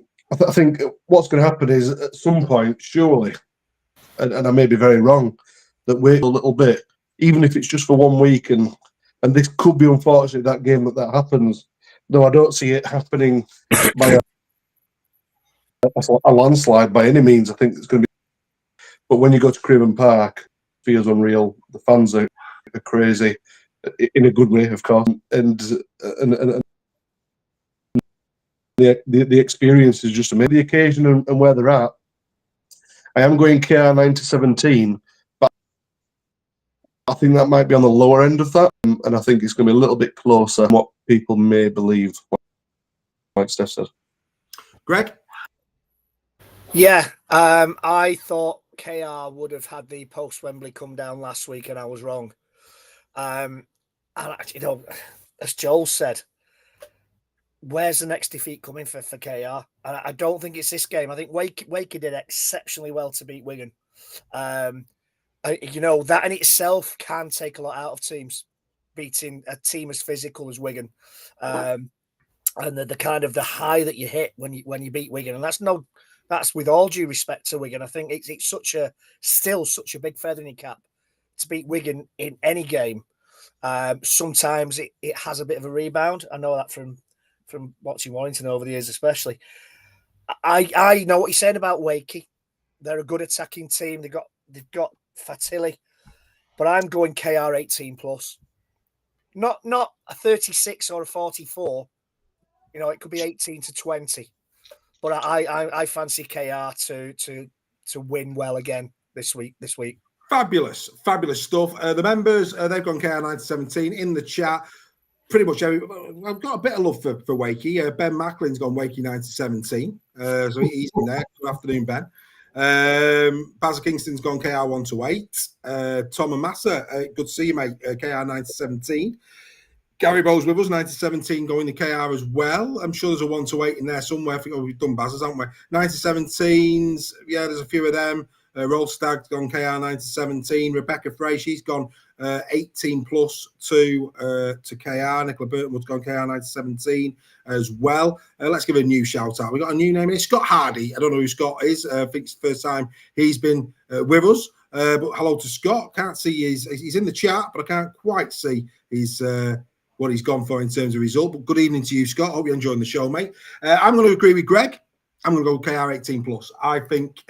[SPEAKER 3] think what's going to happen is at some point, surely, and I may be very wrong, that wait a little bit, even if it's just for 1 week, and this could be unfortunate, that game that happens, though I don't see it happening by a landslide by any means. I think it's going to be, but when you go to Craven Park, it feels unreal. The fans are crazy, in a good way, of course, and the experience is just amazing. The occasion and where they're at. I am going KR 9-17, but I think that might be on the lower end of that, and I think it's going to be a little bit closer than what people may believe, like Steph said.
[SPEAKER 1] Greg?
[SPEAKER 2] Yeah, I thought KR would have had the post-Wembley come down last week, and I was wrong. And, as Joel said, where's the next defeat coming for KR? And I don't think it's this game. I think Wakey did exceptionally well to beat Wigan. That in itself can take a lot out of teams, beating a team as physical as Wigan, and the kind of the high that you hit when you beat Wigan. And that's with all due respect to Wigan. I think it's still such a big feather in your cap to beat Wigan in any game. Sometimes it has a bit of a rebound. I know that from watching Warrington over the years, especially. I know what you're saying about Wakey. They're a good attacking team. They've got Fatilli, but I'm going KR 18 plus. Not a 36 or a 44. It could be 18-20. But I fancy KR to win well again this week.
[SPEAKER 1] Fabulous stuff. The members, they've gone KR 9-17 in the chat. Pretty much, I've got a bit of love for Wakey. Ben Macklin's gone Wakey 9-17, so he's in there. Good afternoon, Ben. Basil Kingston's gone KR 1-8. Tom and Massa, good to see you, mate. KR 9-17. Gary Bowes with us, 9-17, going to KR as well. I'm sure there's a 1-8 in there somewhere. I think we've done Baz's, haven't we? 9-17s, yeah, there's a few of them. Rolstag's gone KR 9-17. Rebecca Frey, she's gone 18 plus to KR. Nicola Burtonwood's gone KR 9-17 as well. Let's give a new shout out. We've got a new name here, Scott Hardy. I don't know who Scott is. I think it's the first time he's been with us. But hello to Scott. Can't see he's in the chat, but I can't quite see what he's gone for in terms of result. But good evening to you, Scott. Hope you're enjoying the show, mate. I'm going to agree with Greg. I'm going to go KR 18 plus. I think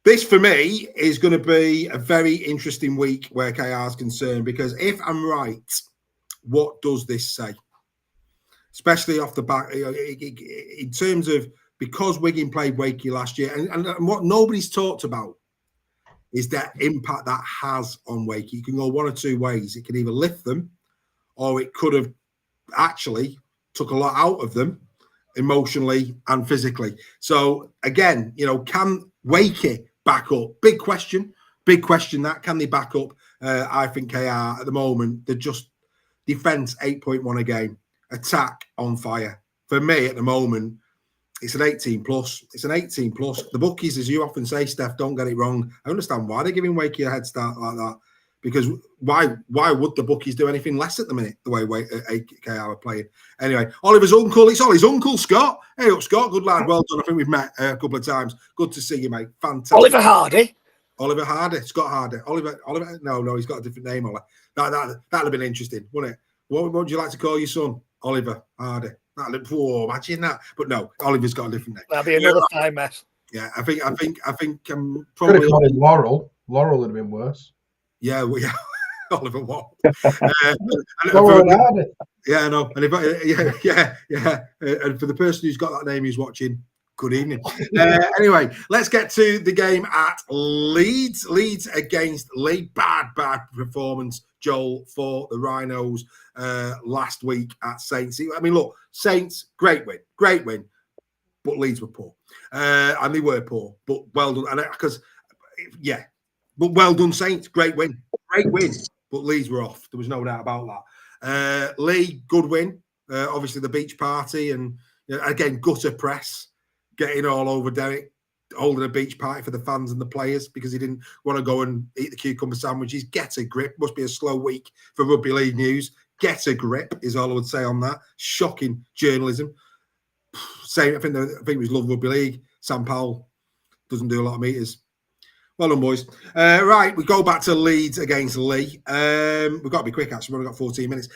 [SPEAKER 1] this, for me, is going to be a very interesting week where KR is concerned, because if I'm right, what does this say? Especially off the back, in terms of, because Wigan played Wakey last year, and what nobody's talked about is that impact that has on Wakey. You can go one or two ways. It can either lift them, or it could have actually took a lot out of them emotionally and physically. So, again, can Wakey back up? Big question that. Can they back up? I think KR at the moment, they're just defence 8.1 a game, attack on fire. For me at the moment, it's an 18 plus. It's an 18 plus. The bookies, as you often say, Steph, don't get it wrong. I understand why they're giving Wakey a head start like that, because why would the bookies do anything less at the minute, the way AKR are playing? Anyway, Oliver's uncle, it's Ollie's uncle, Scott. Hey up, Scott, good lad, well done. I think we've met a couple of times. Good to see you, mate. Fantastic.
[SPEAKER 2] Oliver Hardy.
[SPEAKER 1] Oliver Hardy, Scott Hardy. Oliver, no, he's got a different name, Ollie. That'd have been interesting, wouldn't it? What would you like to call your son? Oliver Hardy. Whoa, imagine that. But no, Oliver's got a different name.
[SPEAKER 2] That'd be another time mess.
[SPEAKER 1] Yeah, I think
[SPEAKER 4] Could
[SPEAKER 1] probably
[SPEAKER 4] have called him Laurel. Laurel would have been worse.
[SPEAKER 1] Yeah, Oliver what? Yeah, no. And and for the person who's got that name who's watching, good evening. Anyway, let's get to the game at Leeds. Leeds against Lee. Bad performance, Joel, for the Rhinos last week at Saints. I mean, look, Saints, great win, but Leeds were poor. And they were poor, but well done. And but well done, Saints. Great win. But Leeds were off. There was no doubt about that. Lee, good win. Obviously, the beach party and again, gutter press, getting all over Derek, holding a beach party for the fans and the players because he didn't want to go and eat the cucumber sandwiches. Get a grip. Must be a slow week for Rugby League news. Get a grip is all I would say on that. Shocking journalism. Same. I think it was Love Rugby League. Sam Powell doesn't do a lot of meters. Well done, boys. Right, we go back to Leeds against Lee. We've got to be quick, actually. We've only got 14 minutes.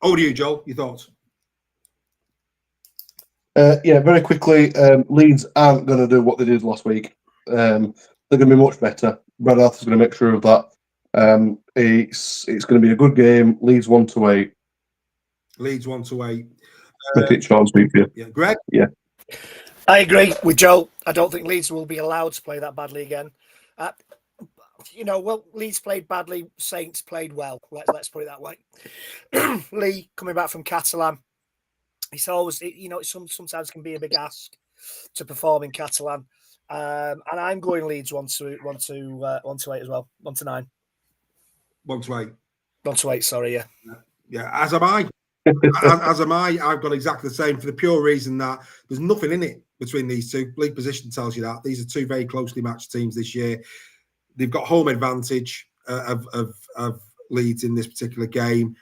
[SPEAKER 1] Over to you, Joel. Your thoughts?
[SPEAKER 3] Yeah, very quickly. Leeds aren't going to do what they did last week. They're going to be much better. Brad Arthur's going to make sure of that. It's going to be a good game. Leeds 1-8.
[SPEAKER 1] Leeds 1-8.
[SPEAKER 3] Make it short and sweet for you.
[SPEAKER 1] Yeah, Greg?
[SPEAKER 3] Yeah.
[SPEAKER 2] I agree with Joe. I don't think Leeds will be allowed to play that badly again. Leeds played badly. Saints played well. Let's put it that way. Lee coming back from Catalan. It's always, sometimes can be a big ask to perform in Catalan. And I'm going Leeds 1-8 as well. 1-9.
[SPEAKER 1] 1-8.
[SPEAKER 2] 1-8. Sorry, yeah.
[SPEAKER 1] Yeah, as am I. as am I. I've got exactly the same for the pure reason that there's nothing in it between these two. League position tells you that. These are two very closely matched teams this year. They've got home advantage of Leeds in this particular game.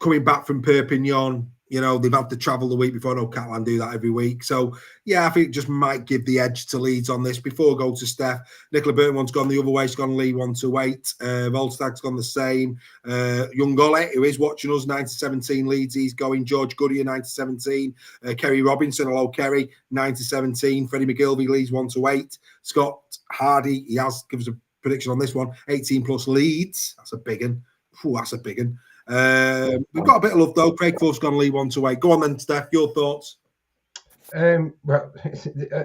[SPEAKER 1] Coming back from Perpignan, they've had to travel the week before. I know Catalan do that every week. So, yeah, I think it just might give the edge to Leeds on this. Before I go to Steph, Nicola Burton one's gone the other way. She's gone Lee 1-8. Volstag's gone the same. Young Golly, who is watching us, 9-17 Leeds. He's going. George Goodyear, 9-17. Kerry Robinson, hello, Kerry, 9-17. Freddie McGilvey, Leeds 1-8. Scott Hardy, he has given us a prediction on this one. 18+ Leeds. That's a big one. That's a big one. We've got a bit of love though. Craig Forth's gone Lee 1-8. Go on then, Steph. Your thoughts?
[SPEAKER 4] Well,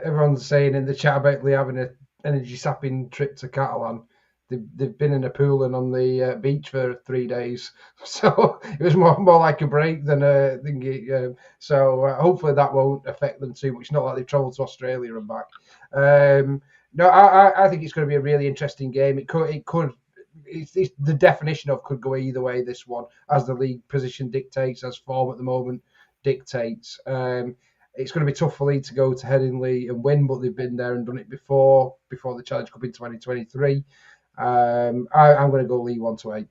[SPEAKER 4] everyone's saying in the chat about Lee having an energy sapping trip to Catalan. They've been in a pool and on the beach for 3 days, so it was more like a break than a thing. So hopefully that won't affect them too much. Not like they've travelled to Australia and back. No, I think it's going to be a really interesting game. It could. It's the definition of could go either way, this one, as the league position dictates, as form at the moment dictates. It's going to be tough for Leeds to go to Headingley and win, but they've been there and done it before the Challenge Cup in 2023. I'm going to go Lee 1-8.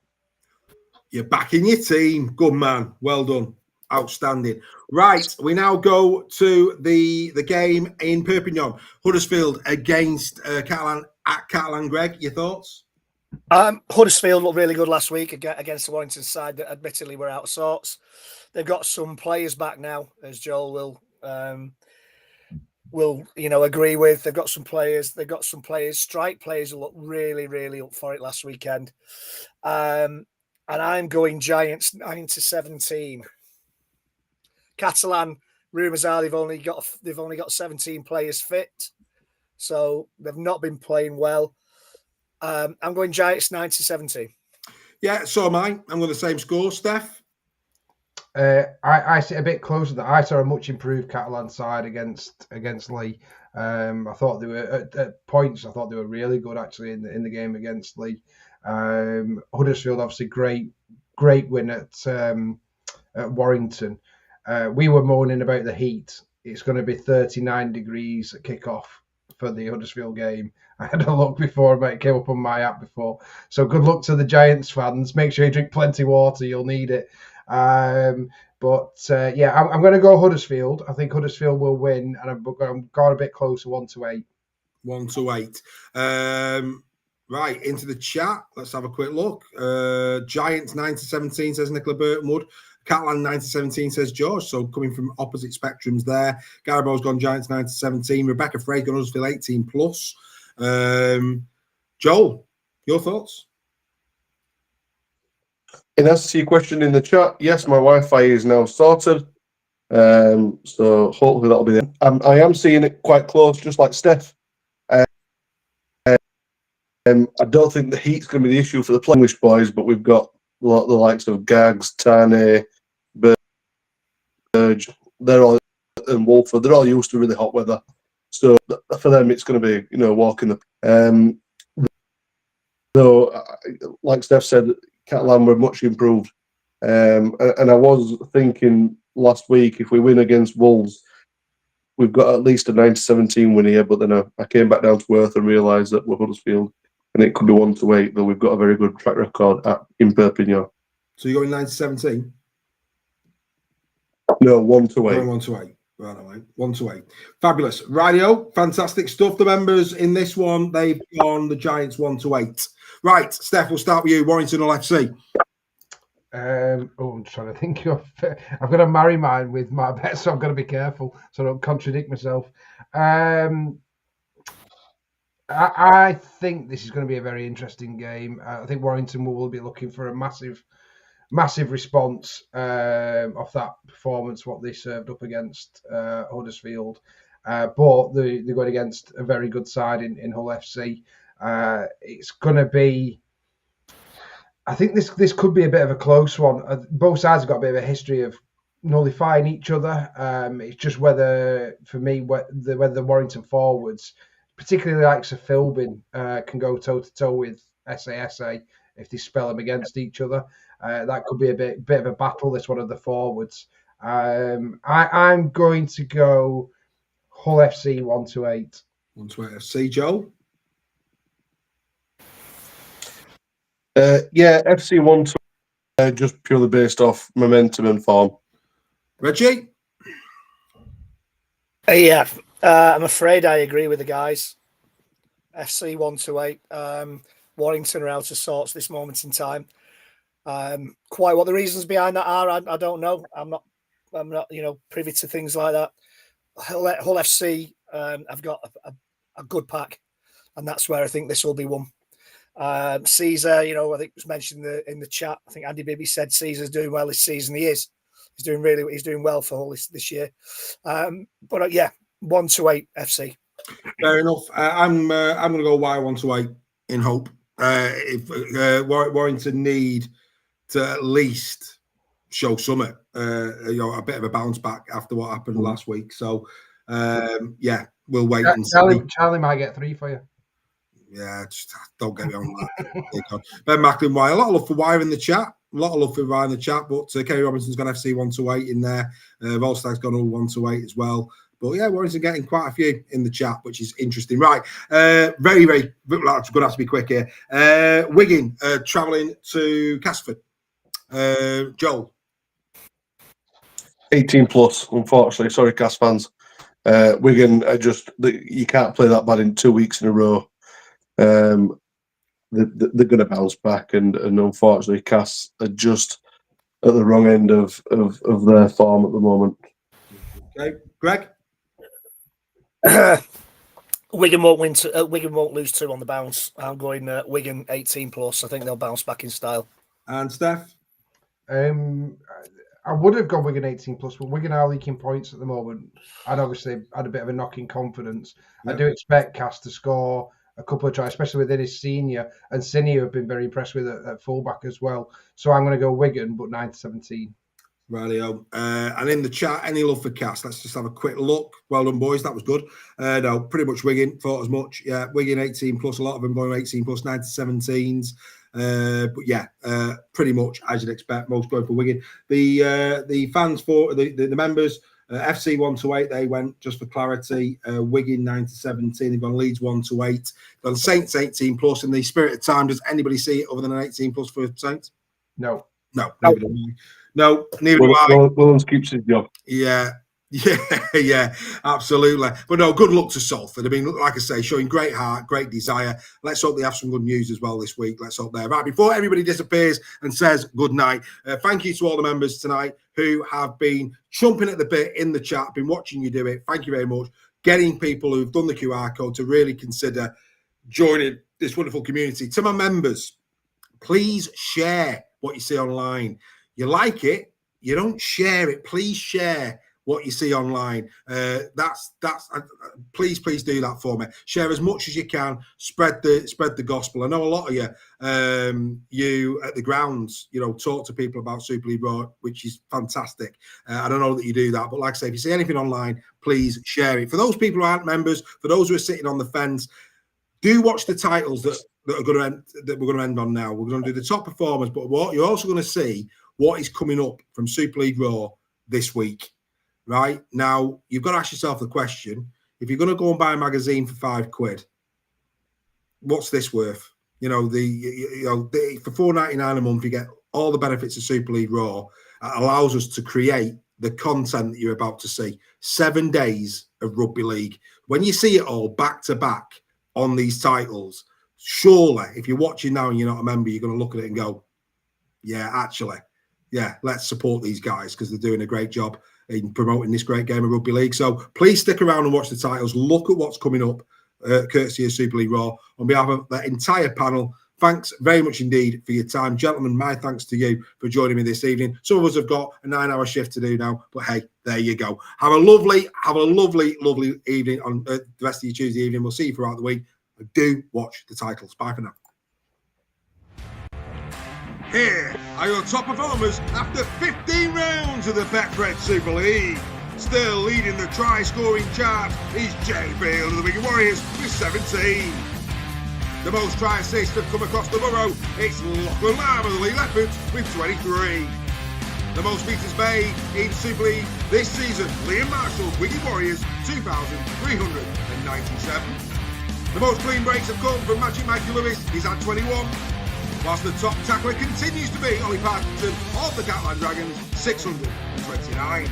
[SPEAKER 1] You're back in your team. Good man. Well done. Outstanding. Right, we now go to the game in Perpignan. Huddersfield against Catalan at Catalan. Greg, your thoughts?
[SPEAKER 2] Huddersfield looked really good last week against the Warrington side that admittedly were out of sorts. They've got some players back now, as Joel will agree with. They've got some players. Strike players who looked really, really up for it last weekend. And I'm going Giants 9-17. Catalan, rumours are they've only got 17 players fit, so they've not been playing well. I'm going Giants 9-17.
[SPEAKER 1] Yeah, so am I. I'm going the same score, Steph.
[SPEAKER 4] I sit a bit closer. I saw a much improved Catalan side against Lee. I thought they were at points. I thought they were really good actually in the game against Lee. Huddersfield obviously great win at Warrington. We were moaning about the heat. It's going to be 39 degrees at kickoff for the Huddersfield game. I had a look before, but it came up on my app before. So good luck to the Giants fans. Make sure you drink plenty of water. You'll need it. I'm going to go Huddersfield. I think Huddersfield will win, and I've got a bit closer, 1-8.
[SPEAKER 1] 1-8. Right, into the chat. Let's have a quick look. Giants 9-17 says Nicola Burtonwood. Catland 9-17 says George. So coming from opposite spectrums there. Garibal's gone Giants 9-17. Rebecca Frey's gone Huddersfield 18+. Joel, your thoughts?
[SPEAKER 3] In answer to your question in the chat, yes, my Wi-Fi is now sorted. So hopefully that'll be there. I am seeing it quite close, just like Steph. I don't think the heat's going to be the issue for the English boys, but we've got a lot of the likes of Gags, Tane, Burge, and Wolford. They're all used to really hot weather. So for them, it's going to be, walking the. Though, like Steph said, Catalan were much improved. And I was thinking last week, if we win against Wolves, we've got at least a 9-17 win here. But then I came back down to earth and realised that we're Huddersfield, and it could be 1-8, though we've got a very good track record in Perpignan.
[SPEAKER 1] So you're going 9-17?
[SPEAKER 3] No, 1-8.
[SPEAKER 1] 1-8. Right away. 1-8. Fabulous. Radio, fantastic stuff. The members in this one, they've gone the Giants 1-8. Right, Steph, we'll start with you. Warrington or FC?
[SPEAKER 4] I'm trying to think of. I've got to marry mine with my bet, so I've got to be careful so I don't contradict myself. I think this is going to be a very interesting game. I think Warrington will be looking for a massive response off that performance, what they served up against Huddersfield. But they're going against a very good side in Hull FC. It's going to be... I think this could be a bit of a close one. Both sides have got a bit of a history of nullifying each other. It's just whether the Warrington forwards, particularly the likes of Philbin, can go toe-to-toe with SASA if they spell them against each other. That could be a bit of a battle, this one of the forwards. I'm going to go Hull FC 1-8.
[SPEAKER 1] 1-8 FC, Joe?
[SPEAKER 3] FC 1-8, just purely based off momentum and form.
[SPEAKER 1] Reggie?
[SPEAKER 2] I'm afraid I agree with the guys. FC 1-8. Warrington are out of sorts this moment in time. Quite what the reasons behind that are, I don't know. I'm not privy to things like that. Hull FC have got a good pack, and that's where I think this will be won. Caesar, I think it was mentioned in the chat. I think Andy Bibby said Caesar's doing well this season. He is. He's doing well for Hull this year. 1-8 FC.
[SPEAKER 1] Fair enough. I'm going to go Y 1-8 in hope. If Warrington need to at least show something, a bit of a bounce back after what happened last week. So, we'll wait and see.
[SPEAKER 4] Charlie might get 3 for you.
[SPEAKER 1] Yeah, just don't get me on that. Ben Macklin, why? A lot of love for Wire in the chat. A lot of love for Wire in the chat. But Kerry Robinson's gone FC 1-8 in there. Volstag's gone all 1-8 as well. But yeah, Warrington getting quite a few in the chat, which is interesting. Right. Very, very good. Going to have to be quick here. Wigan travelling to Castleford. Joel.
[SPEAKER 3] 18+, unfortunately. Sorry, Cas fans. Wigan are you can't play that bad in 2 weeks in a row. They're going to bounce back, and unfortunately, Cass are just at the wrong end of their form at the moment.
[SPEAKER 1] Okay, Greg.
[SPEAKER 2] Wigan won't win. Wigan won't lose 2 on the bounce. I'm going Wigan 18+. I think they'll bounce back in style.
[SPEAKER 1] And Steph.
[SPEAKER 4] I would have gone Wigan 18+, but Wigan are leaking points at the moment, and obviously had a bit of a knock in confidence. Yeah. I do expect Cass to score a couple of tries, especially within his senior, and Senior have been very impressed with at fullback as well. So I'm going to go Wigan, but 9-17.
[SPEAKER 1] Rightio. And in the chat, any love for Cass? Let's just have a quick look. Well done, boys. That was good. No, pretty much Wigan. Thought as much. Yeah, Wigan 18+. A lot of them going 18+, 9-17s. But yeah, pretty much as you'd expect. Most going for Wigan. The fans for the members. FC 1-8, they went, just for clarity. Wigan 9-17. They've gone Leeds 1-8. They've gone Saints 18 plus. In the spirit of time, does anybody see it other than an 18 plus for Saints?
[SPEAKER 4] No.
[SPEAKER 1] No, neither do I. No, neither do I.
[SPEAKER 3] Willens keeps his job.
[SPEAKER 1] Yeah, absolutely. But no, good luck to Salford. I mean, like I say, showing great heart, great desire. Let's hope they have some good news as well this week. Let's hope they're right. Before everybody disappears and says good night, thank you to all the members tonight who have been chomping at the bit in the chat, been watching you do it. Thank you very much. Getting people who've done the QR code to really consider joining this wonderful community. To my members, please share what you see online. You like it, you don't share it. Please share what you see online. Please do that for me. Share as much as you can. Spread the gospel. I know a lot of you, you at the grounds, talk to people about Super League Raw, which is fantastic. I don't know that you do that, but like I say, if you see anything online, please share it. For those people who aren't members, for those who are sitting on the fence, do watch the titles that we're going to end on now. We're going to do the top performers, but what you're also going to see what is coming up from Super League Raw this week. Right now, you've got to ask yourself the question: if you're going to go and buy a magazine for £5, what's this worth? For $4.99 a month, you get all the benefits of Super League Raw. It allows us to create the content that you're about to see. 7 days of rugby league. When you see it all back to back on these titles, surely, if you're watching now and you're not a member, you're going to look at it and go, "Yeah, actually, yeah, let's support these guys because they're doing a great job in promoting this great game of rugby league." So please stick around and watch the titles. Look at what's coming up, courtesy of Super League Raw. On behalf of the entire panel, thanks very much indeed for your time. Gentlemen, my thanks to you for joining me this evening. Some of us have got a 9-hour shift to do now, but hey, there you go. Have a lovely evening on the rest of your Tuesday evening. We'll see you throughout the week. But do watch the titles. Bye for now.
[SPEAKER 8] Here are your top performers after 15 rounds of the Betfred Super League. Still leading the try-scoring chart is Jay Field of the Wicked Warriors with 17. The most try assists have come across the borough. It's Lachlan Lamb of the Lee Leopards with 23. The most meters made in Super League this season, Liam Marshall's Wicked Warriors, 2,397. The most clean breaks have come from Magic Mikey Lewis. He's had 21. Whilst the top tackler continues to be Ollie Parkinson of the Catland Dragons, 629.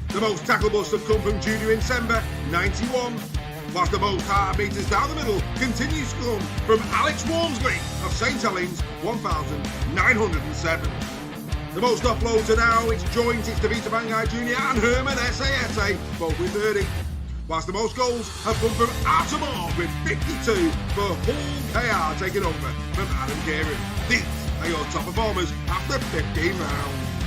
[SPEAKER 8] The most tackle busts have come from Junior Insemba, 91. Whilst the most hard meters down the middle continues to come from Alex Walmsley of St Helens, 1,907. The most offloads are now, it's Joint, it's Davita Bangai Jr. and Herman S.A.S.A, both with 30. Whilst the most goals have come from Artemore with 52 for Hull KR taking over from Adam Kieran. These are your top performers after 15 rounds.